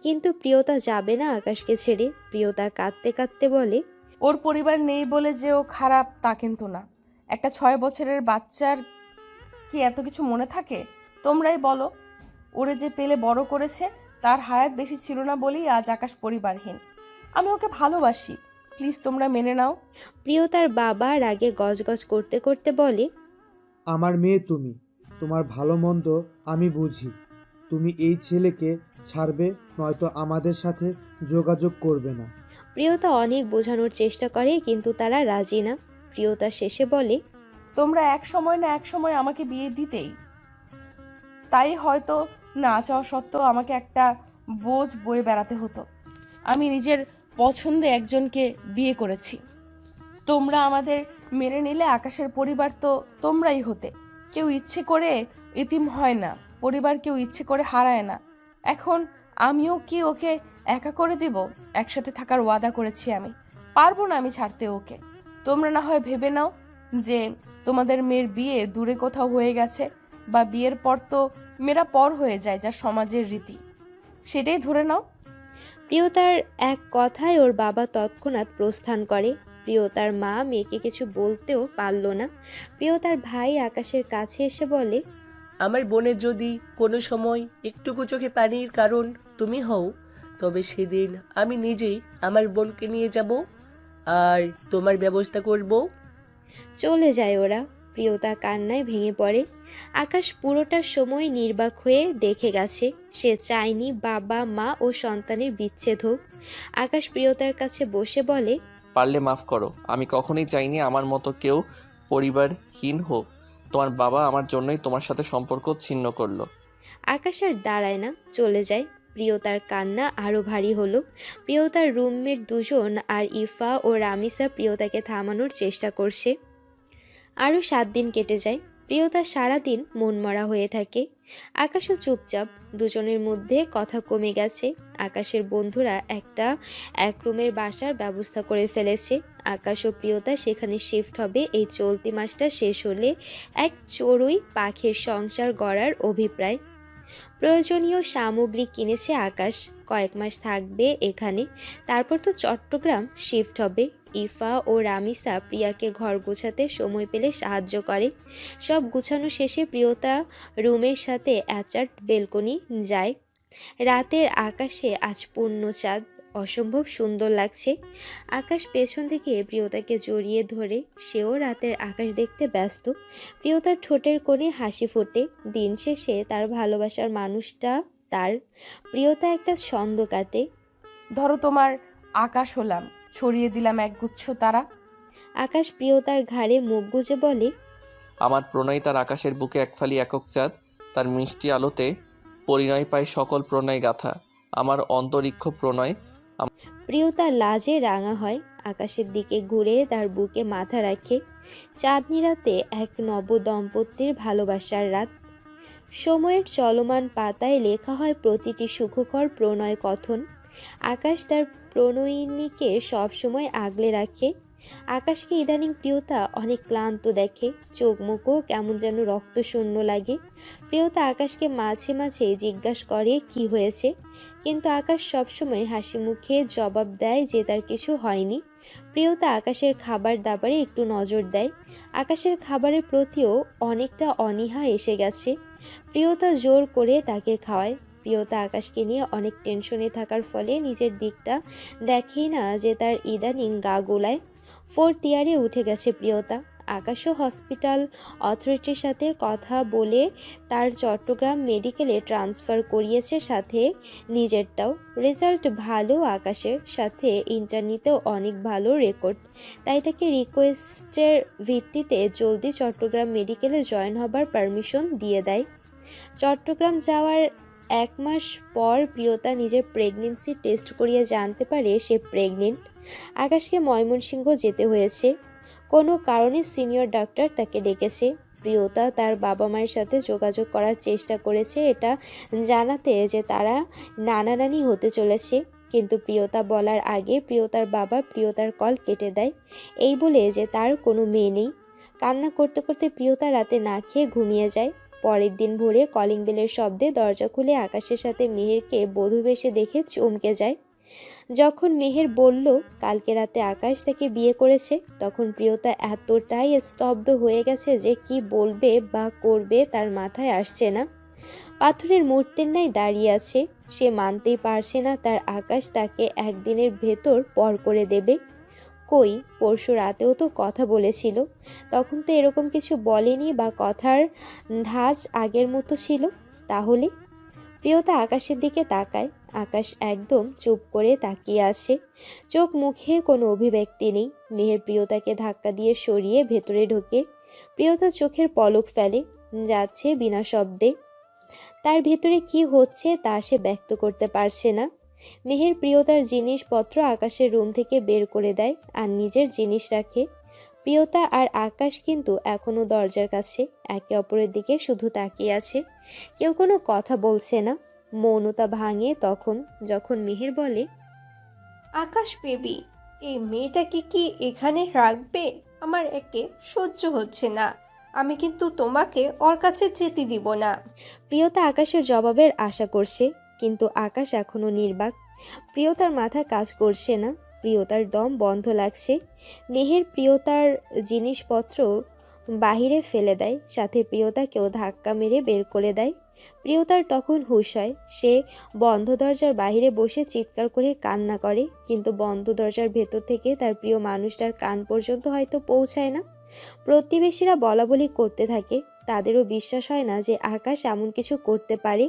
কিন্তু প্রিয়তা যাবে না আকাশকে ছেড়ে। প্রিয়তা কাঁদতে কাঁদতে বলে, ওর পরিবার নেই বলে যে ও খারাপ তা কিন্তু না। একটা 6 বছরের বাচ্চার কি এত কিছু মনে থাকে? তোমরাই বলো। ওরে যে পেলে বড় করেছে, তার হায়াত বেশি ছিল না বলেই আজ আকাশ পরিবারহীন। আমি ওকে ভালোবাসি, প্লিজ তোমরা মেনে নাও। প্রিয়তার বাবা রাগে গজগজ করতে করতে বলে, আমার মেয়ে তুমি, তোমার ভালো মন্দ আমি বুঝি। তুমি এই ছেলেকে ছাড়বে, নয়তো আমাদের সাথে যোগাযোগ করবে না। প্রিয়তা অনেক বোঝানোর চেষ্টা করে, কিন্তু তারা রাজি না। প্রিয়তা শেষে বলে, তোমরা এক সময় না এক সময় আমাকে বিয়ে দিতেই, তাই হয়তো না চাওয়া সত্ত্বেও আমাকে একটা বোঝ বয়ে বেড়াতে হতো। আমি নিজের পছন্দে একজনকে বিয়ে করেছি। তোমরা আমাদের মেনে নিলে আকাশের পরিবার তো তোমরাই হতে। কেউ ইচ্ছে করে এতিম হয় না, পরিবার কেউ ইচ্ছে করে হারায় না। এখন আমিও কি ওকে একা করে দিব? একসাথে থাকার ওয়াদা করেছি আমি, পারবো না আমি ছাড়তে ওকে। তোমরা না হয় ভেবে নাও যে তোমাদের মেয়ের বিয়ে দূরে কোথাও হয়ে গেছে, বা বিয়ের পর তো মেয়েরা পর হয়ে যায়, যা সমাজের রীতি, সেটাই ধরে নাও। প্রিয়তার এক কথায় ওর বাবা তৎক্ষণাৎ প্রস্থান করে। প্রিয়তার মা মেয়েকে কিছু বলতেও পারল না। প্রিয়তার ভাই আকাশের কাছে এসে বলে, আমার বোনের যদি কোনো সময় একটুকু চোখে পানির কারণ তুমি হও, তবে সেদিন আমি নিজেই আমার বোনকে নিয়ে যাব আর তোমার ব্যবস্থা করব। চলে যায় ওরা। প্রিয়তা কান্নায় ভেঙে পড়ে। আকাশ পুরোটা সময় নির্বাক হয়ে দেখে গেছে। সে চায়নি বাবা মা ও সন্তানের বিচ্ছেদ হোক। আকাশ প্রিয়তার কাছে বসে বলে, পারলে মাফ করো। আমি কখনোই চাইনি আমার মতো কেউ পরিবারহীন হোক। তোমার বাবা আমার জন্যই তোমার সাথে সম্পর্ক ছিন্ন করলো। আকাশ আর দাঁড়ায় না, চলে যায়। প্রিয়তার কান্না আরও ভারী হলো। প্রিয়তার রুমমেট দুজন আর ইফা ও রামিসা প্রিয়তাকে থামানোর চেষ্টা করছে। আরও 7 দিন কেটে যায়। প্রিয়তা সারাদিন মনমরা হয়ে থাকে। আকাশও চুপচাপ। দুজনের মধ্যে কথা কমে গেছে। আকাশের বন্ধুরা এক রুমের বাসার ব্যবস্থা করে ফেলেছে। আকাশ ও প্রিয়তা সেখানে শিফট হবে এই চলতি মাসটা শেষ হলে। এক চড়ুই পাখির সংসার গড়ার অভিপ্রায়। প্রয়োজনীয় সামগ্রী কিনেছে আকাশ। কয়েক মাস থাকবে এখানে, তারপর তো চট্টগ্রাম শিফট হবে। ইফা ও রামিসা প্রিয়াকে ঘর গোছাতে সময় পেলে সাহায্য করে। সব গুছানো শেষে প্রিয়তা রুমের সাথে অ্যাটাচড বেলকনি যায়। রাতের আকাশে আজ পূর্ণ চাঁদ, অসম্ভব সুন্দর লাগছে। আকাশ পেছন থেকে প্রিয়তাকে জড়িয়ে ধরে, সেও রাতের আকাশ দেখতে ব্যস্ত। প্রিয়তার ঠোঁটের কোণে হাসি ফোটে। দিন শেষে তার ভালোবাসার মানুষটা তার। প্রিয়তা একটা ছন্দ কাটে। ধরো তোমার আকাশ হলাম, ছড়িয়ে দিলাম একগুচ্ছ তারা। আকাশ প্রিয়তার ঘাড়ে মুখ গুজে বলে, আমার প্রণয় তার আকাশের বুকে একফালি একক চাঁদ, তার মিষ্টি আলোতে পরিণয় পায় সকল প্রণয় গাথা। আমার অন্তরিক্ষ প্রণয়। প্রিয়তা লাজে রাঙা হয়। আকাশের দিকে ঘুরে তার বুকে মাথা রাখে। চাঁদনি রাতে এক নব দম্পতির ভালোবাসার রাত। সময়ের চলমান পাতায় লেখা হয় প্রতিটি সুখকর প্রণয় কথন। আকাশ তার প্রণয়িনীকে সবসময় আগলে রাখে। আকাশকে ইদানিং প্রিয়তা অনেক ক্লান্ত দেখে। চোখ মুখও কেমন যেন রক্তশূন্য লাগে। প্রিয়তা আকাশকে মাঝে মাঝে জিজ্ঞাসা করে কি হয়েছে, কিন্তু আকাশ সবসময় হাসি মুখে জবাব দেয় যে তার কিছু হয়নি। প্রিয়তা আকাশের খাবার দাবারে একটু নজর দেয়। আকাশের খাবারের প্রতিও অনেকটা অনীহা এসে গেছে। প্রিয়তা জোর করে তাকে খাওয়ায়। প্রিয়তা আকাশকে নিয়ে অনেক টেনশনে থাকার ফলে নিজের দিকটা দেখেই না যে তার ইদানিং গা গোলায়। 4th ইয়ারে উঠে গেছে প্রিয়তা। আকাশও হসপিটাল অথরিটির সাথে কথা বলে তার চট্টগ্রাম মেডিকেলে ট্রান্সফার করিয়েছে, সাথে নিজেরটাও। রেজাল্ট ভালো আকাশের, সাথে ইন্টারনিতেও অনেক ভালো রেকর্ড। তাই তাকে রিকোয়েস্টের ভিত্তিতে জলদি চট্টগ্রাম মেডিকেলে জয়েন হবার পারমিশন দিয়ে দেয়। চট্টগ্রাম যাওয়ার 1 মাস পর প্রিয়তা নিজের প্রেগনেন্সি টেস্ট করিয়ে জানতে পারে সে প্রেগনেন্ট। আকাশকে ময়মনসিংহ যেতে হয়েছে, কোনো কারণে সিনিয়র ডাক্তার তাকে ডেকেছে। প্রিয়তা তার বাবা মায়ের সাথে যোগাযোগ করার চেষ্টা করেছে এটা জানাতে যে তারা নানা নানি হতে চলেছে, কিন্তু প্রিয়তা বলার আগে প্রিয়তার বাবা প্রিয়তার কল কেটে দেয়, এই বলে যে তার কোনো মেয়ে নেই। কান্না করতে করতে প্রিয়তা রাতে না খেয়ে ঘুমিয়ে যায়। পরের দিন ভোরে কলিং বেলের শব্দে দরজা খুলে আকাশের সাথে মেহেরকে বধূ বেশে দেখে চমকে যায়। যখন মেহের বলল কালকে রাতে আকাশ তাকে বিয়ে করেছে, তখন প্রিয়তা এতটাই স্তব্ধ হয়ে গেছে যে কি বলবে বা করবে তার মাথায় আসছে না। পাথরের মূর্তির ন্যায় দাঁড়িয়ে আছে। সে মানতেই পারছে না তার আকাশ তাকে একদিনের ভেতর পর করে দেবে। কই, পরশু রাতেও তো কথা বলেছিল, তখন তো এরকম কিছু বলেনি বা কথার ধাঁচ আগের মতো ছিল। তাহলে প্রিয়তা আকাশের দিকে তাকায়। আকাশ একদম চুপ করে তাকিয়ে আছে, চোখ মুখে কোনো অভিব্যক্তি নেই। মেহের প্রিয়তাকে ধাক্কা দিয়ে সরিয়ে ভেতরে ঢোকে। প্রিয়তা চোখের পলক ফেলে, যাচ্ছে বিনা শব্দে। তার ভেতরে কি হচ্ছে তা সে ব্যক্ত করতে পারছে না। মেহের প্রিয়তার জিনিসপত্র আকাশের রুম থেকে বের করে দেয় আর নিজের জিনিস রাখে। প্রিয়তা আর আকাশ কিন্তু এখনো দরজার কাছে একে অপরের দিকে শুধু তাকিয়ে আছে, কেউ কোনো কথা বলছে না। মৌনতা ভাঙে তখন যখন মেহের বলে, আকাশ বেবি, এই মেয়েটাকে কি এখানে রাখবে? আমার একে সহ্য হচ্ছে না। আমি কিন্তু তোমাকে ওর কাছে যেতে দিব না। প্রিয়তা আকাশের জবাবের আশা করছে, কিন্তু আকাশ এখনো নির্বাক। প্রিয়তার মাথা কাজ করছে না, প্রিয়তার দম বন্ধ লাগছে। মেহের প্রিয়তার জিনিসপত্র বাহিরে ফেলে দেয়, সাথে প্রিয়তাকেও ধাক্কা মেরে বের করে দেয়। প্রিয়তার তখন হুঁশ হয়। সে বন্ধ দরজার বাইরে বসে চিৎকার করে কান্না করে, কিন্তু বন্ধ দরজার ভেতর থেকে তার প্রিয় মানুষটার কান পর্যন্ত হয়তো পৌঁছায় না। প্রতিবেশীরা বলাবলি করতে থাকে, তাদেরও বিশ্বাস হয় না যে আকাশ এমন কিছু করতে পারে।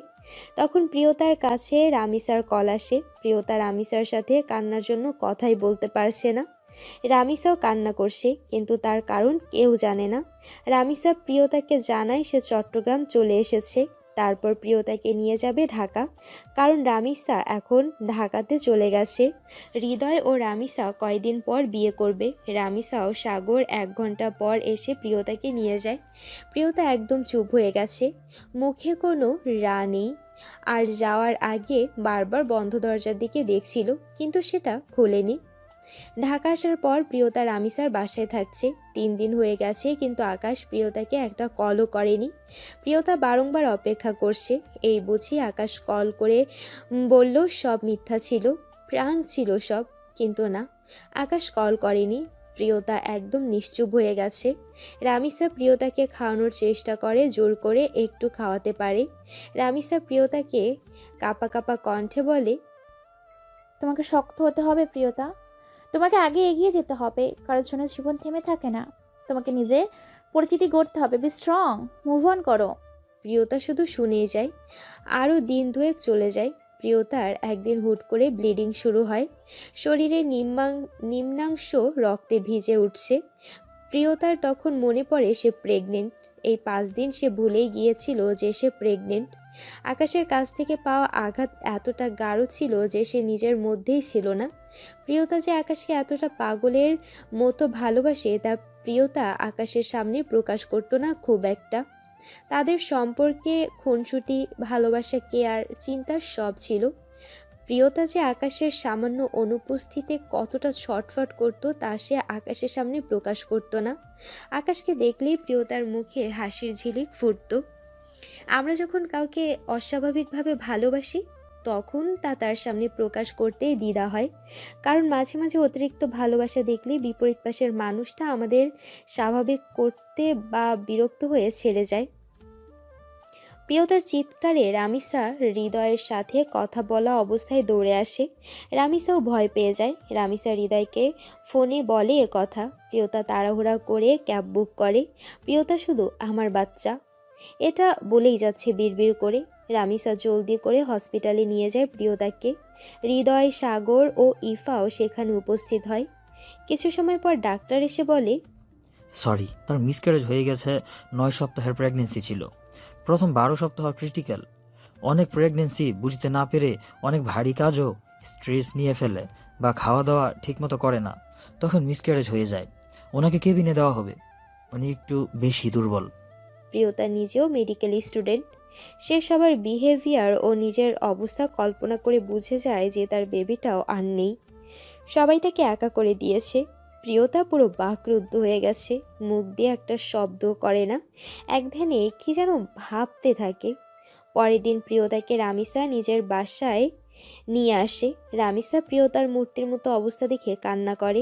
তখন প্রিয়তার কাছে রামিসার কল আসে। প্রিয়তা রামিসার সাথে কান্নার জন্য কথাই বলতে পারছে না। রামিসাও কান্না করছে, কিন্তু তার কারণ কেউ জানে না। রামিসা প্রিয়তাকে জানায় সে চট্টগ্রাম চলে এসেছে, তারপর প্রিয়তাকে নিয়ে যাবে ঢাকা, কারণ রামিসা এখন ঢাকাতে চলে গেছে। হৃদয় ও রামিসা কয়দিন পর বিয়ে করবে। রামিসাও সাগর 1 ঘন্টা পর এসে প্রিয়তাকে নিয়ে যায়। প্রিয়তা একদম চুপ হয়ে গেছে, মুখে কোনো রা নেই। আর যাওয়ার আগে বারবার বন্ধ দরজার দিকে দেখছিল, কিন্তু সেটা খোলেনি। ঢাকা আসার পর প্রিয়তা রামিসার বাসায় থাকছে। 3 দিন হয়ে গেছে, কিন্তু আকাশ প্রিয়তাকে একটা কলও করেনি। প্রিয়তা বারংবার অপেক্ষা করছে, এই বুঝি আকাশ কল করে বলল সব মিথ্যা ছিল, প্রাঙ্ক ছিল সব। কিন্তু না, আকাশ কল করেনি। প্রিয়তা একদম নিশ্চুপ হয়ে গেছে। রামিসা প্রিয়তাকে খাওয়ানোর চেষ্টা করে, জোর করে একটু খাওয়াতে পারে। রামিসা প্রিয়তাকে কাঁপা কাঁপা কণ্ঠে বলে, তোমাকে শক্ত হতে হবে প্রিয়তা, তোমাকে আগে এগিয়ে যেতে হবে, কারোর জন্য জীবন থেমে থাকে না। তোমাকে নিজে পরিচিতি গড়তে হবে, বি স্ট্রং, মুভ অন করো। প্রিয়তা শুধু শুনেই যায়। আরও দিন 2 চলে যায়। প্রিয়তার একদিন হুট করে ব্লিডিং শুরু হয়, শরীরের নিম্নাংশ রক্তে ভিজে উঠছে। প্রিয়তার তখন মনে পড়ে সে প্রেগনেন্ট। এই 5 দিন সে ভুলেই গিয়েছিল যে সে প্রেগনেন্ট। আকাশের কাছ থেকে পাওয়া আঘাত এতটা গাঢ় ছিল যে সে নিজের মধ্যেই ছিল না। প্রিয়তা যে আকাশকে এতটা পাগলের মতো ভালোবাসে তা প্রিয়তা আকাশের সামনে প্রকাশ করতো না খুব একটা। তাদের সম্পর্কে খুনসুটি, ভালোবাসা, কেয়ার, চিন্তা সব ছিল। প্রিয়তা যে আকাশের সামান্য অনুপস্থিতিতে কতটা ছটফট করতো তা সে আকাশের সামনে প্রকাশ করতো না। আকাশকে দেখলেই প্রিয়তার মুখে হাসির ঝিলিক ফুটতো। আমরা যখন কাউকে অস্বাভাবিকভাবে ভালোবাসি তখন তা তার সামনে প্রকাশ করতেই দ্বিধা হয়, কারণ মাঝে মাঝে অতিরিক্ত ভালোবাসা দেখলে বিপরীত পাশের মানুষটা আমাদের স্বাভাবিক করতে বা বিরক্ত হয়ে ছেড়ে যায়। প্রিয়তার চিৎকারে রামিসা হৃদয়ের সাথে কথা বলা অবস্থায় দৌড়ে আসে। রামিসাও ভয় পেয়ে যায়। রামিসা হৃদয়কে ফোনে বলে এ কথা। প্রিয়তা তাড়াহুড়া করে ক্যাব বুক করে। প্রিয়তা শুধু আমার বাচ্চা এটা বলেই যাচ্ছে বিড়বিড় করে। রামিসা জলদি করে হসপিটালে নিয়ে যায় প্রিয়তাকে। হৃদয়, সাগর ও ইফাও সেখানে উপস্থিত হয়। কিছু সময় পর ডাক্তার এসে বলে, সরি, তার মিসক্যারেজ হয়ে গেছে। 9 সপ্তাহের প্রেগনেন্সি ছিল। প্রথম 12 সপ্তাহ ক্রিটিক্যাল। অনেক প্রেগনেন্সি বুঝতে না পেরে অনেক ভারী কাজও স্ট্রেস নিয়ে ফেলে বা খাওয়া দাওয়া ঠিকমতো করে না, তখন মিসক্যারেজ হয়ে যায়। ওনাকে কেবিনে দেওয়া হবে, উনি একটু বেশি দুর্বল। প্রিয়তা নিজেও মেডিকেল স্টুডেন্ট। সে সবার বিহেভিয়ার ও নিজের অবস্থা কল্পনা করে বুঝে যায় যে তার বেবিটাও আর নেই। সবাই তাকে একা করে দিয়েছে। প্রিয়তা পুরো বাকরুদ্ধ হয়ে গেছে। মুখ দিয়ে একটা শব্দ করে না। একধানে কি যেন ভাবতে থাকে। পরের দিন প্রিয়তাকে রামিসা নিজের বাসায় নিয়ে আসে। রামিসা প্রিয়তার মূর্তির মতো অবস্থা দেখে কান্না করে।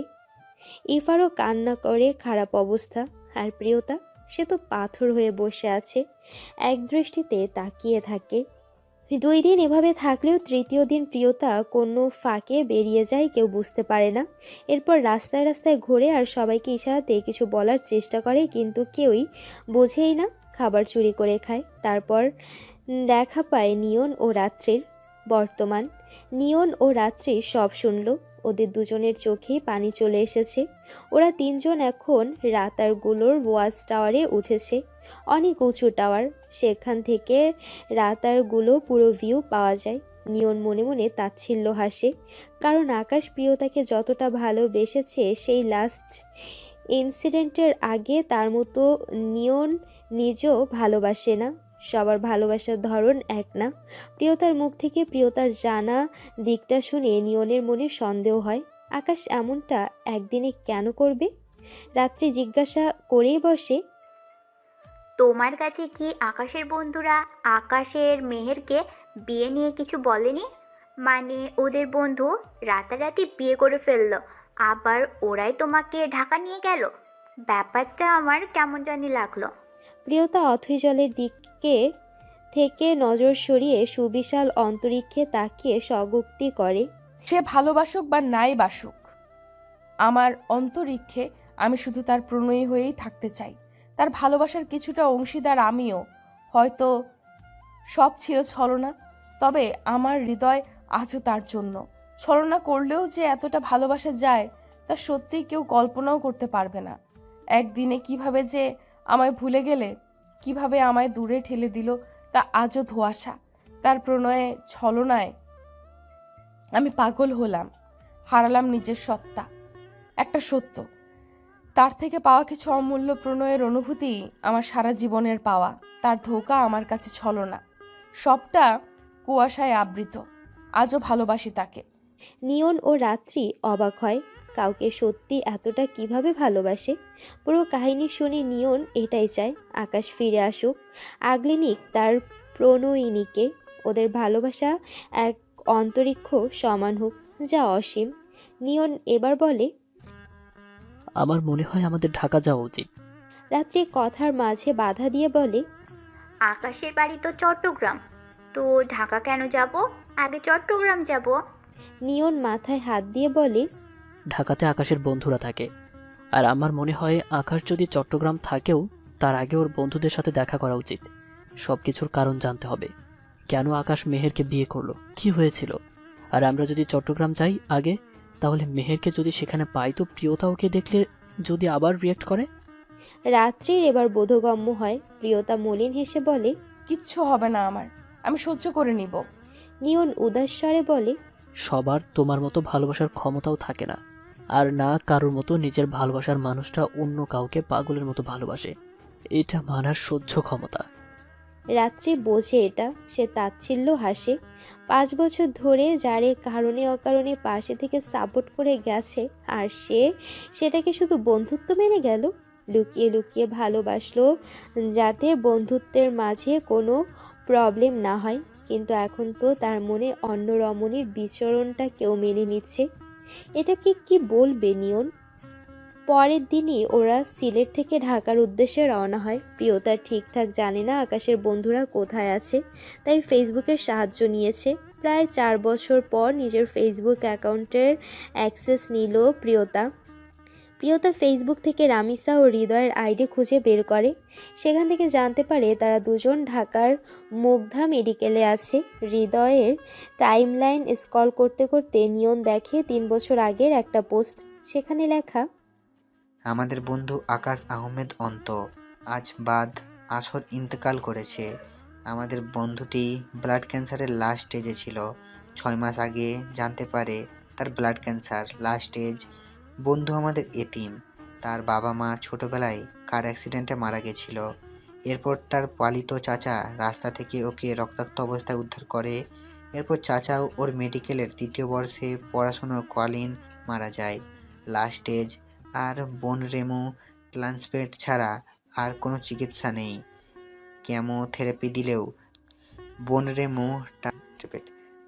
ইফারও কান্না করে, খারাপ অবস্থা। আর প্রিয়তা, সে তো পাথর হয়ে বসে আছে, এক দৃষ্টিতে তাকিয়ে থাকে। 2 দিন এভাবে থাকলেও তৃতীয় দিন প্রিয়তা কোনো ফাঁকে বেরিয়ে যায়, কেউ বুঝতে পারে না। এরপর রাস্তায় রাস্তায় ঘোরে আর সবাইকে ইশারাতে কিছু বলার চেষ্টা করে, কিন্তু কেউই বোঝেই না। খাবার চুরি করে খায়। তারপর দেখা পায় নিয়ন ও রাত্রির। বর্তমান নিয়ন ও রাত্রি সব শুনল। ওদের দুজনের চোখেই পানি চলে এসেছে। ওরা 3 জন এখন রাতারগুলোর ওয়াচ টাওয়ারে উঠেছে। অনেক উঁচু টাওয়ার। সেখান থেকে রাতারগুলো পুরো ভিউ পাওয়া যায়। নিয়ন মনে মনে তাচ্ছিল্য হাসে, কারণ আকাশ প্রিয়তাকে যতটা ভালোবেসেছে সেই লাস্ট ইনসিডেন্টের আগে, তার মতো নিয়ন নিজেও ভালোবাসে না। সবার ভালোবাসার ধরন এক না। প্রিয়তার মুখ থেকে প্রিয়তার জানা দিকটা শুনে নিয়নের মনে সন্দেহ হয়। আকাশ এমনটা একদিনে কেন করবে? রাত্রি জিজ্ঞাসা করেই বসে, তোমার কাছে কি আকাশের বন্ধুরা আকাশের মেহেরকে বিয়ে নিয়ে কিছু বলেনি? মানে ওদের বন্ধু রাতারাতি বিয়ে করে ফেললো, আবার ওরাই তোমাকে ঢাকা নিয়ে গেল? ব্যাপারটা আমার কেমন জানি লাগলো। প্রিয়তা অথৈ জলের দিকে থেকে নজর সরিয়ে সুবিশাল অন্তরিক্ষে তাকিয়ে স্বগোক্তি করে, সে ভালোবাসুক বা নাই বাসুক, আমার অন্তরিক্ষে আমি শুধু তার প্রণয়ী হয়েই থাকতে চাই। তার ভালোবাসার কিছুটা অংশীদার আমিও। হয়তো সব ছিল ছলনা, তবে আমার হৃদয় আজও তার জন্য। ছলনা করলেও যে এতটা ভালোবাসা যায় তা সত্যিই কেউ কল্পনাও করতে পারবে না। একদিনে কিভাবে যে আমায় ভুলে গেলে, কিভাবে আমায় দূরে ঠেলে দিল তা আজও ধোঁয়াশা। তার প্রণয়ে ছলনায় আমি পাগল হলাম, হারালাম নিজের সত্তা। একটা সত্য, তার থেকে পাওয়া কিছু অমূল্য প্রণয়ের অনুভূতি আমার সারা জীবনের পাওয়া। তার ধোঁকা আমার কাছে ছলনা, সবটা কুয়াশায় আবৃত। আজও ভালোবাসি তাকে। নিয়ন ও রাত্রি অবাক হয়। কাউকে সত্যি এতটা কিভাবে ভালোবাসে? পুরো কাহিনী শুনে নিয়ন এটাই চায়, আকাশ ফিরে আসুক, আগলে নিক তার প্রণয়িনীকে। ওদের ভালোবাসা এক অন্তরিক্ষ সমান হোক, যা অসীম। নিয়ন এবার বলে, আমার মনে হয় আমাদের ঢাকা যাওয়া উচিত। রাত্রি কথার মাঝে বাধা দিয়ে বলে, আকাশের বাড়ি তো চট্টগ্রাম, তো ঢাকা কেন যাব? আগে চট্টগ্রাম যাব। নিয়ন মাথায় হাত দিয়ে বলে, ঢাকাতে আকাশের বন্ধুরা থাকে, আর আমার মনে হয় আকাশ যদি চট্টগ্রাম থাকেও তার আগে ওর বন্ধুদের সাথে দেখা করা উচিত। সব কিছুর কারণ জানতে হবে। কেন আকাশ মেহেরকে বিয়ে করলো, কি হয়েছিল? আর আমরা যদি চট্টগ্রাম যাই আগে, তাহলে মেহেরকে যদি সেখানে পাই তো প্রিয়তা ওকে দেখলে যদি আবার রিয়েক্ট করে। রাত্রির এবার বোধগম্য হয়। প্রিয়তা মলিন হেসে বলে, কিচ্ছু হবে না আমার, আমি সহ্য করে নিব। নিয়ন উদাস স্বরে বলে, সবার তোমার মতো ভালোবাসার ক্ষমতাও থাকে না, আর না কারোর মতো নিজের ভালোবাসার মানুষটা অন্য কাউকে পাগলের মতো ভালোবাসে। এটা মানার সহ্য ক্ষমতা। রাত্রি বোঝে এটা। সে তাচ্ছিল্য হাসে। 5 বছর ধরে যারে কারণে অকারণে পাশে থেকে সাপোর্ট করে গেছে, আর সেটাকে শুধু বন্ধুত্ব মেনে গেল। লুকিয়ে লুকিয়ে ভালোবাসলো যাতে বন্ধুত্বের মাঝে কোনো প্রবলেম না হয়, কিন্তু এখন তো তার মনে অন্য রমণীর বিচরণটা কেউ মেনে নিচ্ছে। এটাকে কি বলবে নিয়ন? পরের দিনই ওরা সিলেট থেকে ঢাকার উদ্দেশ্যে রওনা হয়। প্রিয়তা ঠিকঠাক জানে না আকাশের বন্ধুরা কোথায় আছে, তাই ফেসবুকের সাহায্য নিয়েছে। প্রায় 4 বছর পর নিজের ফেসবুক অ্যাকাউন্টের অ্যাক্সেস নিল প্রিয়তা। প্রিয়তা ফেসবুক থেকে রামিসা ও হৃদয়ের আইডি খুঁজে বের করে। সেখান থেকে জানতে পারে তারা দুজন ঢাকার মুগ্ধা মেডিকেলে আছে। হৃদয়ের টাইমলাইন স্ক্রল করতে করতে নিয়ন দেখে 3 বছর আগের একটা পোস্ট। সেখানে লেখা, আমাদের বন্ধু আকাশ আহমেদ অন্ত আজ বাদ আসর ইন্তেকাল করেছে। আমাদের বন্ধুটি ব্লাড ক্যান্সারের লাস্ট স্টেজে ছিল। 6 মাস আগে জানতে পারে তার ব্লাড ক্যান্সার লাস্ট স্টেজ। বন্ধু আমাদের এতিম। তার বাবা মা ছোটবেলায় কার অ্যাক্সিডেন্টে মারা গেছিল। এরপর তার পালিত চাচা রাস্তা থেকে ওকে রক্তাক্ত অবস্থায় উদ্ধার করে। এরপর চাচাও ওর মেডিকেলের 3য় বর্ষে পড়াশোনাকালীন মারা যায় লাস্ট স্টেজ। আর বোন রেমু ট্রান্সপ্লেন্ট ছাড়া আর কোনো চিকিৎসা নেই। কেমোথেরাপি দিলেও বোন রেমু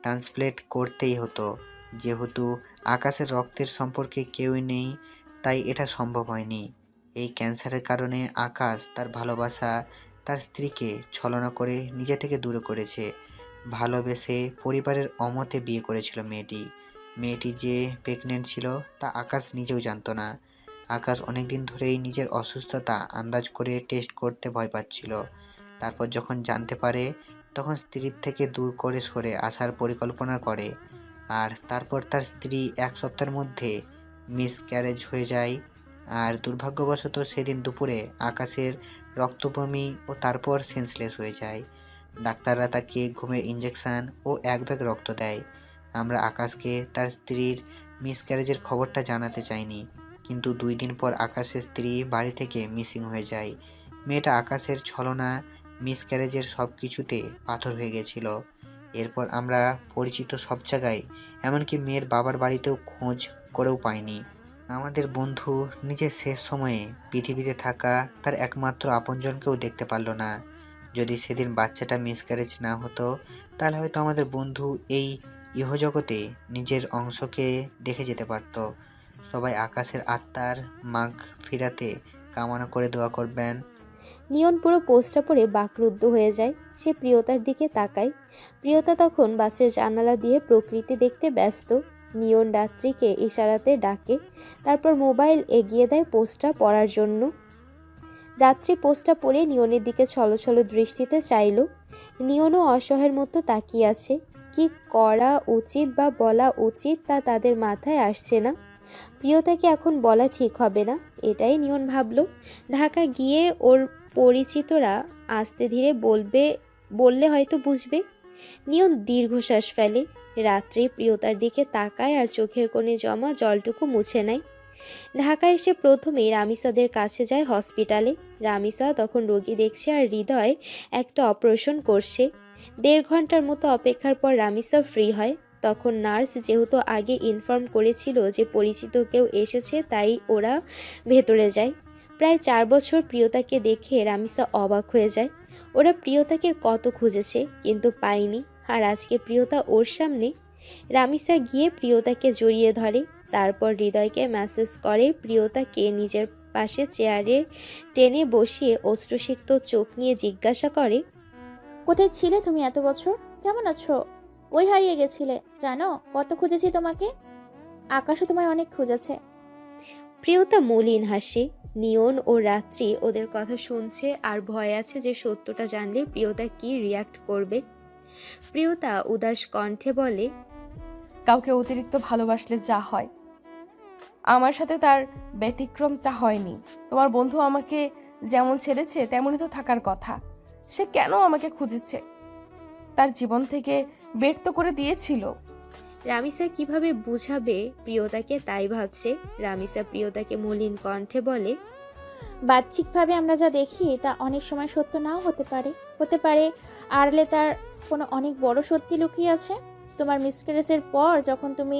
ট্রান্সপ্লেন্ট করতেই হতো। যেহেতু আকাশের রক্তের সম্পর্কে কেউই নেই, তাই এটা সম্ভব হয়নি। এই ক্যান্সারের কারণে আকাশ তার ভালোবাসা তার স্ত্রীকে ছলনা করে নিজে থেকে দূরে করেছে। ভালোবেসে পরিবারের অমতে বিয়ে করেছিল মেয়েটি যে প্রেগনেন্ট ছিল তা আকাশ নিজেও জানতো না। আকাশ অনেকদিন ধরেই নিজের অসুস্থতা আন্দাজ করে টেস্ট করতে ভয় পাচ্ছিল। তারপর যখন জানতে পারে তখন স্ত্রীর থেকে দূর করে সরে আসার পরিকল্পনা করে। আর তারপর তার স্ত্রী 1 সপ্তাহের মধ্যে মিসক্যারেজ হয়ে যায়। আর দুর্ভাগ্যবশত সেদিন দুপুরে আকাশের রক্তবমি ও তারপর সেন্সলেস হয়ে যায়। ডাক্তাররা তাকে ঘুমের ইঞ্জেকশন ও 1 ব্যাগ রক্ত দেয়। আমরা আকাশকে তার স্ত্রীর মিসক্যারেজের খবরটা জানাতে চাইনি, কিন্তু 2 দিন পর আকাশের স্ত্রী বাড়ি থেকে মিসিং হয়ে যায়। মেয়েটা আকাশের ছলনা মিসক্যারেজের সব কিছুতে পাথর হয়ে গেছিল। এরপর আমরা পরিচিত সব জায়গায়, এমনকি মেয়ের বাবার বাড়িতেও খোঁজ করেও পাইনি। আমাদের বন্ধু নিজের শেষ সময়ে পৃথিবীতে থাকা তার একমাত্র আপনজনকেও দেখতে পারল না। যদি সেদিন বাচ্চাটা মিসক্যারেজ না হতো, তাহলে হয়তো আমাদের বন্ধু এই ইহজগতে নিজের অংশকে দেখে যেতে পারত। সবাই আকাশের আত্মার মাগফিরাতে কামনা করে দোয়া করবেন। নিয়ন পুরো পোস্টটা পড়ে বাকরুদ্ধ হয়ে যায়। সে প্রিয়তার দিকে তাকায়। প্রিয়তা তখন বাসের জানালা দিয়ে প্রকৃতি দেখতে ব্যস্ত। নিয়ন রাত্রিকে ইশারাতে ডাকে, তারপর মোবাইল এগিয়ে দেয় পোস্টটা পড়ার জন্য। রাত্রি পোস্টটা পড়ে নিয়নের দিকে ছলছল দৃষ্টিতে চাইল। নিয়নও অসহায়ের মতো তাকিয়ে আছে। কি করা উচিত বা বলা উচিত তা তাদের মাথায় আসছে না। প্রিয়তাকে এখন বলা ঠিক হবে না, এটাই নিয়ন ভাবল। ঢাকা গিয়ে ওর পরিচিতরা আস্তে ধীরে বললে হয়তো বুঝবে। নিয়ন দীর্ঘশ্বাস ফেলে। রাত্রি প্রিয়তার দিকে তাকায় আর চোখের কোণে জমা জলটুকু মুছে নেয়। ঢাকা এসে প্রথমেই রামিসাদের কাছে যায় হসপিটালে। রামিসা তখন রোগী দেখছে আর হৃদয় একটা অপারেশন করছে। 1.5 ঘন্টার মতো অপেক্ষার পর রামিসা ফ্রি হয়। তখন নার্স যেহেতু আগে ইনফর্ম করেছিল যে পরিচিত কেউ এসেছে, তাই ওরা ভেতরে যায়। প্রায় 4 বছর প্রিয়তাকে দেখে রামিসা অবাক হয়ে যায়। ওরা প্রিয়তাকে কত খুঁজেছে কিন্তু পায়নি, আর আজকে প্রিয়তা ওর সামনে। রামিসা গিয়ে প্রিয়তাকে জড়িয়ে ধরে, তারপর হৃদয়কে মেসেজ করে প্রিয়তাকে নিজের পাশে চেয়ারে টেনে বসিয়ে অশ্রুসিক্ত চোখ নিয়ে জিজ্ঞাসা করে, কোথায় ছিলে তুমি এত বছর? কেমন আছো? ওই হারিয়ে গেছিলে, জানো কত খুঁজেছি তোমাকে। আকাশও তোমায় অনেক খুঁজেছে। প্রিয়তা মলিন হাসে। নিয়ন ও রাত্রি ওদের কথা শুনছে আর ভয় আছে যে সত্যটা জানলে প্রিয়তা কি রিয়াক্ট করবে। প্রিয়তা উদাস কণ্ঠে বলে, কাউকে অতিরিক্ত ভালোবাসলে যা হয়, আমার সাথে তার ব্যতিক্রমটা হয়নি। তোমার বন্ধু আমাকে যেমন ছেড়েছে তেমনই তো থাকার কথা। সে কেন আমাকে খুঁজেছে? তার জীবন থেকে বের তো করে দিয়েছিল। রামিসা কিভাবে বুঝাবে প্রিয়তাকে তাই ভাবছে। রামিসা প্রিয়তাকে মলিন কণ্ঠে বলে, বাহ্যিকভাবে আমরা যা দেখি তা অনেক সময় সত্য নাও হতে পারে আড়ালে তার কোনো অনেক বড় সত্যি লুকিয়ে আছে। তোমার মিসক্যারেজের পর যখন তুমি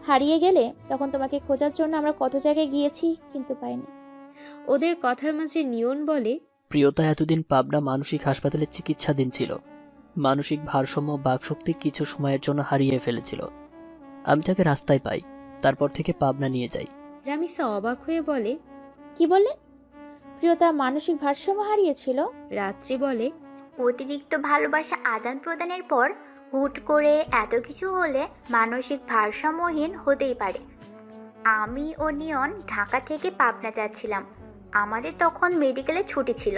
হারিয়ে গেলে, তখন তোমাকে খোঁজার জন্য আমরা কত জায়গায় গিয়েছি কিন্তু পাইনি। ওদের কথার মাঝে নিয়ন বলে, প্রিয়তা এতদিন পাবনা মানসিক হাসপাতালে চিকিৎসাধীন ছিল। মানসিক ভারসাম্য বাকশক্তি কিছু সময়ের জন্য হারিয়ে ফেলেছিল। আমি তাকে রাস্তায় পাই, তারপর থেকে পাবনা নিয়ে যাই। রামিসা অবাক হয়ে বলে, কি বললেন? প্রিয়তা মানসিক ভারসাম্য হারিয়েছিল? রাত্রি বলে, অতিরিক্ত ভালোবাসা আদান প্রদানের পর হুট করে এত কিছু হলে মানসিক ভারসাম্যহীন হতেই পারে। আমি ও নিয়ন ঢাকা থেকে পাবনা যাচ্ছিলাম। আমাদের তখন মেডিকেলে ছুটি ছিল।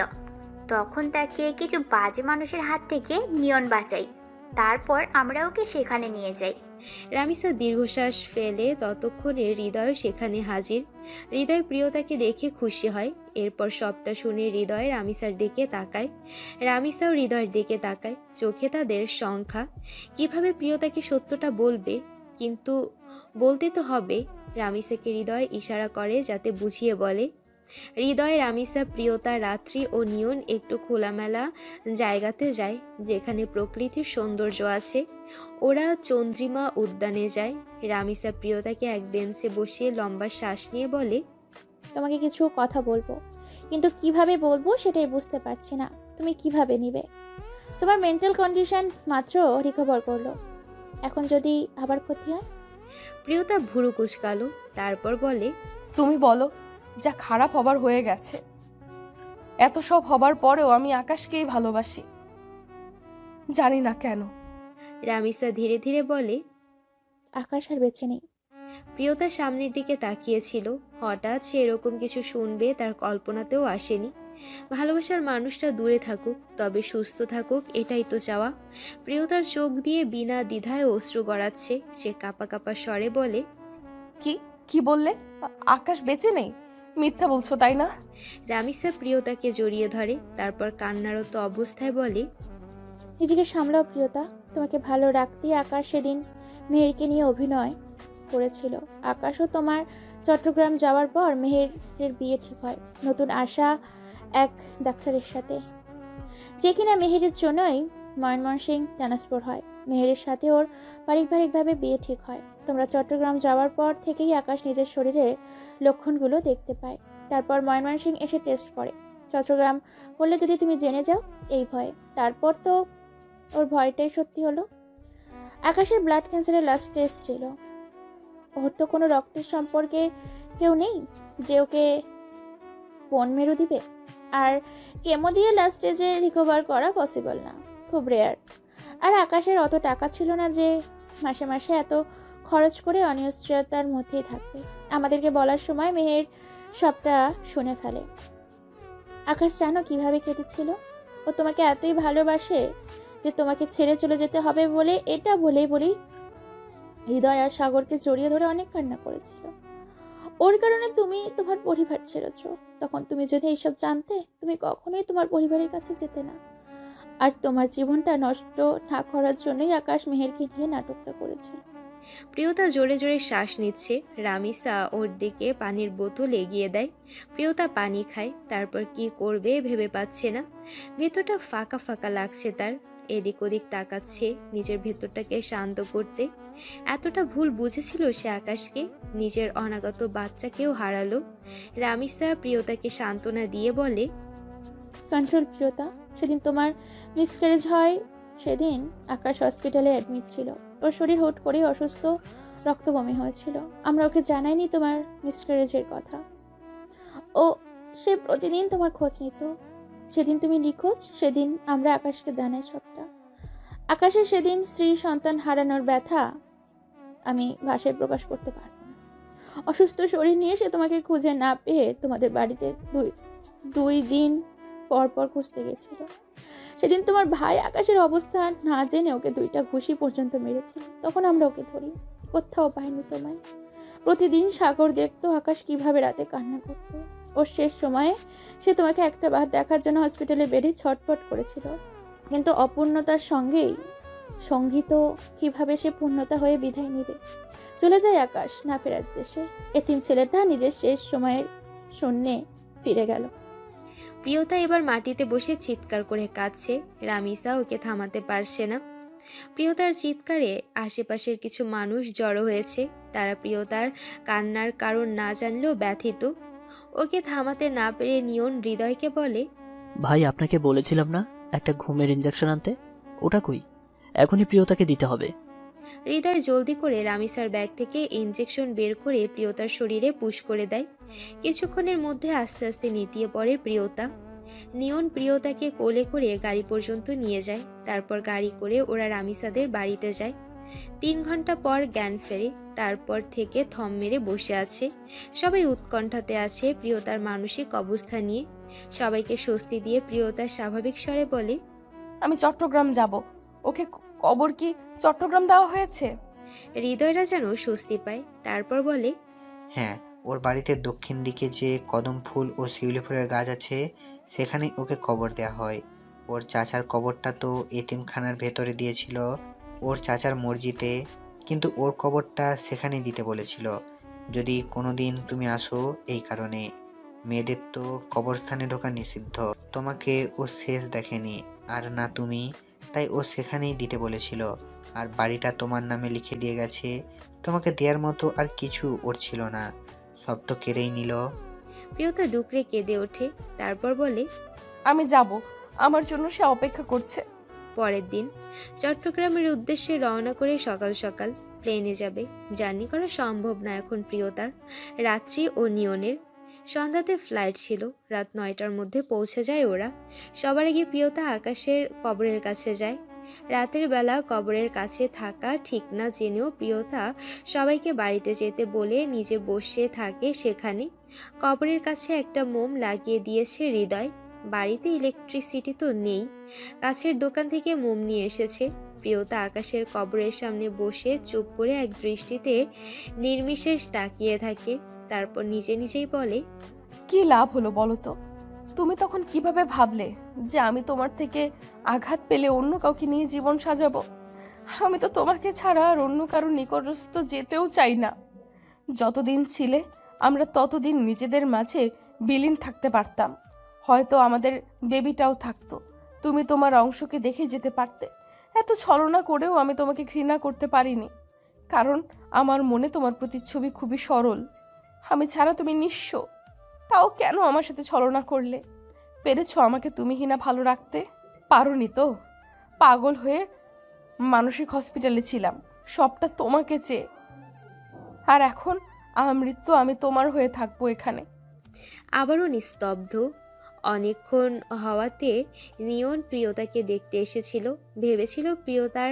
তখন তাকে কিছু বাজে মানুষের হাত থেকে নিয়ন বাঁচাই। তারপর আমরা ওকে সেখানে নিয়ে যাই। রামিসা দীর্ঘশ্বাস ফেলে। ততক্ষণে হৃদয় সেখানে হাজির। হৃদয় প্রিয়তাকে দেখে খুশি হয়। এরপর সবটা শুনে হৃদয় রামিসার দিকে তাকায়। রামিসাও হৃদয়ের দিকে তাকায়। চোখে তাদের সংখ্যা। কিভাবে প্রিয়তাকে সত্যটা বলবে, কিন্তু বলতে তো হবে। রামিসাকে হৃদয় ইশারা করে যাতে বুঝিয়ে বলে। হৃদয়, রামিসা, প্রিয়তা, রাত্রি ও নিয়ন একটু খোলামেলা জায়গাতে যায় যেখানে প্রকৃতির সৌন্দর্য আছে। ওরা চন্দ্রিমা উদ্যানে যায়। রামিসা প্রিয়তাকে এক বেঞ্চে বসিয়ে লম্বা শ্বাস নিয়ে বলে, তোমাকে কিছু কথা বলবো, কিন্তু কিভাবে বলবো সেটাই বুঝতে পারছি না। তুমি কিভাবে নিবে? তোমার মেন্টাল কন্ডিশন মাত্র রিকভার করলো, এখন যদি আবার ক্ষতি হয়? প্রিয়তা ভুরু কুঁচকালো। তারপর বলে, তুমি বলো, যা খারাপ হবার হয়ে গেছে। এত সব হবার পরেও আমি আকাশকেই ভালোবাসি, জানি না কেন। রামিসা ধীরে ধীরে বলে, আকাশ আর বেঁচে নেই। প্রিয়তা সামনের দিকে তাকিয়েছিল। হঠাৎ সে এরকম কিছু শুনবে তার কল্পনাতেও আসেনি। ভালোবাসার মানুষটা দূরে থাকুক, তবে সুস্থ থাকুক, এটাই তো চাওয়া। প্রিয়তার চোখ দিয়ে বিনা দ্বিধায় অশ্রু গড়াচ্ছে। সে কাঁপা কাঁপা স্বরে বলে, কি বললে? আকাশ বেঁচে নেই? মিথ্যা বলছো তাই না? রামিসা প্রিয়তাকে জড়িয়ে ধরে। তারপর কান্নারত অবস্থায় বলে, নিজেকে সামলাও প্রিয়তা। তোমাকে ভালো রাখতেই আকাশ সেদিন মেহেরকে নিয়ে অভিনয় করেছিল। আকাশও তোমার চট্টগ্রাম যাওয়ার পর মেহেরের বিয়ে ঠিক হয় নতুন আসা এক ডাক্তারের সাথে, যে কিনা মেহেরের জন্যই ময়মনসিংহ ট্রান্সফার হয়। মেহেরের সাথে ওর পারিবারিকভাবে বিয়ে ঠিক হয়। তোমরা চট্টগ্রাম যাওয়ার পর থেকেই আকাশ নিজের শরীরে লক্ষণগুলো দেখতে পায়। তারপর ময়মনসিংহ এসে টেস্ট করে। চট্টগ্রাম বললে যদি তুমি জেনে যাও, এই ভয়। তারপর তো ওর ভয়টাই সত্যি হলো। আকাশের ব্লাড ক্যান্সারের লাস্ট টেস্ট ছিল। ওর তো কোনো রক্তের সম্পর্কে কেউ নেই যে ওকে বোন মেরু দিবে। আর কেমো দিয়ে লাস্ট স্টেজে রিকভার করা পসিবল না, খুব রেয়ার। আর আকাশের অত টাকা ছিল না যে মাসে মাসে এত খরচ করে অনিশ্চয়তার মধ্যেই থাকবে। আমাদেরকে বলার সময় মেহের সবটা শুনে ফেলে। আকাশ জানো কিভাবে কেটেছিল? ও তোমাকে এতই ভালোবাসে যে তোমাকে ছেড়ে চলে যেতে হবে বলে এটা বলেই হৃদয় আর সাগরকে জড়িয়ে ধরে অনেক কান্না করেছিল। ওর কারণে তুমি তোমার পরিবার ছেড়েছ। তখন তুমি যদি এইসব জানতে, তুমি কখনোই তোমার পরিবারের কাছে যেতে না। আর তোমার জীবনটা নষ্ট না করার জন্যই আকাশ মেহেরকে নিয়ে নাটকটা করেছিল। প্রিয়তা জোরে জোরে শ্বাস নিচ্ছে। রামিসা ওর দিকে পানির বোতল এগিয়ে দেয়। প্রিয়তা পানি খায়। তারপর কি করবে ভেবে পাচ্ছে না। ভেতরটা ফাঁকা ফাঁকা লাগছে তার। এদিক ওদিক তাকাচ্ছে নিজের ভেতরটাকে শান্ত করতে। এতটা ভুল বুঝেছিল সে আকাশকে, নিজের অনাগত বাচ্চাকেও হারালো। রামিসা প্রিয়তাকে সান্ত্বনা দিয়ে বলে, কন্ট্রোল প্রিয়তা। সেদিন তোমার মিসক্যারেজ হয়, সেদিন আকাশ হসপিটালে অ্যাডমিট ছিল। ওর শরীর হুট করেই অসুস্থ, রক্তবমি হয়েছিল। আমরা ওকে জানাইনি তোমার মিসক্যারেজের কথা। সে প্রতিদিন তোমার খোঁজ নিত। সেদিন তুমি নিখোঁজ, সেদিন আমরা আকাশকে জানাই সবটা। আকাশের সেদিন স্ত্রী সন্তান হারানোর ব্যথা আমি ভাষায় প্রকাশ করতে পারবো না। অসুস্থ শরীর নিয়ে সে তোমাকে খুঁজে না পেয়ে তোমাদের বাড়িতে দুই দিন পর পর খুঁজতে গেছিল। সেদিন তোমার ভাই আকাশের অবস্থা না জেনে ওকে 2টা ঘুষি পর্যন্ত মেরেছিল। তখন আমরা ওকে ধরি, কোথাও পাইনি তোমায়। প্রতিদিন সাগর দেখতো আকাশ কিভাবে রাতে কান্না করতো। ওর শেষ সময়ে সে তোমাকে একটা বার দেখার জন্য হসপিটালে বেডে ছটফট করেছিল, কিন্তু অপূর্ণতার সঙ্গেই সঙ্গীত কিভাবে সে পূর্ণতা হয়ে বিদায় নেবে। চলে যায় আকাশ না ফেরার দেশে। এতিম ছেলেটা নিজের শেষ সময়ের শূন্যে ফিরে গেল। প্রিয়তা এবার মাটিতে বসে চিৎকার করে কাঁদছে। রামিসা ওকে থামাতে পারছে না। প্রিয়তার চিৎকারে আশেপাশের কিছু মানুষ জড়ো হয়েছে। তারা প্রিয়তার কান্নার কারণ না জানলেও ব্যথিত। ওকে থামাতে না পেরে নিয়ন হৃদয়কে বলে, ভাই আপনাকে বলেছিলাম না একটা ঘুমের ইঞ্জেকশন আনতে, ওটা কই? এখনই প্রিয়তাকে দিতে হবে। হৃদয় জলদি করে রামিসার ব্যাগ থেকে ইঞ্জেকশন বের করে প্রিয়তার শরীরে পুশ করে দেয়। কিছুক্ষণের মধ্যে আস্তে আস্তে নেতিয়ে পড়ে প্রিয়তা। নিয়ন প্রিয়তাকে কোলে করে গাড়ি পর্যন্ত নিয়ে যায়। তারপর গাড়ি করে ওরা রামিসাদের বাড়িতে যায়। 3 ঘন্টা পর জ্ঞান ফেরে। তারপর থেকে থম মেরে বসে আছে। সবাই উৎকণ্ঠাতে আছে প্রিয়তার মানসিক অবস্থা নিয়ে। সবাইকে স্বস্তি দিয়ে প্রিয়তা স্বাভাবিক স্বরে বলে, আমি চট্টগ্রাম যাব। ওকে কবর কি চট্টগ্রাম দেওয়া হয়েছে? হৃদয়রা যেন স্বস্তি পায়। তারপর বলে, হ্যাঁ, ওর বাড়িতে দক্ষিণ দিকে যে কদম ফুল ও শিউলি ফুলের গাছ আছে সেখানেই ওকে কবর দেওয়া হয়। ওর চাচার কবরটা তো এতিমখানার ভেতরে দিয়েছিল ওর চাচার মর্জিতে, কিন্তু ওর কবরটা সেখানেই দিতে বলেছিল যদি কোনোদিন তুমি আসো। এই কারণে মেয়েদের তো কবরস্থানে ঢোকা নিষিদ্ধ। তোমাকে ও শেষ দেখেনি আর না তুমি, তাই ও সেখানেই দিতে বলেছিল। আর বাড়িটা তোমার নামে লিখে দিয়ে গেছে। তোমাকে দেওয়ার মতো আর কিছু ওর ছিল না, সব তো কেড়েই নিল। প্রিয়তা ডুকরে কেঁদে ওঠে। তারপর বলে, আমি যাব, আমার জন্য সে অপেক্ষা করছে। পরের দিন চট্টগ্রামের উদ্দেশ্যে রওনা করে সকাল সকাল প্লেনে যাবে। জার্নি করা সম্ভব না এখন প্রিয়তার। রাত্রি ও নিয়নের সন্ধ্যাতে ফ্লাইট ছিল। রাত 9টার মধ্যে পৌঁছে যায় ওরা। সবার আগে প্রিয়তা আকাশের কবরের কাছে যায়। রাতের বেলা কবরের কাছে থাকা ঠিক না জেনেও প্রিয়তা সবাইকে বাড়িতে যেতে বলে নিজে বসে থাকে সেখানে। কবরের কাছে একটা মোম লাগিয়ে দিয়েছে হৃদয়। বাড়িতে ইলেকট্রিসিটি তো নেই। কাছের দোকান থেকে মোম নিয়ে এসেছে। প্রিয়তা আকাশের কবরের সামনে বসে চুপ করে এক দৃষ্টিতে নির্বিশেষ তাকিয়ে থাকে। তারপর নিজে নিজেই বলে, কি লাভ হলো বলো তো? তুমি তখন কিভাবে ভাবলে যে আমি তোমার থেকে আঘাত পেলে অন্য কাউকে নিয়ে জীবন সাজাবো? আমি তো তোমাকে ছাড়া আর অন্য কারো নিকটস্থ যেতেও চাই না। যতদিন ছিলে আমরা ততদিন নিজেদের মাঝে বিলীন থাকতে পারতাম। হয়তো আমাদের বেবিটাও থাকতো। তুমি তোমার অংশকে দেখে যেতে পারতে। এত ছলনা করেও আমি তোমাকে ঘৃণা করতে পারিনি, কারণ আমার মনে তোমার প্রতিচ্ছবি খুবই সরল। আমি ছাড়া তুমি নিঃস্ব। তাও কেন আমার সাথে ছলনা করলে? পেরেছো আমাকে তুমিহীনা ভালো রাখতে? পারোনি তো। পাগল হয়ে মানসিক হসপিটালে ছিলাম, সবটা তোমাকে চেয়ে। আর এখন মৃত্যু আমি তোমার হয়ে থাকবো এখানে। আবারও নিস্তব্ধ। অনেকক্ষণ হওয়াতে নিয়ন প্রিয়তাকে দেখতে এসেছিল। ভেবেছিল প্রিয়তার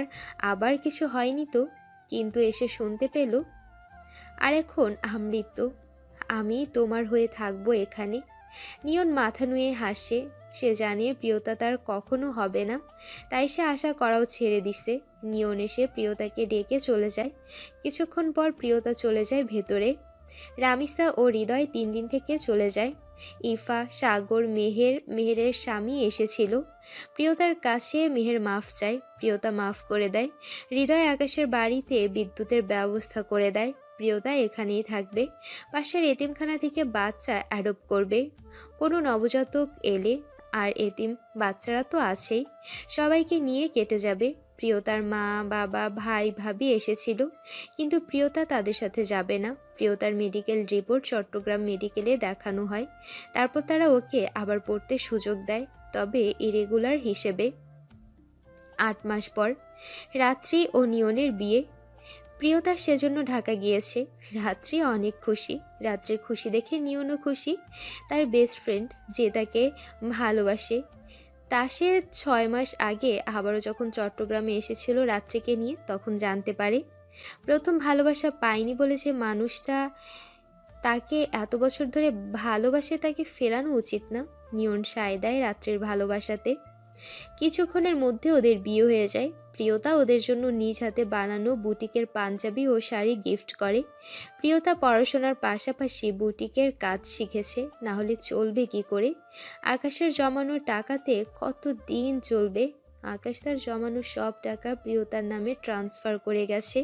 আবার কিছু হয়নি তো, কিন্তু এসে শুনতে পেল, আর এখন আমৃত্যু আমি তোমার হয়ে থাকবো এখানে। নিয়ন মাথা নুয়ে হাসে। সে জানে প্রিয়তা তার কখনো হবে না, তাই সে আশা করাও ছেড়ে দিছে। নিয়ন এসে প্রিয়তাকে ডেকে চলে যায়। কিছুক্ষণ পর প্রিয়তা চলে যায় ভেতরে। রামিসা ও হৃদয় 3 দিন থেকে চলে যায়। ইফা, সাগর, মেহেরের স্বামী এসেছিল। প্রিয়তার কাছে মেহের মাফ চায়। প্রিয়তা মাফ করে দেয়। হৃদয় আকাশের বাড়িতে বিদ্যুতের ব্যবস্থা করে দেয়। প্রিয়তা এখানেই থাকবে। পাশের এতিমখানা থেকে বাচ্চা অ্যাডপ্ট করবে কোনো নবজাতক এলে। আর এতিম বাচ্চারা তো আছেই, সবাইকে নিয়ে কেটে যাবে। প্রিয়তার মা, বাবা, ভাই, ভাবি এসেছিল, কিন্তু প্রিয়তা তাদের সাথে যাবে না। প্রিয়তার মেডিকেল রিপোর্ট চট্টগ্রাম মেডিকেলে দেখানো হয়। তারপর তারা ওকে আবার পড়তে সুযোগ দেয়, তবে ইরেগুলার হিসেবে। 8 মাস পর রাত্রি ও নিয়নের বিয়ে। প্রিয়তা সেজন্য ঢাকা গিয়েছে। রাত্রি অনেক খুশি। রাত্রির খুশি দেখে নিয়নও খুশি। তার বেস্ট ফ্রেন্ড যে তাকে ভালোবাসে, তা সে 6 মাস আগে আবারও যখন চট্টগ্রামে এসেছিল রাত্রিকে নিয়ে, তখন জানতে পারে। প্রথম ভালোবাসা পায়নি বলে যে মানুষটা তাকে এত বছর ধরে ভালোবাসে তাকে ফেরানো উচিত না। নিয়ন সায় দেয় রাত্রির ভালোবাসাতে। কিছুক্ষণের মধ্যে ওদের বিয়ে হয়ে যায়। প্রিয়তা ওদের জন্য নিজ হাতে বানানো বুটিকের পাঞ্জাবি ও শাড়ি গিফট করে। প্রিয়তা পড়াশোনার পাশাপাশি বুটিকের কাজ শিখেছে, না হলে চলবে কি করে? আকাশের জমানো টাকাতে কত দিন চলবে? আকাশ তার জমানো সব টাকা প্রিয়তার নামে ট্রান্সফার করে গেছে।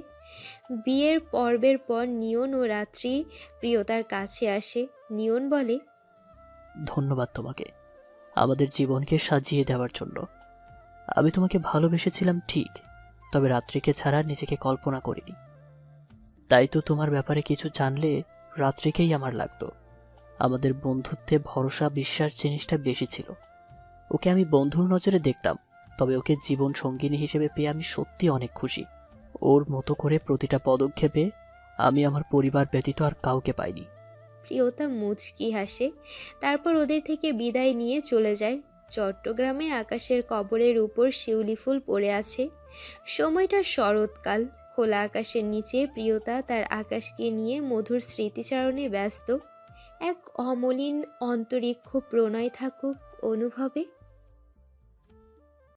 বিয়ের পর্বের পর নিয়ন ও রাত্রি প্রিয়তার কাছে আসে। নিয়ন বলে, ধন্যবাদ তোমাকে আমাদের জীবনকে সাজিয়ে দেওয়ার জন্য। আমি তোমাকে ভালোবেসেছিলাম ঠিক, তবে রাত্রিকে ছাড়া নিজেকে কল্পনা করিনি। তাই তো তোমার ব্যাপারে কিছু জানলে রাত্রিকেই আমার লাগতো। আমাদের বন্ধুত্বে ভরসা, বিশ্বাস জিনিসটা বেশি ছিল। ওকে আমি বন্ধুর নজরে দেখতাম, তবে ওকে জীবন সঙ্গিনী হিসেবে পেয়ে আমি সত্যি অনেক খুশি। ওর মতো করে প্রতিটা পদক্ষেপে আমি আমার পরিবার ব্যতীত আর কাউকে পাইনি। প্রিয়তা মুচকি হাসে, তারপর ওদের থেকে বিদায় নিয়ে চলে যায়। চট্টগ্রামে আকাশের কবরের উপর শিউলি ফুল পড়ে আছে। সময়টা শরৎকাল। খোলা আকাশের নিচে প্রিয়তা তার আকাশকে নিয়ে মধুর স্মৃতিচারণে ব্যস্ত। এক অমলিন অন্তরিক্ষ প্রণয় থাকুক অনুভবে।